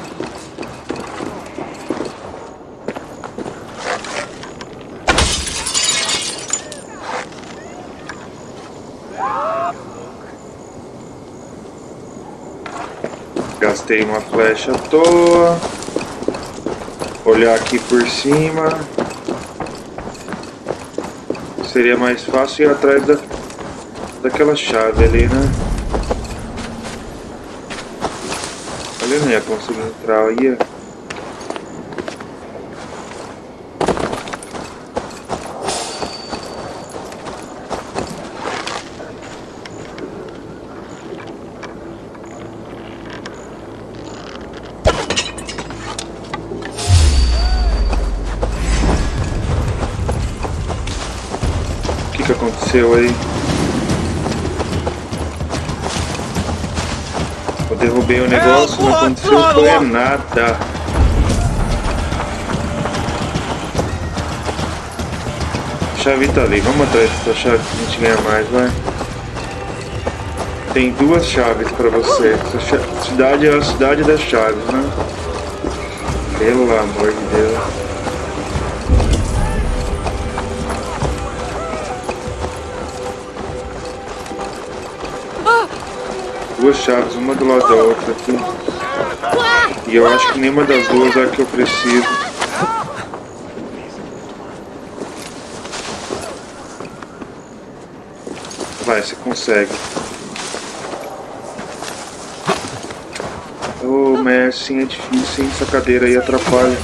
Gastei uma flecha à toa. olhar aqui por cima. Seria mais fácil ir atrás daquela chave ali, né? Olha, eu não ia conseguir entrar aí. O que aconteceu aí? Eu derrubei o negócio, não aconteceu foi nada. A chave tá ali, vamos atrás dessa chave que a gente ganha mais, vai. Tem duas chaves pra você. Essa cidade é a cidade das chaves, né? Pelo amor de Deus. Duas chaves, uma do lado da outra aqui. E eu acho que nenhuma das duas é a que eu preciso. Vai, você consegue. Ô, Messi, é difícil, hein? Essa cadeira aí atrapalha.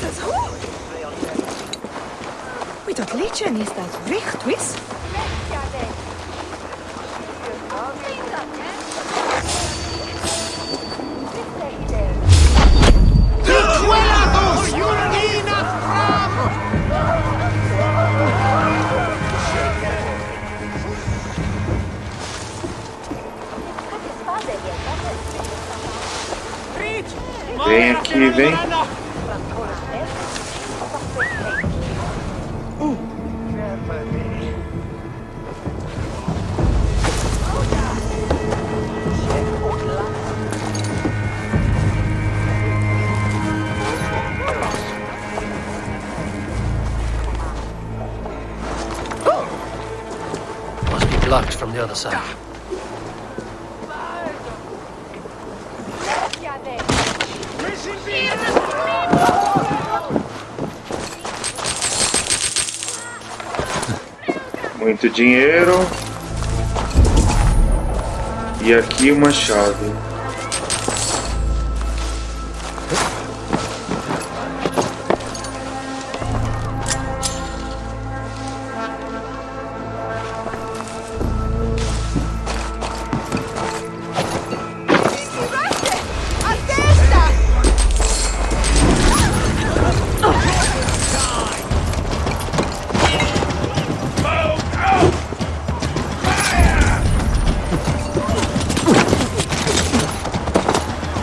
Vem aqui, vem. Must be blocked from the other side. Muito dinheiro. E aqui uma chave.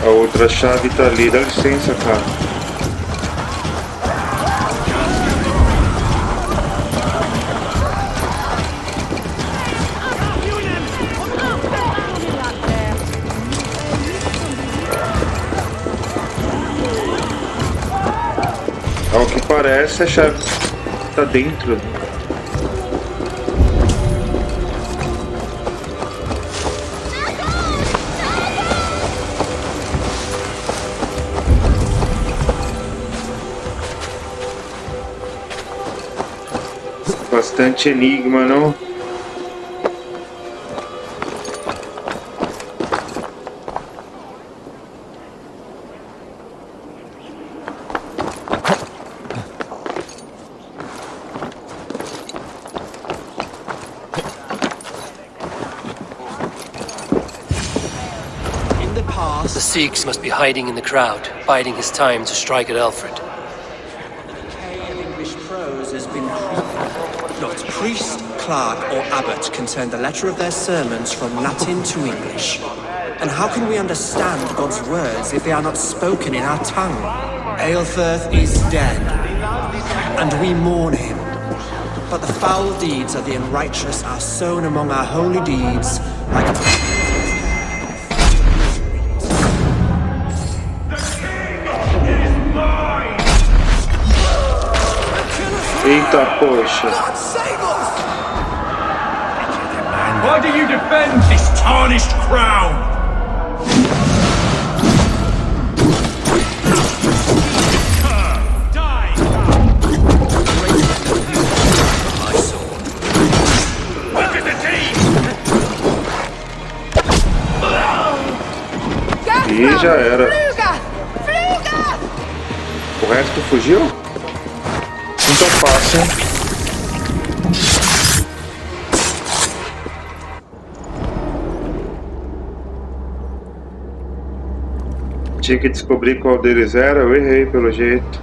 A outra chave tá ali, dá licença, cara. Ao que parece, a chave tá dentro. Bastante enigma, não? The Sikhs must be hiding in the crowd, biding his time to strike at Alfred. Not priest, clerk, or abbot can turn the letter of their sermons from Latin to English. And how can we understand God's words if they are not spoken in our tongue? Aelfirth is dead, and we mourn him. But the foul deeds of the unrighteous are sown among our holy deeds like a... Eita, poxa. Why do you defend this tarnished crown? Die! já era. O resto fugiu? Não tão fácil, hein? Tinha que descobrir qual deles era, eu errei pelo jeito.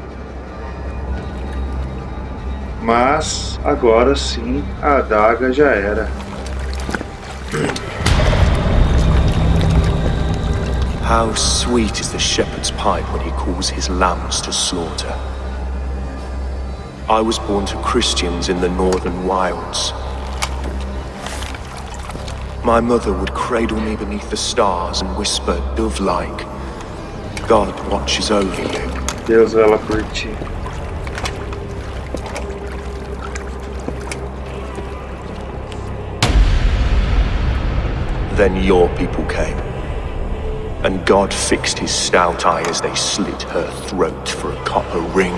Mas agora sim a adaga já era. How sweet is the shepherd's pipe when he calls his lambs to slaughter. I was born to Christians in the northern wilds. My mother would cradle me beneath the stars and whisper, dove-like, God watches over you. Deus vela por ti. Then your people came, and God fixed his stout eye as they slit her throat for a copper ring.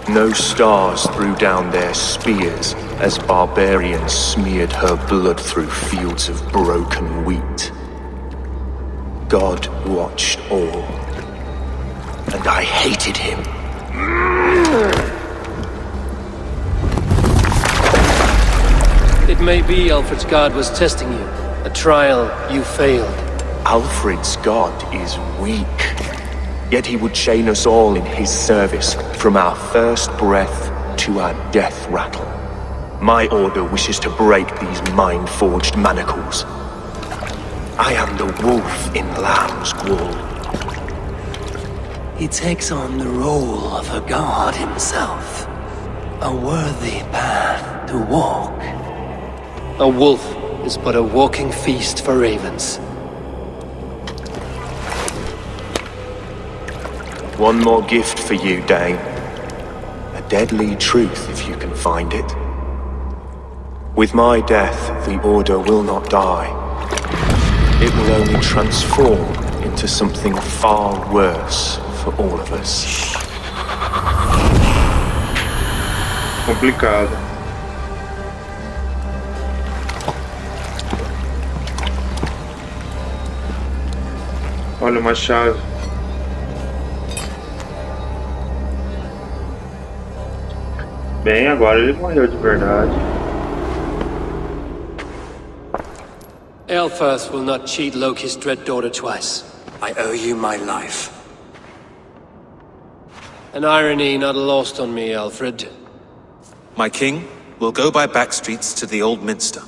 No stars threw down their spears as barbarians smeared her blood through fields of broken wheat. God watched all, and I hated him. It may be Alfred's God was testing you. A trial you failed. Alfred's God is weak, yet he would chain us all in his service, from our first breath to our death rattle. My order wishes to break these mind-forged manacles. I am the wolf in lamb's wool. He takes on the role of a god himself. A worthy path to walk. A wolf is but a walking feast for ravens. One more gift for you, Dane. A deadly truth if you can find it. With my death, the Order will not die. It will only transform into something far worse for all of us. Complicado. Olha uma chave. Bem, agora ele morreu de verdade. Aelfirth will not cheat Loki's dread daughter twice. I owe you my life. An irony not lost on me, Alfred. My king will go by back streets to the Old Minster.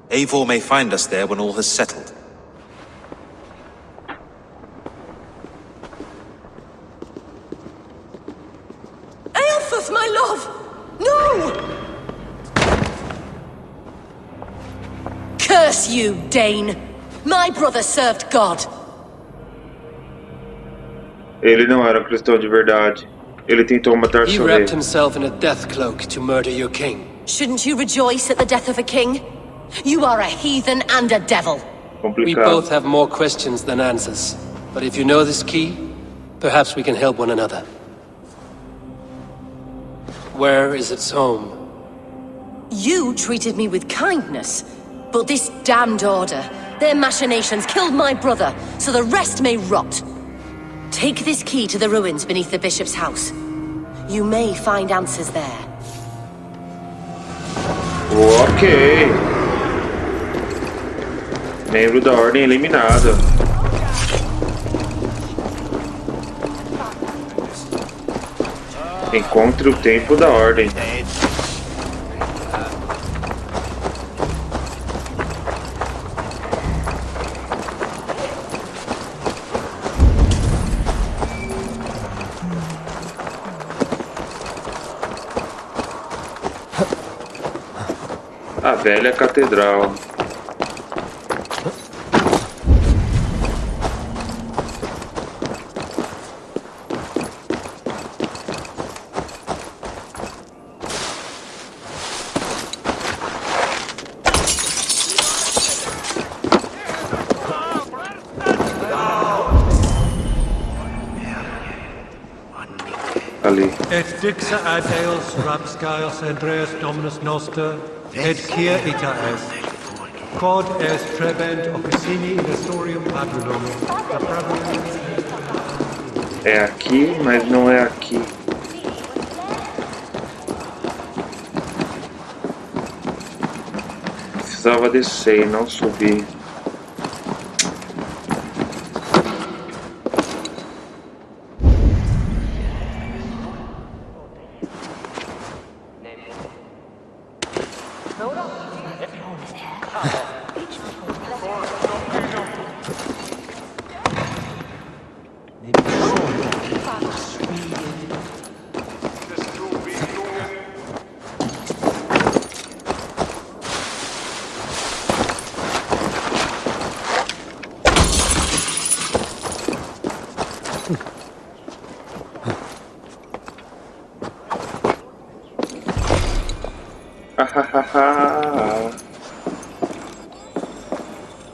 Eivor may find us there when all has settled. Aelfirth, my love! No! Curse you, Dane! My brother served God. Ele não era cristão de verdade. Ele tentou matar He seu rei. wrapped himself in a death cloak to murder your king. Shouldn't you rejoice at the death of a king? You are a heathen and a devil. We both have more questions than answers. But if you know this key, perhaps we can help one another. Where is its home? You treated me with kindness, but this damned Order, their machinations killed my brother, so the rest may rot. Take this key to the ruins beneath the bishop's house. You may find answers there. Ok. Membro da Ordem eliminado. Encontre o tempo da Ordem. A velha catedral. Ali. Et dixa ad eos rapscaios Andreas Dominus Noster, et kia ita est. Quod est trebent officini nestorium adrenum. É aqui, mas não é aqui. Precisava descer e não subir.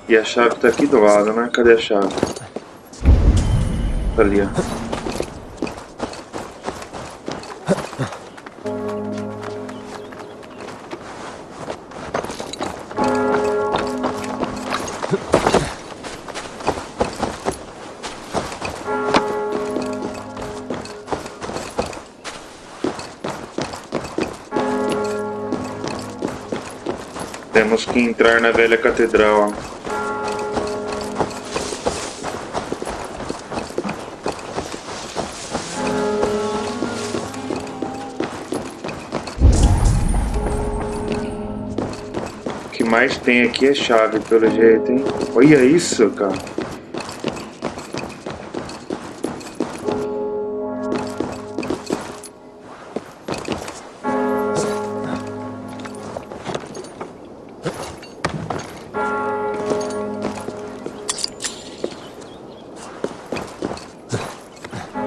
E a chave tá aqui do lado, né? Cadê a chave? Tá ali, ó. Temos que entrar na velha catedral, ó. O que mais tem aqui é chave, pelo jeito, hein? Olha isso, cara.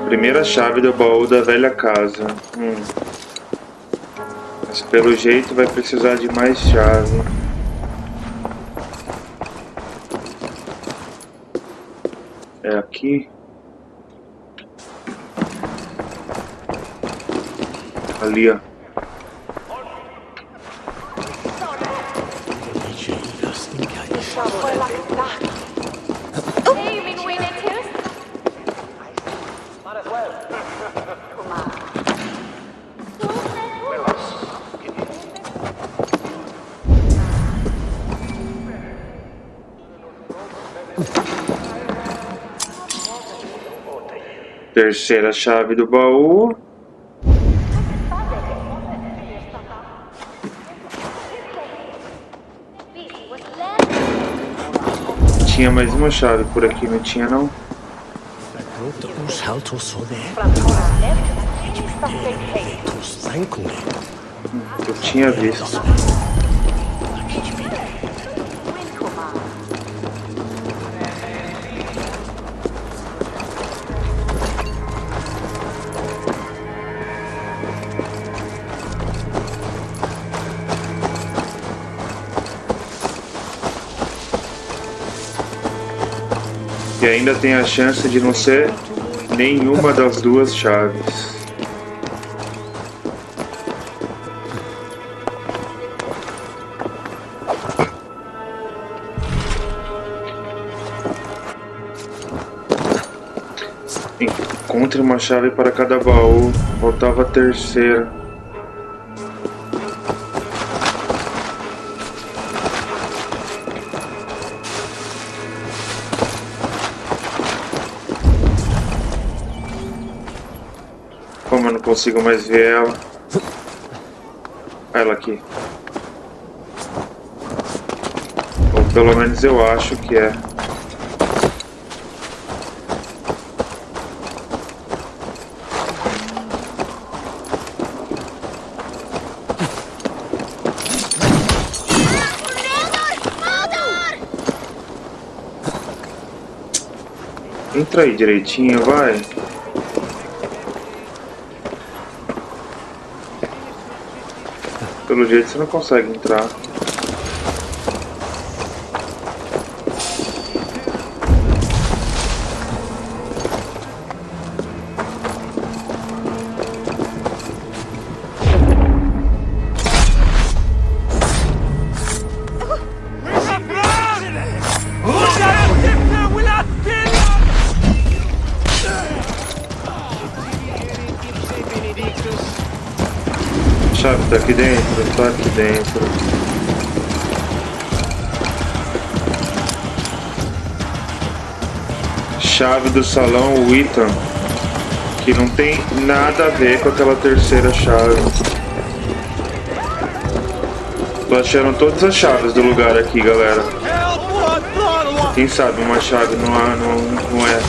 Primeira chave do baú da velha casa. Mas pelo jeito vai precisar de mais chave. É aqui? Ali, ó. Terceira chave do baú. Tinha mais uma chave por aqui, não tinha não? Eu tinha visto. E ainda tem a chance de não ser nenhuma das duas chaves. Encontre uma chave para cada baú. Faltava a terceira. Como eu não consigo mais ver ela. Ela aqui. Ou pelo menos eu acho que é. Entra aí direitinho, vai. Pelo jeito você não consegue entrar. chave tá aqui dentro? Tá aqui dentro. Chave do salão, o item. Que não tem nada a ver com aquela terceira chave. Tô achando todas as chaves do lugar aqui, galera. Quem sabe uma chave não é.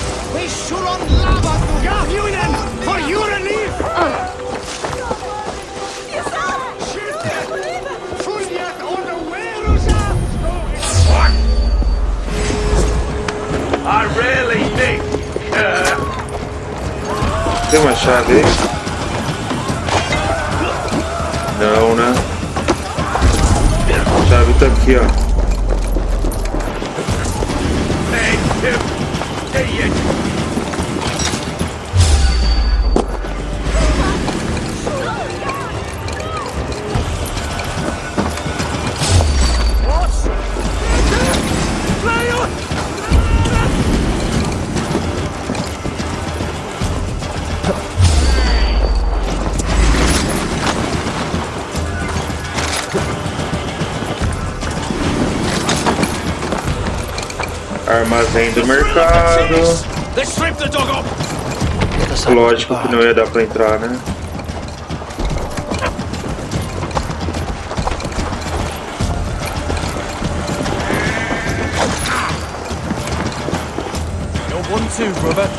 I really think. Tem uma chave aí? Não, né? A chave tá aqui, ó. Armazém do mercado. Lógico que não ia dar pra entrar, né? You're 1-2, brother.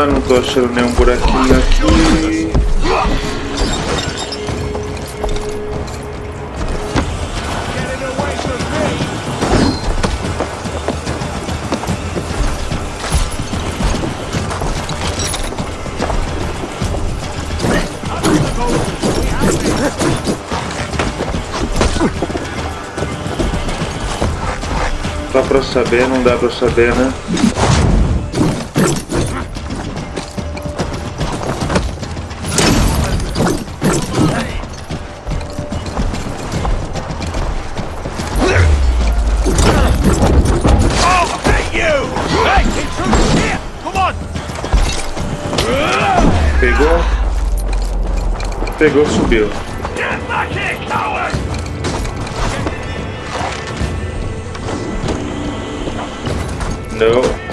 Não tô achando nenhum buraquinho aqui. Dá pra saber, não dá pra saber, né? Pegou, subiu. Não.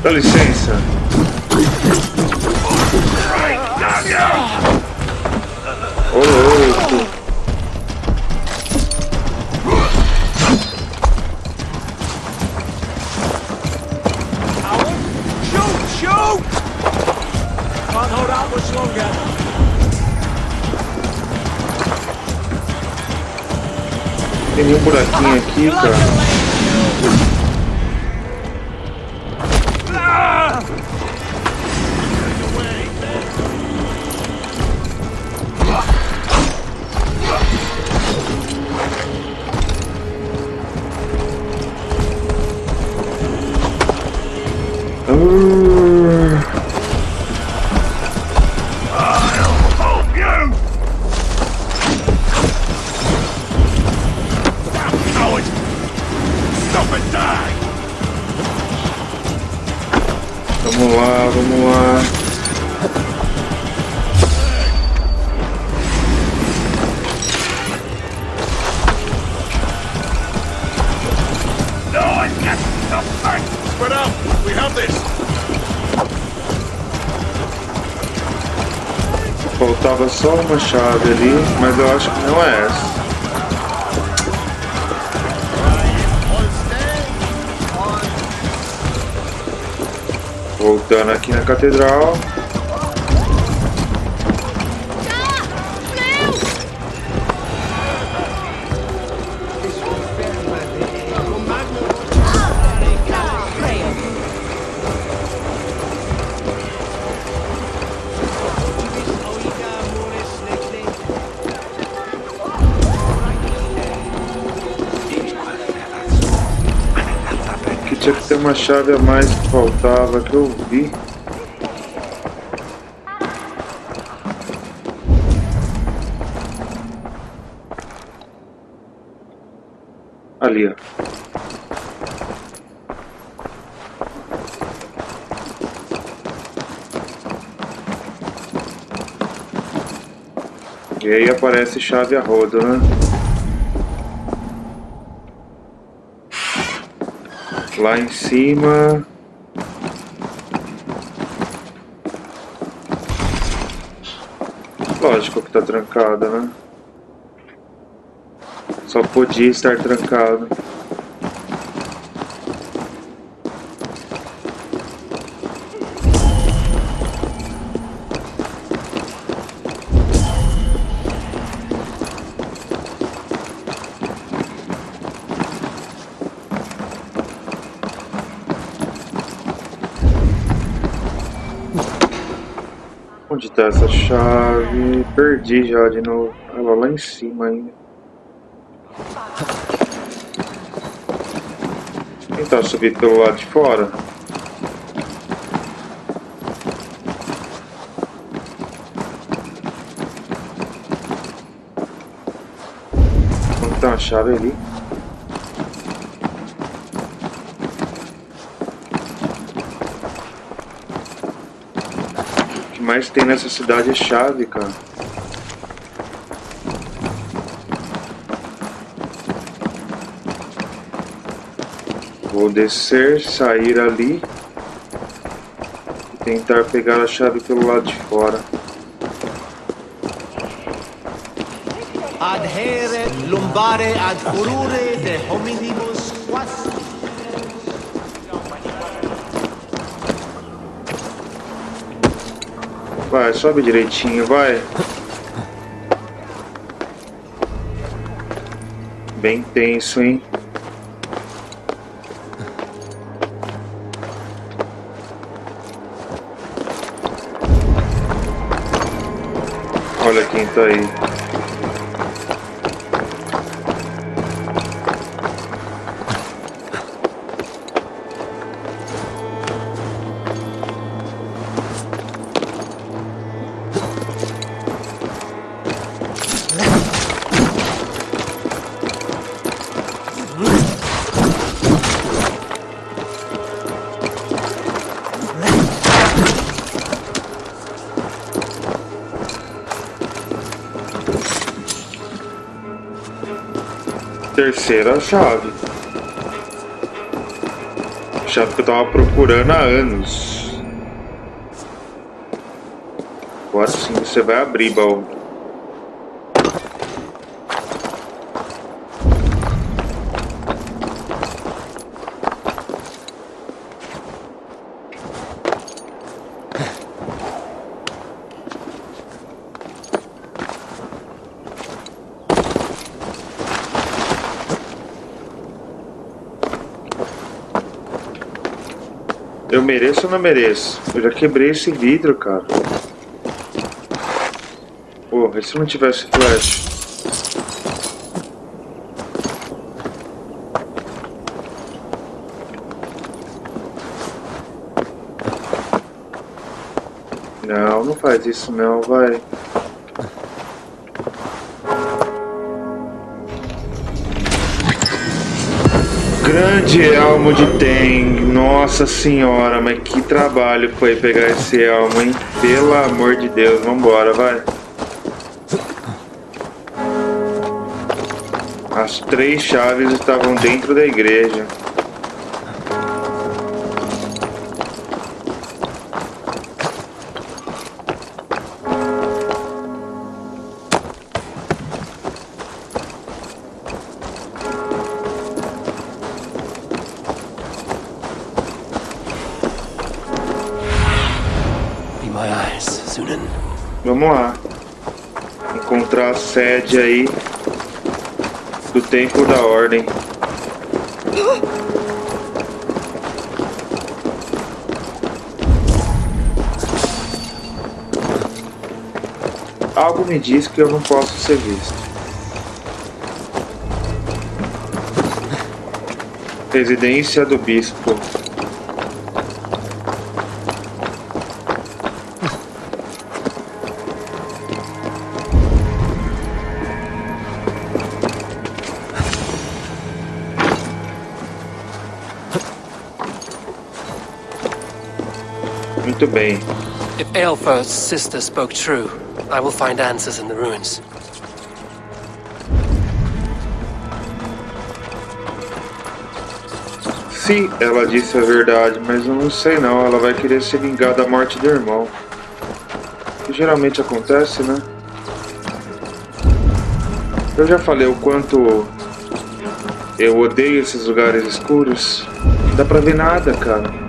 Dá licença. Ô, louco. Shoot! Can't hold out much longer. Tem nenhum buraquinho aqui, cara. Vamos lá. Spread out. We have this. Faltava só uma chave ali, mas eu acho que não é essa. Voltando aqui na catedral. tinha que ter uma chave a mais que faltava, que eu vi. Ali, ó. E aí aparece chave a rodo, né? Lá em cima... Lógico que tá trancada, né? Só podia estar trancado. Onde tá essa chave? Perdi já de novo. Ela lá em cima ainda. Tentar subir pelo lado de fora. Onde tá a chave ali? O que mais tem nessa cidade é chave, cara. Vou descer, sair ali e tentar pegar a chave pelo lado de fora. Adhere lumbare ad furore de hominibus quasi. Vai, sobe direitinho, vai. Bem tenso, hein? Olha quem tá aí. Terceira chave. Chave que eu tava procurando há anos. Agora sim você vai abrir, baú. Eu mereço ou não mereço? Eu já quebrei esse vidro, cara. Porra, e se não tivesse flash? Não, não faz isso não, vai. Grande elmo de Teng, nossa senhora, mas que trabalho foi pegar esse elmo, hein? Pelo amor de Deus, vambora, vai. As 3 chaves estavam dentro da igreja. Vamos lá. Encontrar a sede aí do Templo da Ordem. Algo me diz que eu não posso ser visto. Residência do Bispo. Muito bem. If Aelfir's sister spoke true, I will find answers in the ruins. Se ela disse a verdade, mas eu não sei não, ela vai querer se vingar da morte do irmão. Que geralmente acontece, né? Eu já falei o quanto eu odeio esses lugares escuros. Não dá pra ver nada, cara.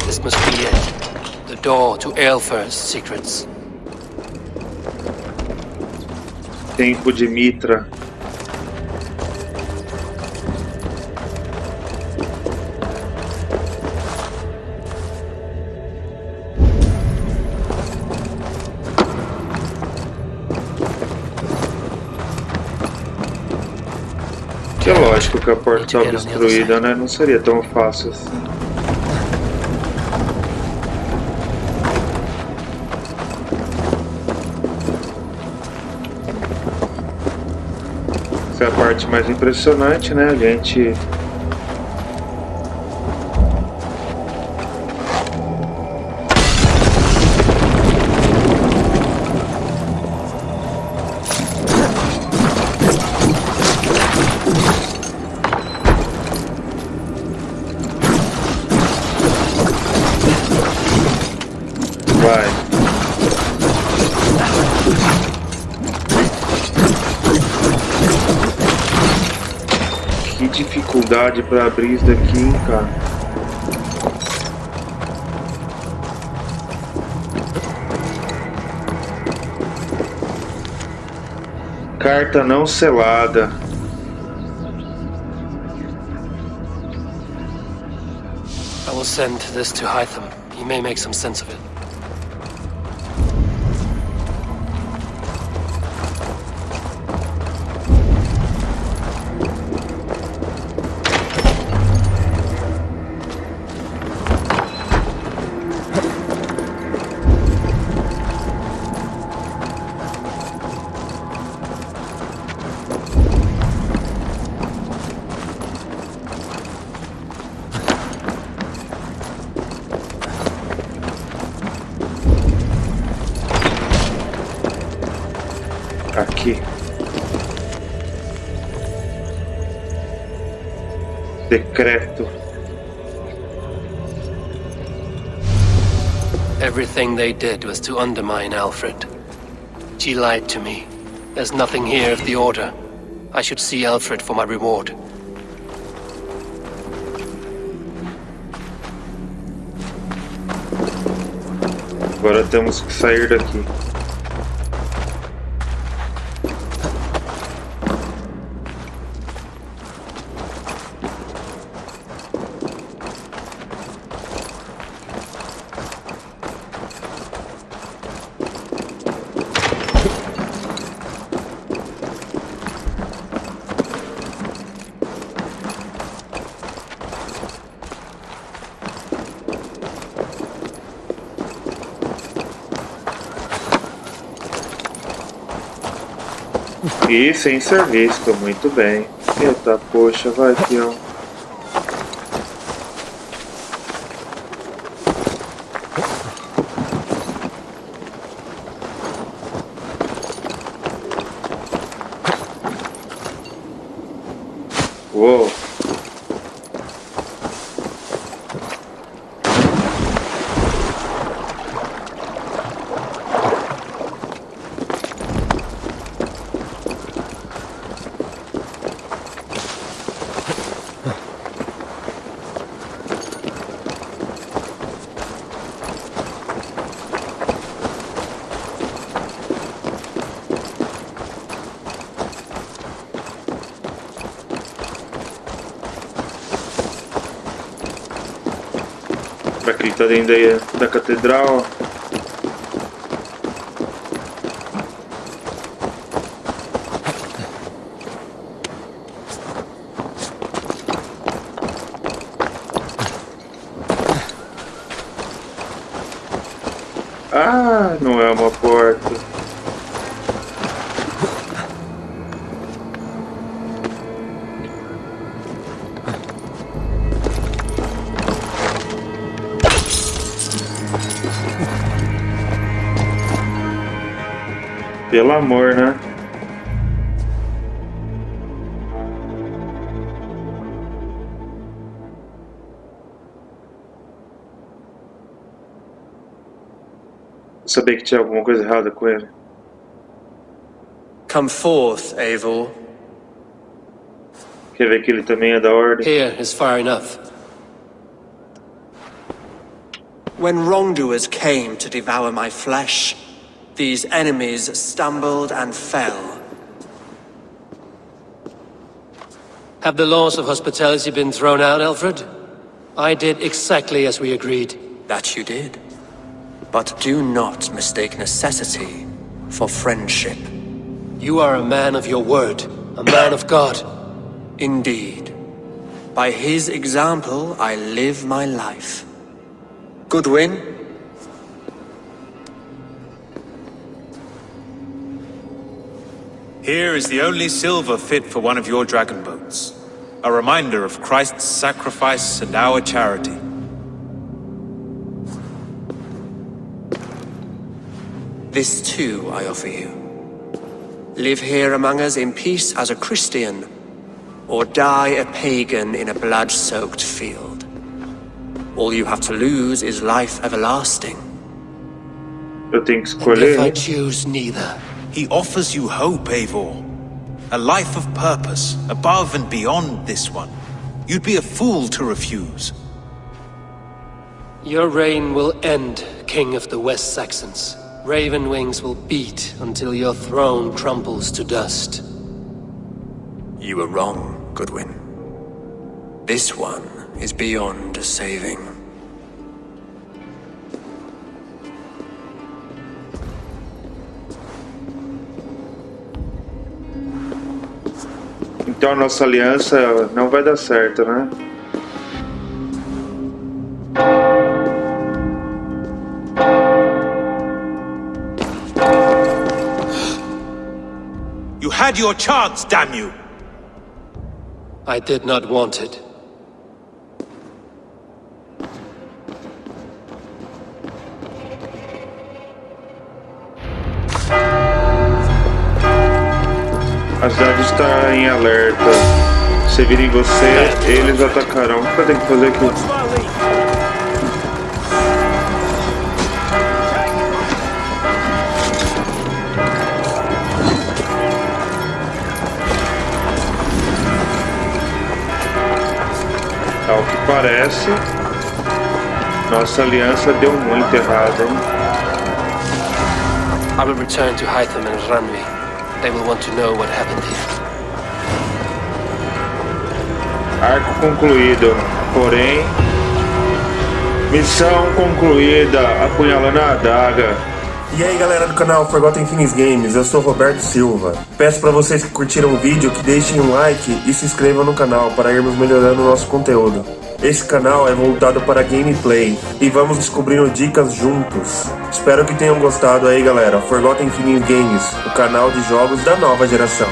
This must be it. The door to Aelfir's secrets. Tempo de Mitra. É lógico que a porta está obstruída, né? Não seria tão fácil assim. Essa é a parte mais impressionante, né? A gente... dificuldade para abrir isso daqui, hein, cara. Carta não selada. I will send this to Hytham. He may make some sense of it. Aqui. Decreto. Everything they did was to undermine Alfred. She lied to me. There's nothing here of the Order. I should see Alfred for my reward. Agora temos que sair daqui. E sem ser visto, muito bem. Eita, poxa, vai, peão. Uou. Será que ele tá dentro da catedral? Ah, não é uma porta. Pelo amor, né? Eu sabia que tinha alguma coisa errada com ele. Come forth, Eivor. Quer ver que ele também é da ordem? Here is far enough. When wrongdoers came to devour my flesh, these enemies stumbled and fell. Have the laws of hospitality been thrown out, Alfred? I did exactly as we agreed. That you did. But do not mistake necessity for friendship. You are a man of your word, a man of God. Indeed. By his example, I live my life. Goodwin? Here is the only silver fit for one of your dragon boats. A reminder of Christ's sacrifice and our charity. This too I offer you. Live here among us in peace as a Christian, or die a pagan in a blood-soaked field. All you have to lose is life everlasting. Eu tenho que escolher. If I choose neither. He offers you hope, Eivor. A life of purpose, above and beyond this one. You'd be a fool to refuse. Your reign will end, King of the West Saxons. Raven wings will beat until your throne crumbles to dust. You were wrong, Goodwin. This one is beyond saving. Então a nossa aliança não vai dar certo, né? You had your chance, damn you! I did not want it. A cidade está em alerta. Se virem você, eles atacarão. O que eu tenho que fazer aqui? Ao que parece, nossa aliança deu muito errado, hein? I will return to Hytham and Ranvi. They will want to know what happened here. Arco concluído, porém... Missão concluída, apunhalando a adaga. E aí galera do canal Forgotten Things Games, eu sou Roberto Silva. Peço para vocês que curtiram o vídeo que deixem um like e se inscrevam no canal para irmos melhorando o nosso conteúdo. Esse canal é voltado para gameplay e vamos descobrindo dicas juntos. Espero que tenham gostado aí galera, Forgotten Things Games, o canal de jogos da nova geração.